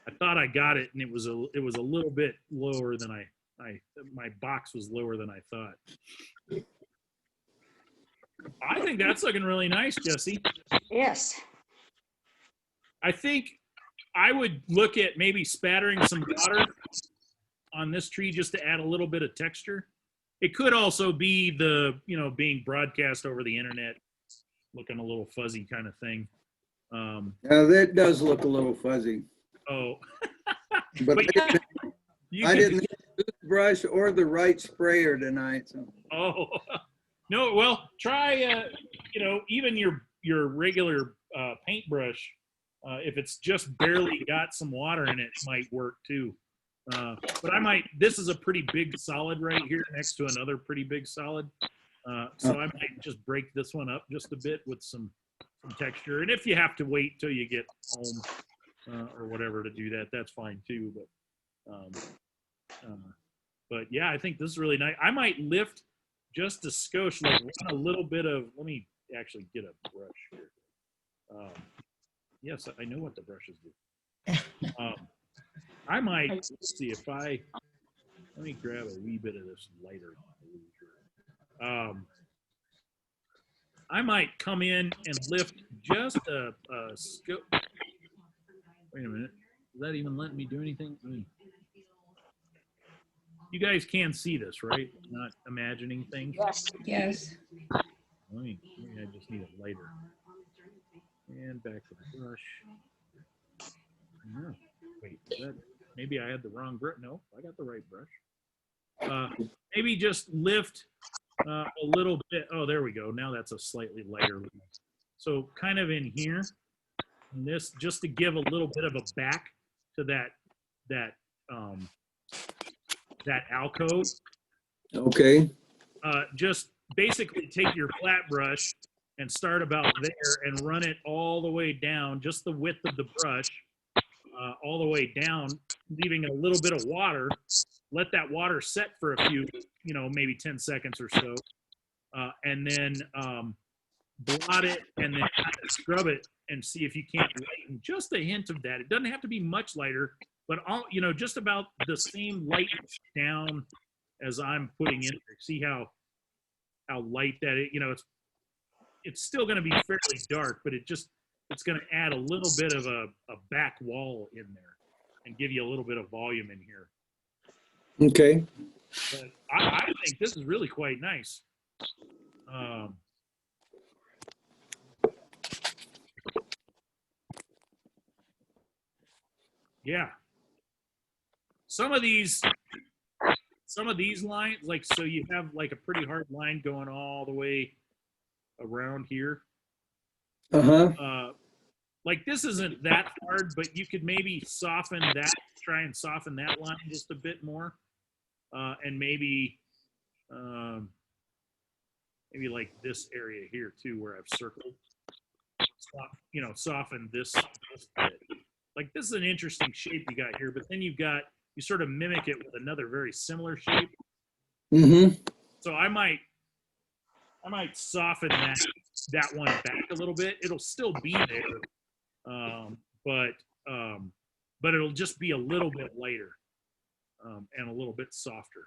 I thought I got it, and it was a little bit lower than my box was lower than I thought. I think that's looking really nice, Jesse. Yes. I think I would look at maybe spattering some water on this tree just to add a little bit of texture. It could also be being broadcast over the internet, looking a little fuzzy kind of thing. Now that does look a little fuzzy, Oh, but but I you I could- didn't have the toothbrush or the right sprayer tonight. So. Oh, no. Well, try, even your regular paintbrush, if it's just barely got some water in it, might work too. But this is a pretty big solid right here next to another pretty big solid. So I might just break this one up just a bit with some texture. And if you have to wait till you get home or whatever to do that, that's fine too. But yeah, I think this is really nice. I might lift just a skosh, like run a little bit of, let me actually get a brush here. Yes, I know what the brushes do. I might, let's see if let me grab a wee bit of this lighter. I might come in and lift just a scope. Wait a minute. Is that even letting me do anything? You guys can see this, right? Not imagining things. Yes. Yes. Maybe I just need a lighter. And back to the brush. No. Wait, maybe I had the wrong brush. No, I got the right brush. Maybe just lift a little bit. Oh, there we go. Now that's a slightly lighter. So kind of in here, and this just to give a little bit of a back to that alcove. Okay. Just basically take your flat brush and start about there and run it all the way down, just the width of the brush, all the way down, leaving a little bit of water. Let that water set for a few, maybe 10 seconds or so. And then blot it and then kind of scrub it and see if you can't lighten just a hint of that. It doesn't have to be much lighter, but just about the same lightness down as I'm putting in there. See how light that it's still going to be fairly dark, but it's going to add a little bit of a back wall in there and give you a little bit of volume in here. Okay. But I think this is really quite nice. Yeah. Some of these lines, like, so you have like a pretty hard line going all the way around here. Like this isn't that hard, but you could maybe try and soften that line just a bit more. And maybe like this area here too, where I've circled, soften this bit. Like this is an interesting shape you got here, but then you sort of mimic it with another very similar shape. Mm-hmm. So I might soften that one back a little bit. It'll still be there, but it'll just be a little bit lighter and a little bit softer.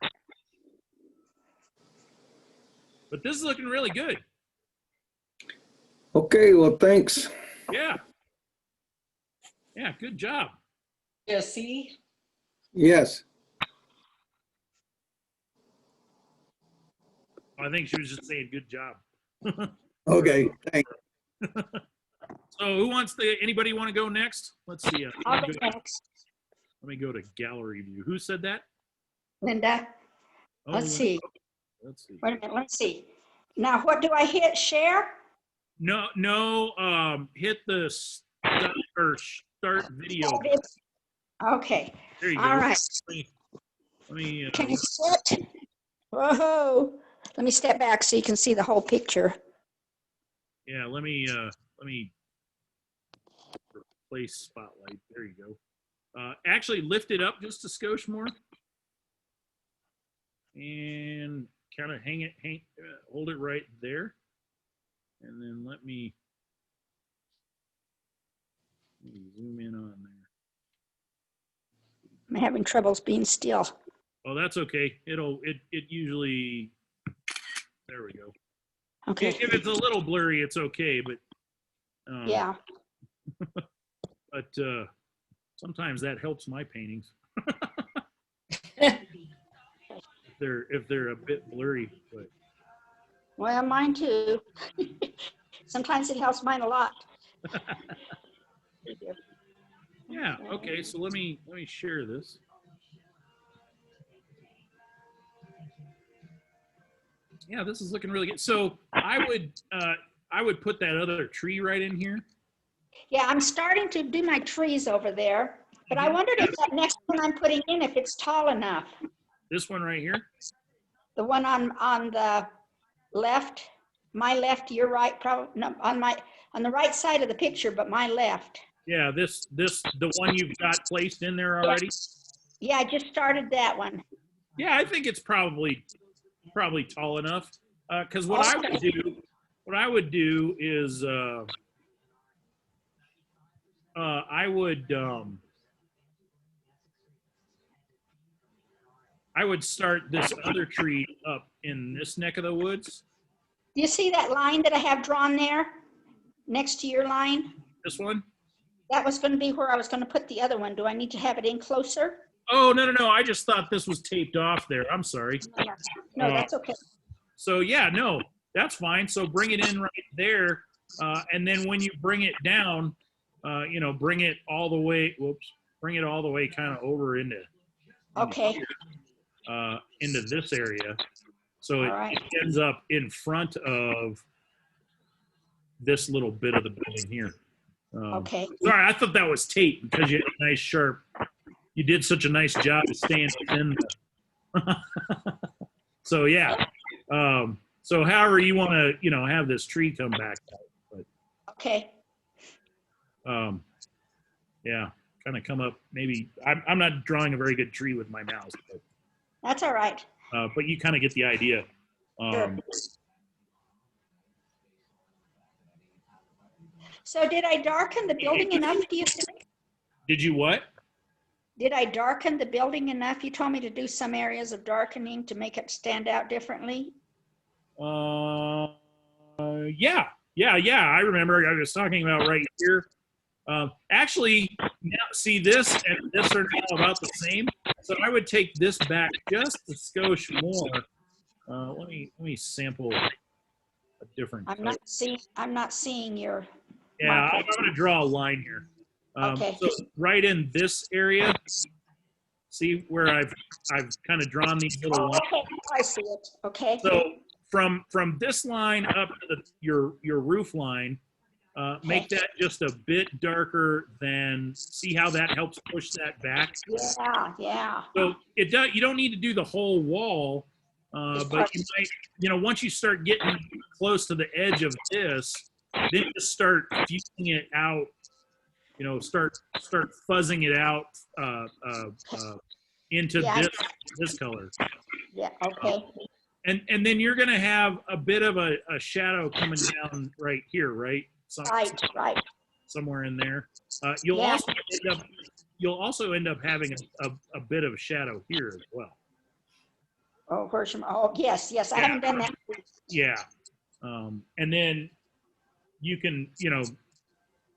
But this is looking really good. Okay, well, thanks. Yeah. Yeah, good job. Yeah, see? Yes. I think she was just saying good job. Okay, thanks. So anybody want to go next? Let's see. I'll go next. Let me go to gallery view. Who said that? Linda, Oh, let's see. Let's see. Wait a minute, let's see. Now, what do I hit? Share? No, hit the start video. Okay. There you go. All right. Let me Can you sit? Whoa. Let me step back so you can see the whole picture. yeah, let me replace spotlight. There you go. Actually lift it up just a skosh more. And kind of hold it right there. And then let me zoom in on there. I'm having troubles being still. Oh, that's okay. It usually, there we go. Okay. If it's a little blurry, it's okay, but Yeah. But sometimes that helps my paintings. if they're a bit blurry, but Well, mine too. Sometimes it helps mine a lot. Yeah. Okay. So let me share this. Yeah, this is looking really good. So I would put that other tree right in here. Yeah, I'm starting to do my trees over there, but I wondered if that next one I'm putting in, if it's tall enough. This one right here. The one on the left, my left, your right, probably, no, on the right side of the picture, but my left. Yeah, the one you've got placed in there already. Yeah, I just started that one. Yeah, I think it's probably tall enough. Because what I would do is I would start this other tree up in this neck of the woods. Do you see that line that I have drawn there next to your line? This one? That was going to be where I was going to put the other one. Do I need to have it in closer? Oh, no. I just thought this was taped off there. I'm sorry. No, that's okay. So yeah, no, that's fine. So bring it in right there. And then when you bring it down, bring it all the way, bring it all the way kind of over into this area. So it ends up in front of this little bit of the building here. Okay. Sorry, I thought that was tape because you had a nice sharp, you did such a nice job of staying within the, so yeah. So however you want to, have this tree come back. But, okay. Yeah, kind of come up, maybe, I'm not drawing a very good tree with my mouse. But, that's all right. But you kind of get the idea. Sure. So did I darken the building enough, do you think? Did you what? Did I darken the building enough? You told me to do some areas of darkening to make it stand out differently. Yeah. I remember I was talking about right here. Actually, now see this and this are now about the same. So I would take this back just a skosh more. Let me sample a different. I'm not seeing your. Yeah, I'm going to draw a line here. Okay. So right in this area, see where I've kind of drawn these little lines. Okay, I see it. Okay. So from this line up to your roof line, make that just a bit darker than. See how that helps push that back? Yeah. So you don't need to do the whole wall, but you might. Once you start getting close to the edge of this, then just start fusing it out. Start fuzzing it out into this color. Yeah. Okay. And then you're going to have a bit of a shadow coming down right here, right? Right. Somewhere in there. You'll also end up having a bit of a shadow here as well. Oh, yes. I haven't done that. Yeah. And then you can,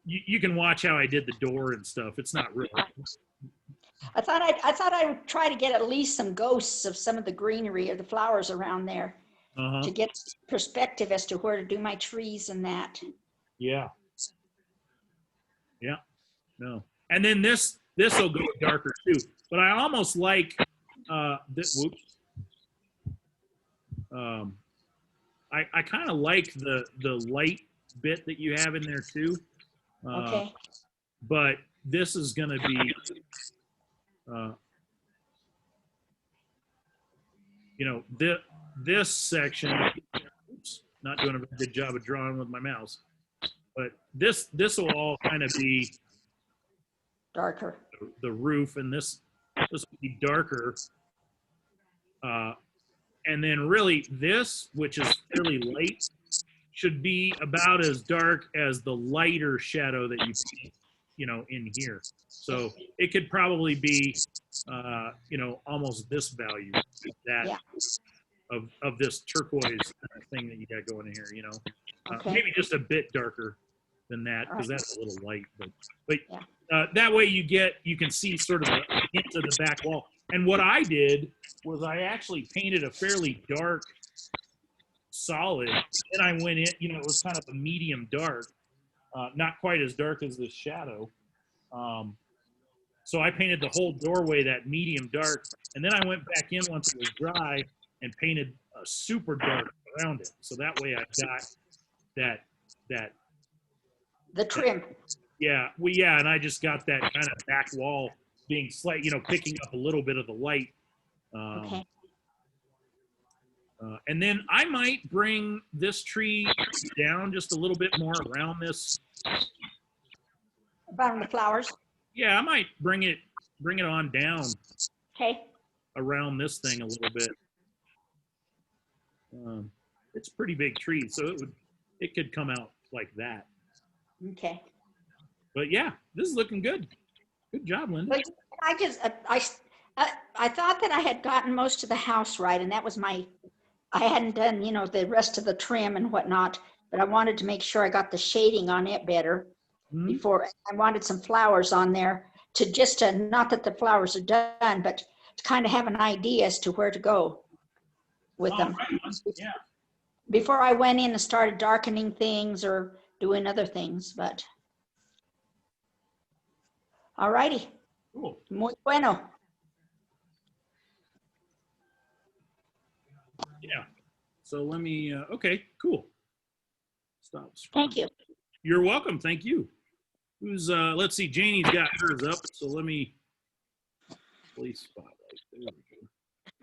you can watch how I did the door and stuff. It's not real. I thought I would try to get at least some ghosts of some of the greenery or the flowers around there to get perspective as to where to do my trees and that. Yeah. No. And then this will go darker too. But I almost like this. Whoops. I kind of like the light bit that you have in there too. Okay. But this is going to be, this section. Oops, not doing a very good job of drawing with my mouse. But this will all kind of be darker. The roof, and this will be darker. And then really this, which is fairly light, should be about as dark as the lighter shadow that you see, in here. So it could probably be, almost this value, of this turquoise kind of thing that you got going in here, maybe just a bit darker than that, because that's a little light, but that way you can see sort of the hint of the back wall. And what I did was I actually painted a fairly dark solid, and I went in, it was kind of a medium dark, not quite as dark as this shadow. So I painted the whole doorway that medium dark, and then I went back in once it was dry and painted a super dark around it. So that way I got that The trim. yeah, well, yeah, and I just got that kind of back wall being slight, picking up a little bit of the light. Okay. And then I might bring this tree down just a little bit more around this. Around the flowers. Yeah, I might bring it on down Okay. around this thing a little bit. It's a pretty big tree, so it could come out like that. Okay. But yeah, this is looking good. Good job, Linda. But I thought that I had gotten most of the house right, and that was I hadn't done, the rest of the trim and whatnot, but I wanted to make sure I got the shading on it better before. I wanted some flowers on there not that the flowers are done, but to kind of have an idea as to where to go with them. Yeah. Before I went in and started darkening things or doing other things, but. All righty. Cool. Muy bueno. Yeah. So let me, okay, cool. Stop. Thank you. You're welcome. Thank you. Who's, let's see, Janie's got hers up. So let me place spotlight.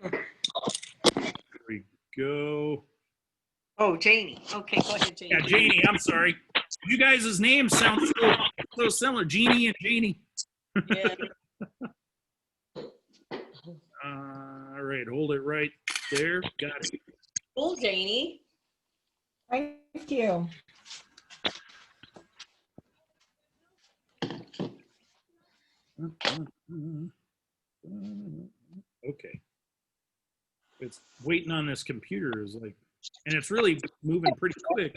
There we go. Oh, Janie. Okay, go ahead, Janie. Yeah, Janie, I'm sorry. You guys' names sound so similar. Jeannie and Janie. Yeah. All right, hold it right there. Got it. Cool, Janie. Thank you. Okay. It's waiting on this computer is like, and it's really moving pretty quick.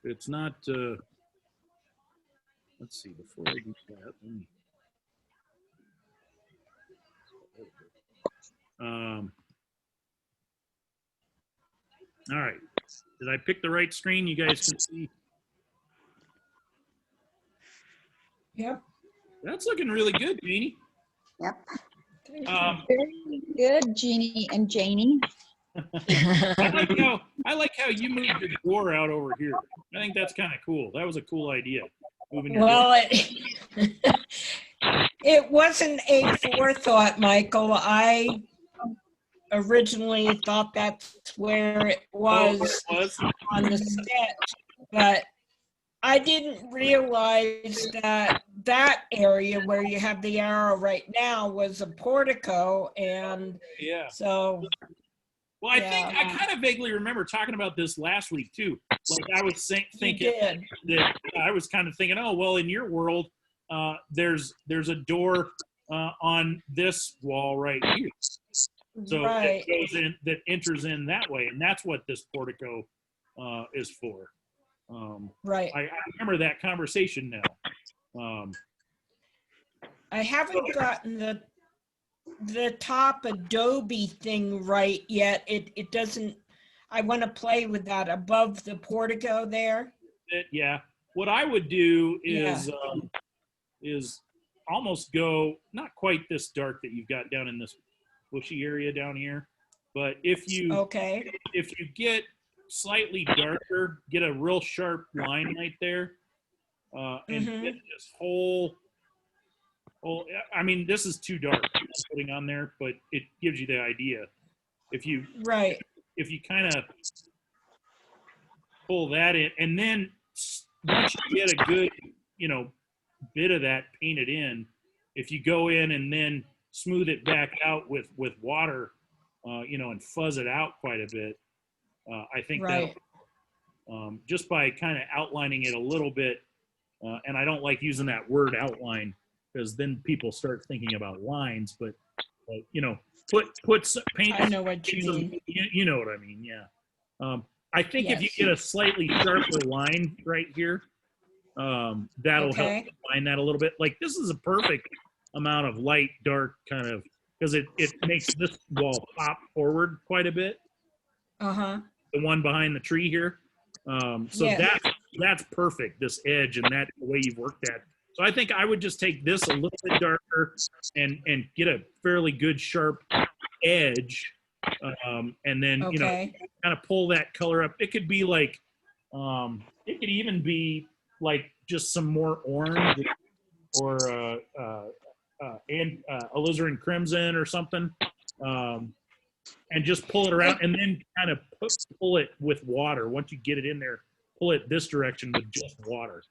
It's not, let's see, before I do that, let me, all right. Did I pick the right screen? You guys can see. Yep. That's looking really good, Jeannie. Yep. Very good, Jeannie and Janie. I like how you moved your door out over here. I think that's kind of cool. That was a cool idea. Moving your Well, door. it wasn't a forethought, Michael. I originally thought that's where it was, on the sketch, but I didn't realize that area where you have the arrow right now was a portico, and yeah. So. Well, I think I kind of vaguely remember talking about this last week too. Like I was thinking that I was kind of thinking, oh well, in your world, there's a door on this wall right here, so it goes in, that enters in that way, and that's what this portico is for. Right. I remember that conversation now. I haven't gotten the top Adobe thing right yet. It doesn't, I want to play with that above the portico there. Yeah. What I would do is almost go, not quite this dark that you've got down in this bushy area down here, but if you get slightly darker, get a real sharp line right there, and get this whole, I mean, this is too dark I'm putting on there, but it gives you the idea. If you kind of pull that in, and then once you get a good, bit of that painted in, if you go in and then smooth it back out with water, and fuzz it out quite a bit, I think that just by kind of outlining it a little bit, and I don't like using that word outline because then people start thinking about lines, but put some paint. I know what you mean. You know what I mean, yeah. I think if you get a slightly sharper line right here, that'll help define that a little bit. Like this is a perfect amount of light, dark kind of, because it makes this wall pop forward quite a bit. The one behind the tree here. So that's perfect, this edge, and that the way you've worked that. So I think I would just take this a little bit darker and get a fairly good sharp edge, and then you know, Okay. kind of pull that color up. It could be like, it could even be like just some more orange or alizarin crimson or something, and just pull it around, and then kind of pull it with water. Once you get it in there, pull it this direction with just water.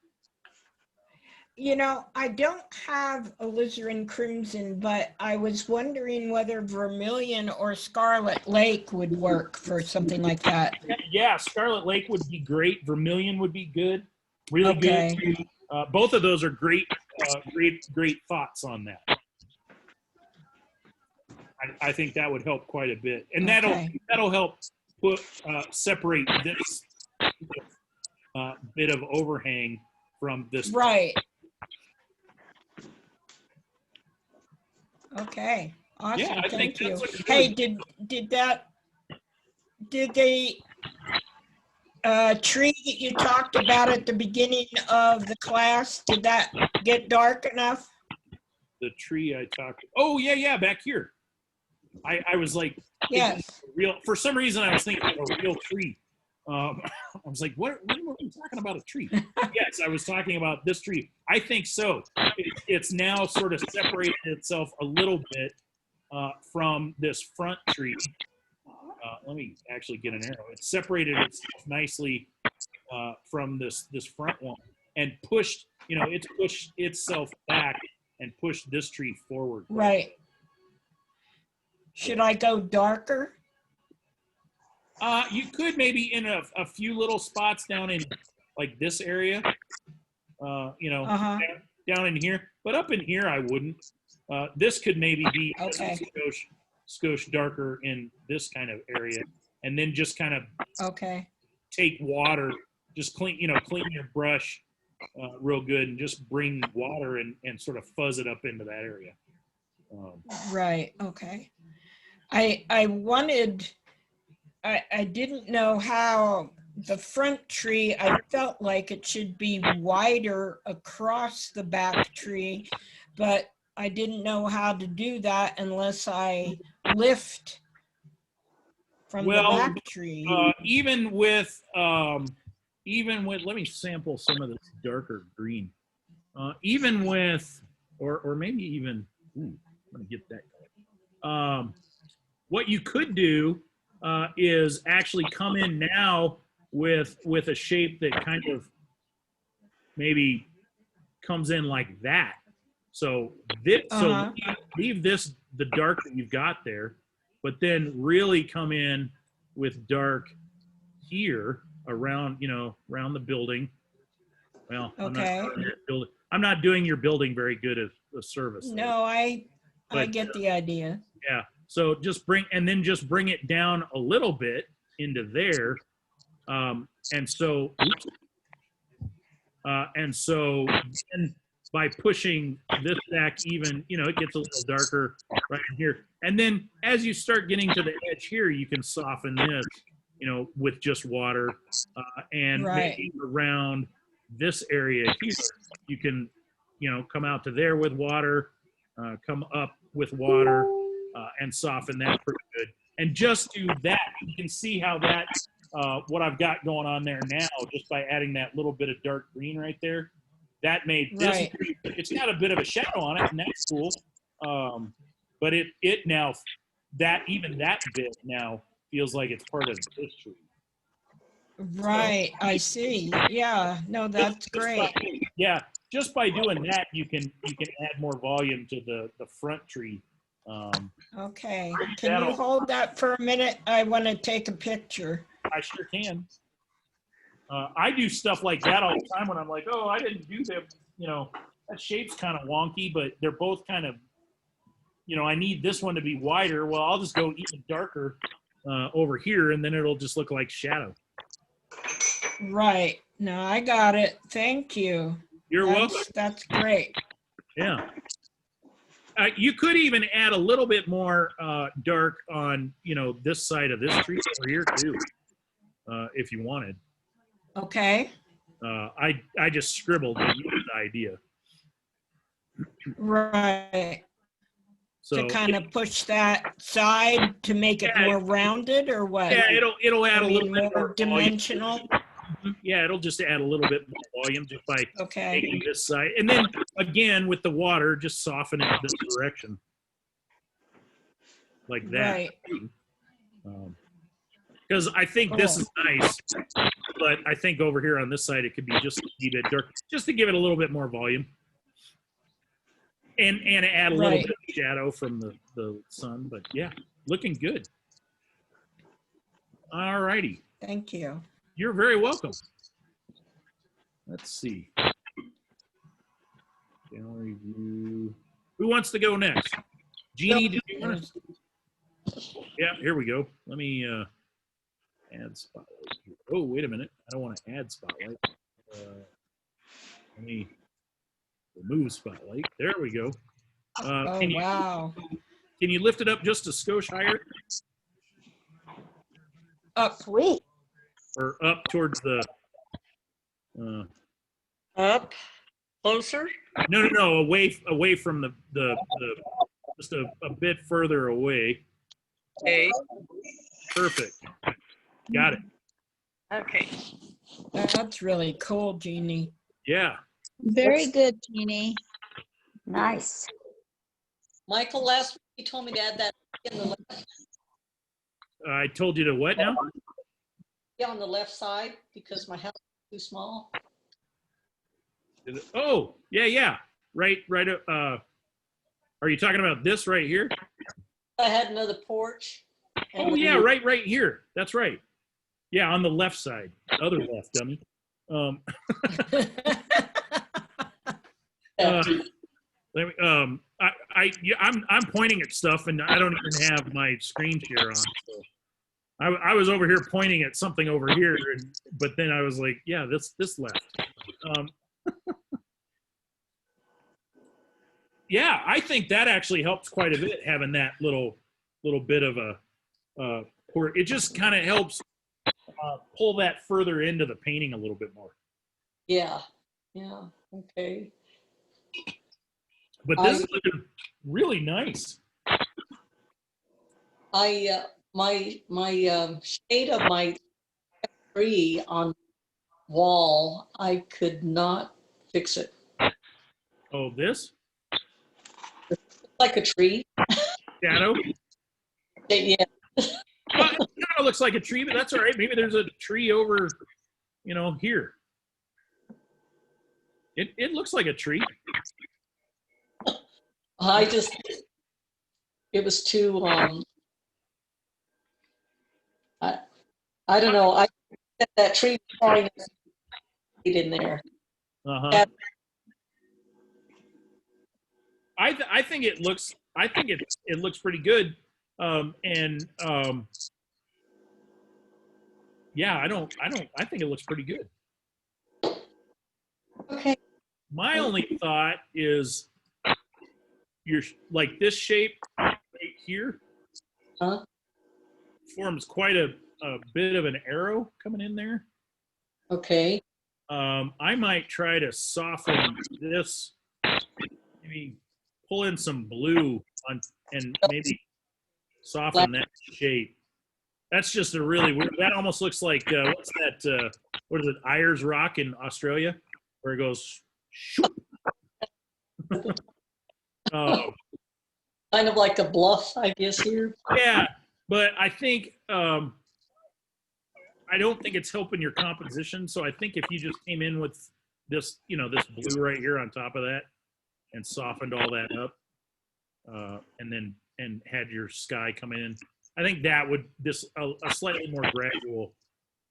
You know, I don't have alizarin crimson, but I was wondering whether vermilion or scarlet lake would work for something like that. Yeah, Scarlet Lake would be great. Vermilion would be good, really Okay. good. Both of those are great, great thoughts on that. I think that would help quite a bit, and Okay. that'll help put separate this bit of overhang from this. Right. Okay. Awesome. Yeah, I think Thank you. that's looking Hey, good. did the tree that you talked about at the beginning of the class, did that get dark enough? The tree I talked. Oh yeah, back here. I was like, Yes. for some reason I was thinking of a real tree. I was like, when were we talking about a tree? Yes, I was talking about this tree. I think so. It's now sort of separated itself a little bit from this front tree. Let me actually get an arrow. It's separated itself nicely from this front one, and pushed, it's pushed itself back and pushed this tree forward. Right. Should I go darker? You could maybe in a few little spots down in like this area, down in here, but up in here I wouldn't. This could maybe be Okay. skosh darker in this kind of area, and then just kind of Okay. take water, just clean your brush real good, and just bring water and sort of fuzz it up into that area. Right. Okay. I didn't know how the front tree, I felt like it should be wider across the back tree, but I didn't know how to do that unless I lift from the back tree. Even with, let me sample some of this darker green. Even with, or maybe even, I'm gonna get that color. What you could do is actually come in now with a shape that kind of maybe comes in like that. So this, leave this the dark that you've got there, but then really come in with dark here around, around the building. Well, Okay. I'm not doing your building very good as a service. No, I get the idea. Yeah. So just bring it down a little bit into there. And so then by pushing this back even, it gets a little darker right in here. And then as you start getting to the edge here, you can soften this, with just water, and maybe around this area here, you can, come out to there with water, come up with water, and soften that pretty good. And just do that. You can see how that, what I've got going on there now, just by adding that little bit of dark green right there, that made this, it's got a bit of a shadow on it, and that's cool. But it now, that bit now feels like it's part of this tree. Right, I see. Yeah, no, that's great. Yeah, just by doing that, you can add more volume to the front tree. Okay, can you hold that for a minute? I want to take a picture. I sure can. I do stuff like that all the time when I'm like, oh, I didn't do that. That shape's kind of wonky, but they're both kind of, I need this one to be wider. Well, I'll just go even darker over here, and then it'll just look like shadow. Right. No, I got it. Thank you. You're welcome. That's great. Yeah. You could even add a little bit more dark on, this side of this tree over here too, if you wanted. Okay. I just scribbled the idea. Right. So To kind of push that side to make it Yeah. more rounded or what? yeah, it'll I add a little mean, bit more more volume. dimensional? Yeah, it'll just add a little bit more volume just by Okay, taking this side, and then again with the water, just soften it this direction, like that. right. Because I think this Cool. is nice, but I think over here on this side it could be just a wee bit dark, just to give it a little bit more volume, and add a little Right. bit of shadow from the sun. But yeah, looking good. All righty, Thank you. you're very welcome. Let's see. Gallery view. Who wants to go next? Jeannie, do you want to? Yeah, here we go. Let me add spotlight here. Oh, wait a minute. I don't want to add spotlight. Let me remove spotlight. There we go. Oh, wow. Can you lift it up just a skosh higher, Up. Sweet. or up towards the? Up, closer. No. Away from the just a bit further away. Okay. Perfect. Got it. Okay. That's really cool, Jeannie. Yeah. Very good, Jeannie. Nice. Michael, last week you told me to add that in the left, I told you to what now? on the left side because my house is too small. Oh, yeah. Right. Are you talking about this right here? I had another porch. Oh, yeah, right here. That's right. Yeah, on the left side. The other left, dummy. I'm pointing at stuff, and I don't even have my screen share on. So I was over here pointing at something over here, but then I was like, yeah, this left. Yeah, I think that actually helps quite a bit, having that little bit of a port. It just kind of helps pull that further into the painting a little bit more. Yeah. Okay. But this is looking really nice. My shade of my tree on wall, I could not fix it. Oh, this Like a tree. shadow. Yeah. Well, it kind of looks like a tree, but that's all right. Maybe there's a tree over, here. It looks like a tree. It was too, I don't know. I that tree pouring in there. Uh-huh. I think it looks pretty good. Yeah, I think it looks pretty good. Okay. My only thought is you're like this shape right here forms quite a bit of an arrow coming in there. Okay. I might try to soften this, maybe pull in some blue and maybe soften that shape. That's just a really weird, that almost looks like, what's that, what is it, Ayers Rock in Australia, where it goes, shoop. Kind of like a bluff, I guess, here. Yeah, but I think, I don't think it's helping your composition. So I think if you just came in with this, this blue right here on top of that and softened all that up, and had your sky come in, I think that would a slightly more gradual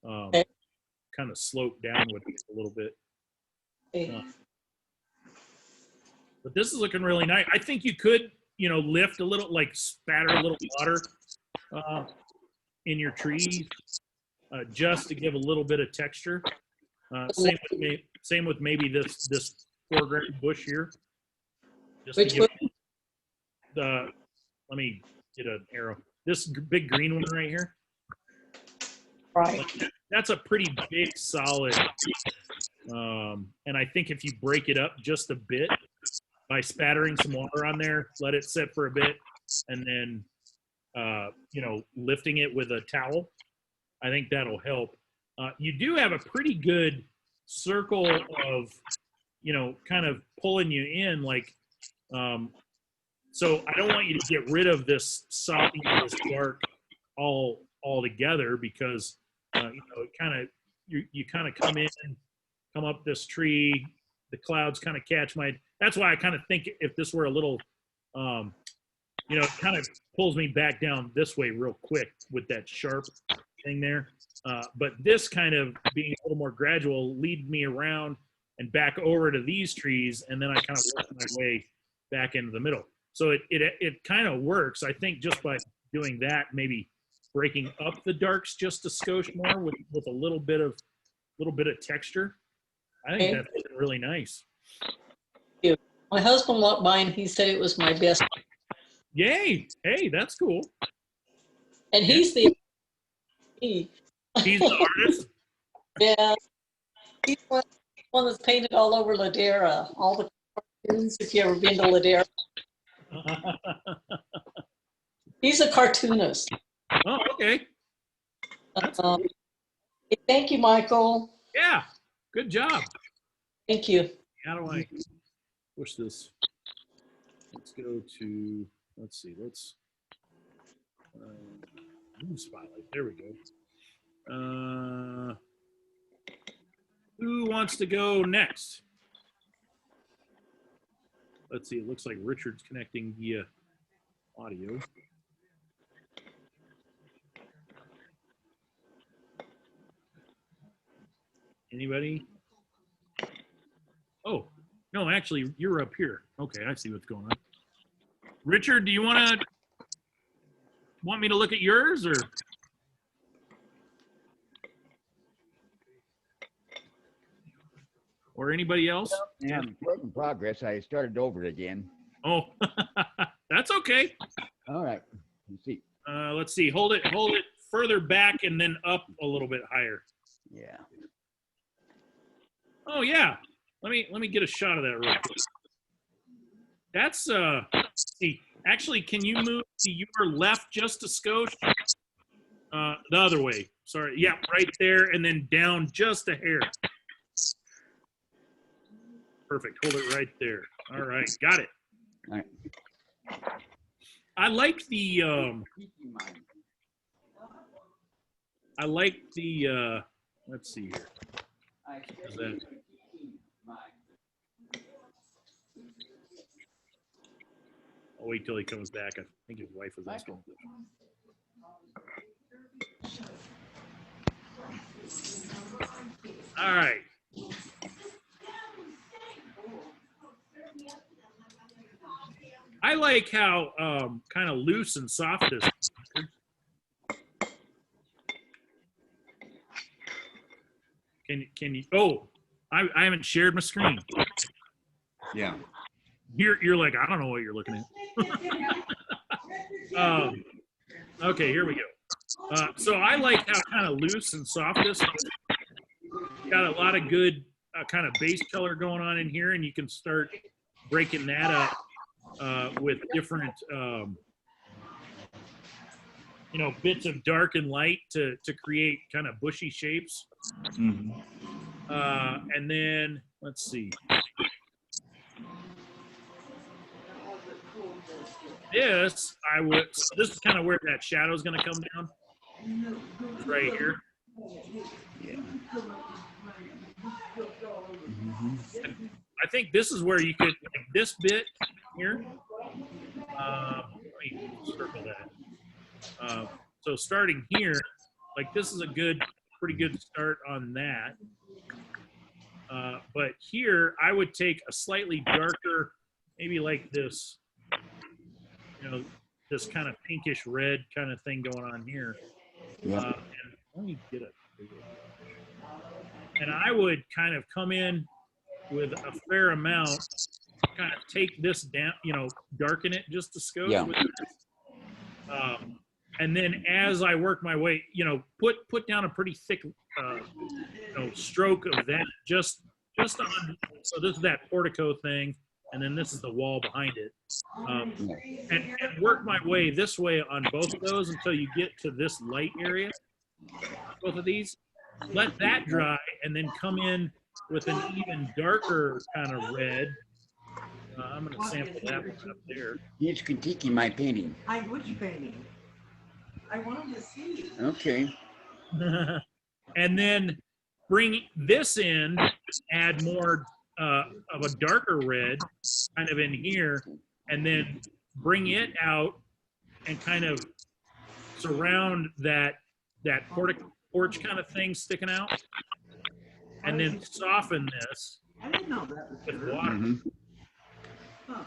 kind of slope downward a little bit. But this is looking really nice. I think you could, lift a little, like spatter a little water in your trees, just to give a little bit of texture. Same with maybe this foreground bush here. Just Which to give let me get an arrow. This big green one right here. Right. That's a pretty big, solid And I think if you break it up just a bit by spattering some water on there, let it sit for a bit, and then, you know, lifting it with a towel, I think that'll help. You do have a pretty good circle of, you know, kind of pulling you in, like, so I don't want you to get rid of this soft, you know, this dark all together, because, you know, it kind of, you kind of come up this tree, the clouds kind of catch my, that's why I kind of think if this were a little, you know, it kind of pulls me back down this way real quick with that sharp thing there. But this kind of being a little more gradual lead me around and back over to these trees, and then I kind of work my way back into the middle. So it kind of works, I think, just by doing that, maybe breaking up the darks just a skosh more with a little bit of texture. I think that's really nice. My husband walked by and he said it was my best. Yay! Hey, that's cool. And he's the he's the artist. Yeah, he's one that's painted all over Ladera. All the cartoons, if you ever been to Ladera. He's a cartoonist. Oh, okay. Cool. Thank you, Michael. Yeah, good job. Thank you. How do I push this? Let's go to, let's see, let's spotlight. There we go. Who wants to go next? Let's see, it looks like Richard's connecting via audio. Anybody? Oh, no, actually, you're up here. Okay, I see what's going on. Richard, do you want me to look at yours, or anybody else? Yeah, work in progress. I started over again. Oh, that's okay. All right. Let's see. Let's see. Hold it further back and then up a little bit higher. Yeah. Oh yeah. Let me get a shot of that real quick. That's see. Actually, can you move to your left just a skosh? The other way. Sorry. Yeah, right there, and then down just a hair. Perfect. Hold it right there. All right, got it. All right. I like the let's see here. Is that, I'll wait till he comes back. I think his wife was asking. All right. I like how kind of loose and soft this is. Can you? Oh, I haven't shared my screen. Yeah. You're like, I don't know what you're looking at. Okay, here we go. So I like how kind of loose and soft this is. Got a lot of good kind of base color going on in here, and you can start breaking that up with different, you know, bits of dark and light to create kind of bushy shapes. Mm-hmm. And then let's see. This this is kind of where that shadow is going to come down. It's right here. Yeah. I think this is where you could, like this bit here. Let me circle that. So starting here, like this is a pretty good start on that. But here, I would take a slightly darker, maybe like this, you know, this kind of pinkish red kind of thing going on here. Yeah. And let me get a bigger. And I would kind of come in with a fair amount, kind of take this down, you know, darken it just a skosh. Yeah. With it. And then as I work my way, you know, put down a pretty thick, you know, stroke of that, just just on, so this is that portico thing, and then this is the wall behind it. And work my way this way on both of those until you get to this light area, both of these. Let that dry, and then come in with an even darker kind of red. I'm going to sample that one up there. He's critiquing my painting. Which painting? I wanted to see. Okay. And then bring this in, add more of a darker red kind of in here, and then bring it out and kind of surround that porch kind of thing sticking out, and then soften this I didn't know that was with true. water. Mm-hmm. Huh.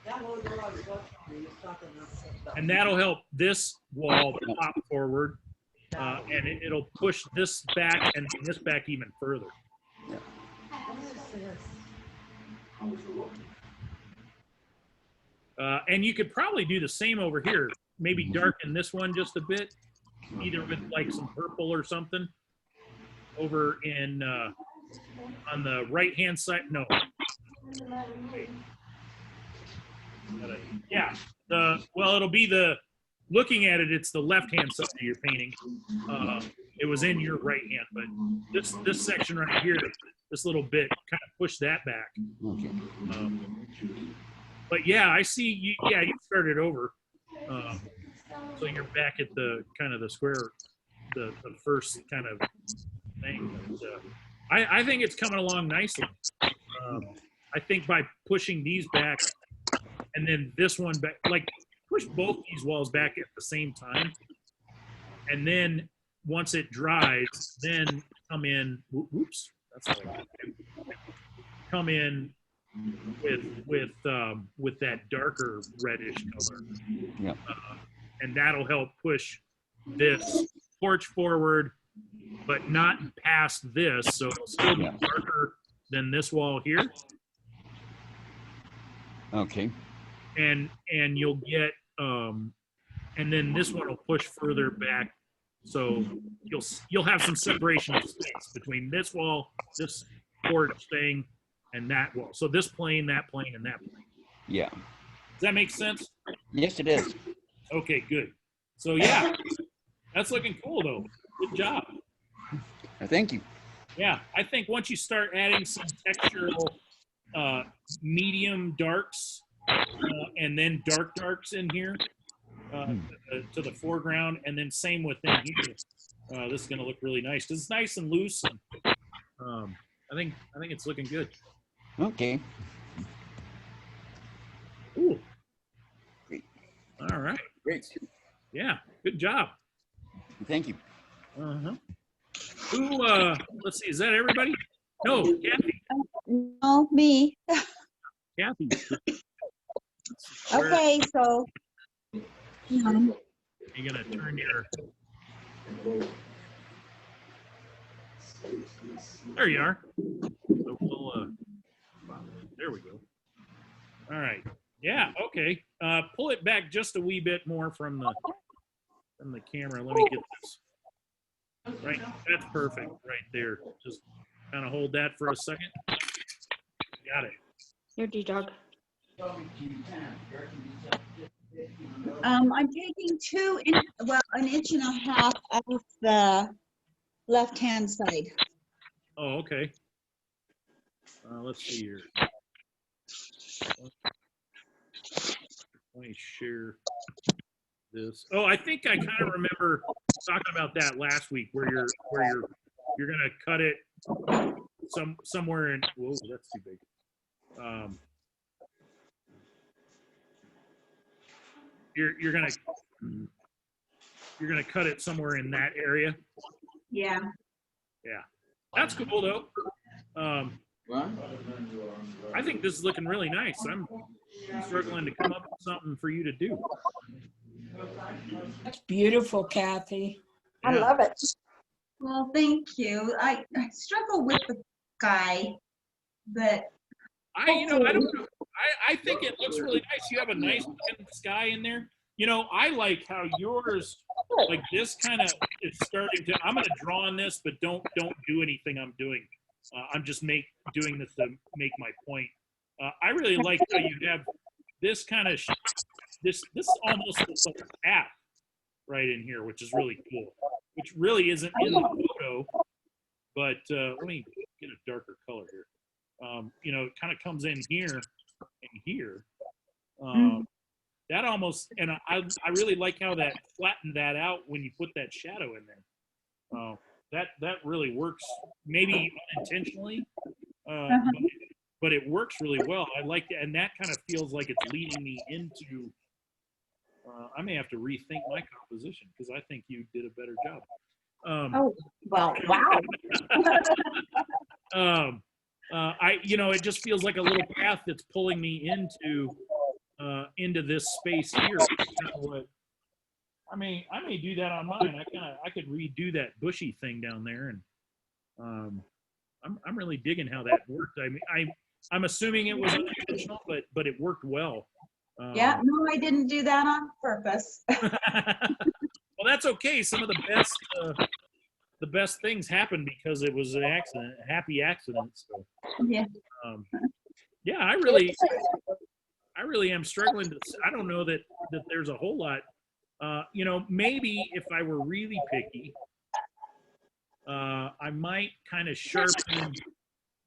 That was what I was watching. He was talking about stuff. And that'll help this wall pop forward, and it'll push this back and this back even further. What is this? And you could probably do the same over here. Maybe darken this one just a bit, either with like some purple or something. Over in on the right hand side. No. Yeah. Well, it'll be the, looking at it, it's the left hand side of your painting. It was in your right hand, but this section right here, this little bit, kind of push that back. Okay. But yeah, I see you. Yeah, you started over. So you're back at the kind of the square, the first kind of thing. But, I think it's coming along nicely. I think by pushing these back and then this one back, like push both these walls back at the same time. And then once it dries, then come in, whoops, that's not what I do. Come in with that darker reddish color. Yep. And that'll help push this porch forward, but not past this, so it'll still be darker than this wall here. Okay. And you'll get and then this one will push further back, so you'll have some separation of space between this wall, this porch thing, and that wall. So this plane, that plane, and that plane. Yeah. Does that make sense? Yes, it is. Okay, good. So yeah, that's looking cool though. Good job. Thank you. Yeah, I think once you start adding some textural medium darks and then darks in here to the foreground, and then same within here, this is going to look really nice. It's nice and loose. And, I think it's looking good. Okay. Ooh. Great. All right. Great. Yeah. Good job. Thank you. Uh-huh. Who? Let's see. Is that everybody? No, Kathy. No, me. Kathy. Okay, so. You're gonna turn your. There you are. So we'll, there we go. All right. Yeah. Okay. Pull it back just a wee bit more from the camera. Let me get this. Right. That's perfect. Right there. Just kind of hold that for a second. Got it. Your D-Dog. I'm taking an inch and a half out of the left-hand side. Oh, okay. Let's see here. Let me share this. Oh, I think I kind of remember talking about that last week, where you're gonna cut it somewhere in. Whoa, that's too big. You're gonna cut it somewhere in that area. Yeah. Yeah, that's cool though. I think this is looking really nice. I'm struggling to come up with something for you to do. That's beautiful, Kathy. I love it. Well, thank you. I struggle with the sky, but I don't know. I think it looks really nice. You have a nice looking sky in there. You know, I like how yours, like this kind of is starting to, I'm going to draw on this, but don't do anything I'm doing. I'm just doing this to make my point. I really like how you have this kind of this almost looks like a path right in here, which is really cool. Which really isn't in the photo, but let me get a darker color here. You know, it kind of comes in here and here. That almost, and I really like how that flattened that out when you put that shadow in there. That really works, maybe unintentionally, but it works really well. I like that, and that kind of feels like it's leading me into. I may have to rethink my composition because I think you did a better job. Oh, well, wow. You know, it just feels like a little path that's pulling me into this space here. I may do that on mine. I could redo that bushy thing down there, and I'm really digging how that worked. I mean, I'm assuming it was unintentional, but it worked well. Yeah, no, I didn't do that on purpose. Well, that's okay. Some of the best things happen because it was an accident, a happy accident. So, Yeah. Yeah, I really am struggling to. I don't know that there's a whole lot. You know, maybe if I were really picky, I might kind of sharpen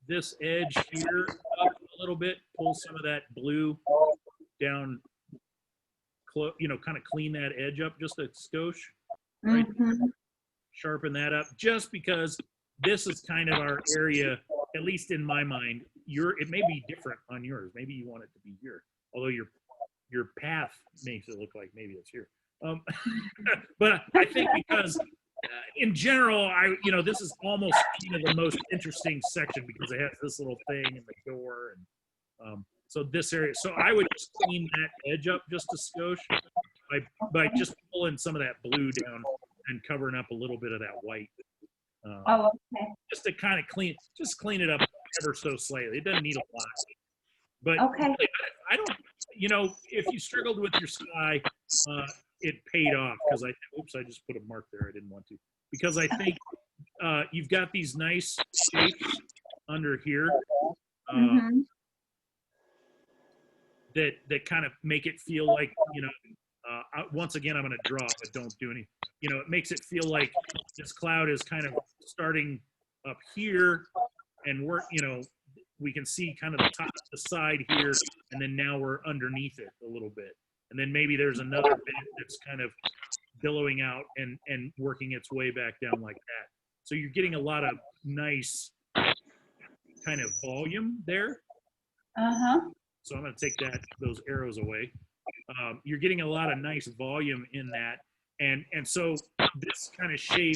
this edge here up a little bit, pull some of that blue down, you know, kind of clean that edge up just a skosh, right? Sharpen that up just because this is kind of our area, at least in my mind. It may be different on yours. Maybe you want it to be here, although your path makes it look like maybe it's here. But I think because in general, you know, this is almost kind of the most interesting section because it has this little thing and the door, and so this area. So I would just clean that edge up just a skosh by just pulling some of that blue down and covering up a little bit of that white. Oh, okay. Just to kind of clean it up ever so slightly. It doesn't need a lot. But Okay. really, I don't, you know, if you struggled with your sky, it paid off because oops, I just put a mark there. I didn't want to. Because I think you've got these nice shapes under here that kind of make it feel like, you know, once again, I'm going to draw, but don't do any. You know, it makes it feel like this cloud is kind of starting up here, and you know, we can see kind of the top, the side here, and then now we're underneath it a little bit, and then maybe there's another bit that's kind of billowing out and working its way back down like that. So you're getting a lot of nice kind of volume there. So I'm going to take those arrows away. You're getting a lot of nice volume in that. And so this kind of shape,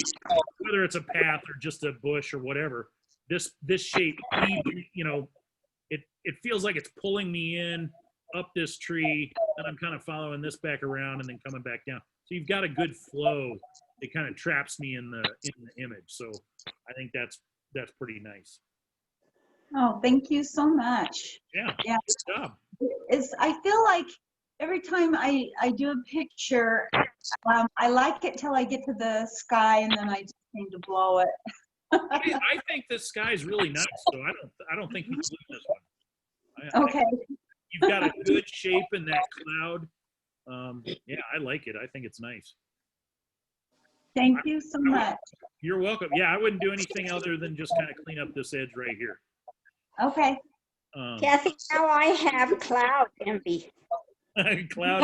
whether it's a path or just a bush or whatever, this shape, you know, it feels like it's pulling me in up this tree, and I'm kind of following this back around and then coming back down. So you've got a good flow. It kind of traps me in the image. So I think that's pretty nice. Oh, thank you so much. Yeah. Good job. I feel like every time I do a picture, I like it till I get to the sky, and then I just seem to blow it. I think the sky's really nice, so I don't think you blew this one. Okay. You've got a good shape in that cloud. Yeah, I like it. I think it's nice. Thank you so much. You're welcome. Yeah, I wouldn't do anything other than just kind of clean up this edge right here. Okay. Kathy, now I have cloud envy. Cloud.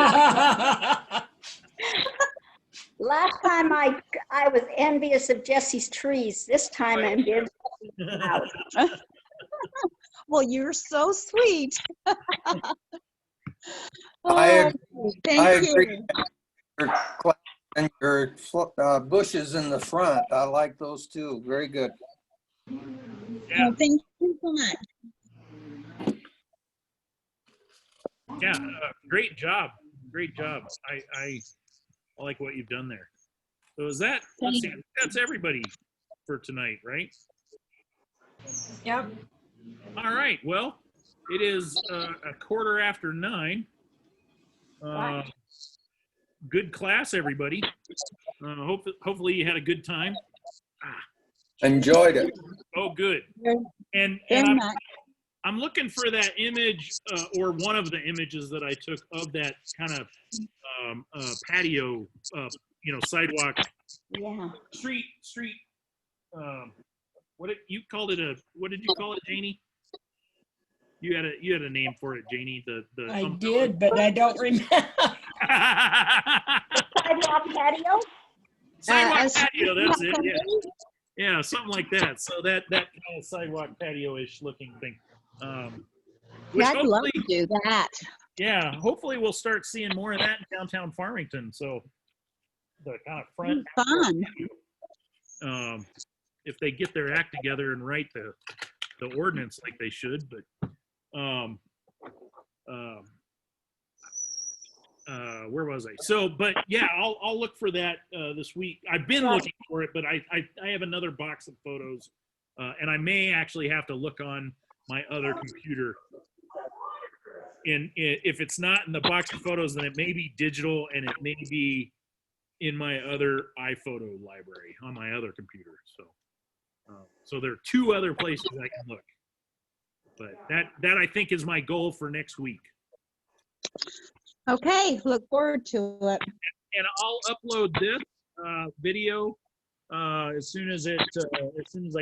Last time I was envious of Jesse's trees. This time I'm envious of cloud. Well, you're so sweet. I Thank agree. you. Your cloud and your bushes in the front, I like those too. Very good. Yeah. Well, thank you so much. Yeah, great job. Great job. I like what you've done there. So is that, let's see, that's everybody for tonight, right? Yep. All right. Well, it is a 9:15. Good class, everybody. Hopefully you had a good time. Enjoyed it. Oh, good. And Very I'm, much. I'm looking for that image or one of the images that I took of that kind of patio, sidewalk, Yeah. street. What did you call it, Janie? You had a name for it, Janie. The I did, but I don't remember. Sidewalk patio? Sidewalk patio, that's it. Yeah, something like that. So that kind of sidewalk patio-ish looking thing. Which Yeah, I'd love hopefully, to do that. yeah, hopefully we'll start seeing more of that in downtown Farmington. So the kind of front. Fun. If they get their act together and write the ordinance like they should, but where was I? So, but yeah, I'll look for that this week. I've been looking for it, but I have another box of photos, and I may actually have to look on my other computer. And if it's not in the box of photos, then it may be digital, and it may be in my other iPhoto library on my other computer. So there are two other places I can look. But that I think is my goal for next week. Okay, look forward to it. And I'll upload this video as soon as I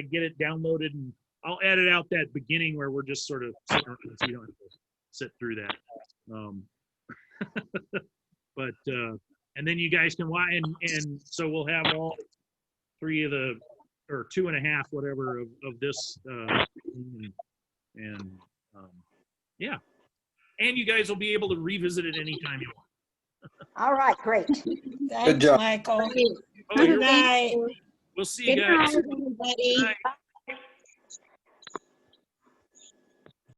get it downloaded, and I'll edit out that beginning where we're just sort of sitting around, so you don't have to sit through that. But and then you guys can watch, and so we'll have all three of the, or 2.5, whatever of this, yeah. And you guys will be able to revisit it anytime you want. All right, great. Thanks, job. Michael. Oh, Good night. we'll see you Good guys. night, everybody. Good night.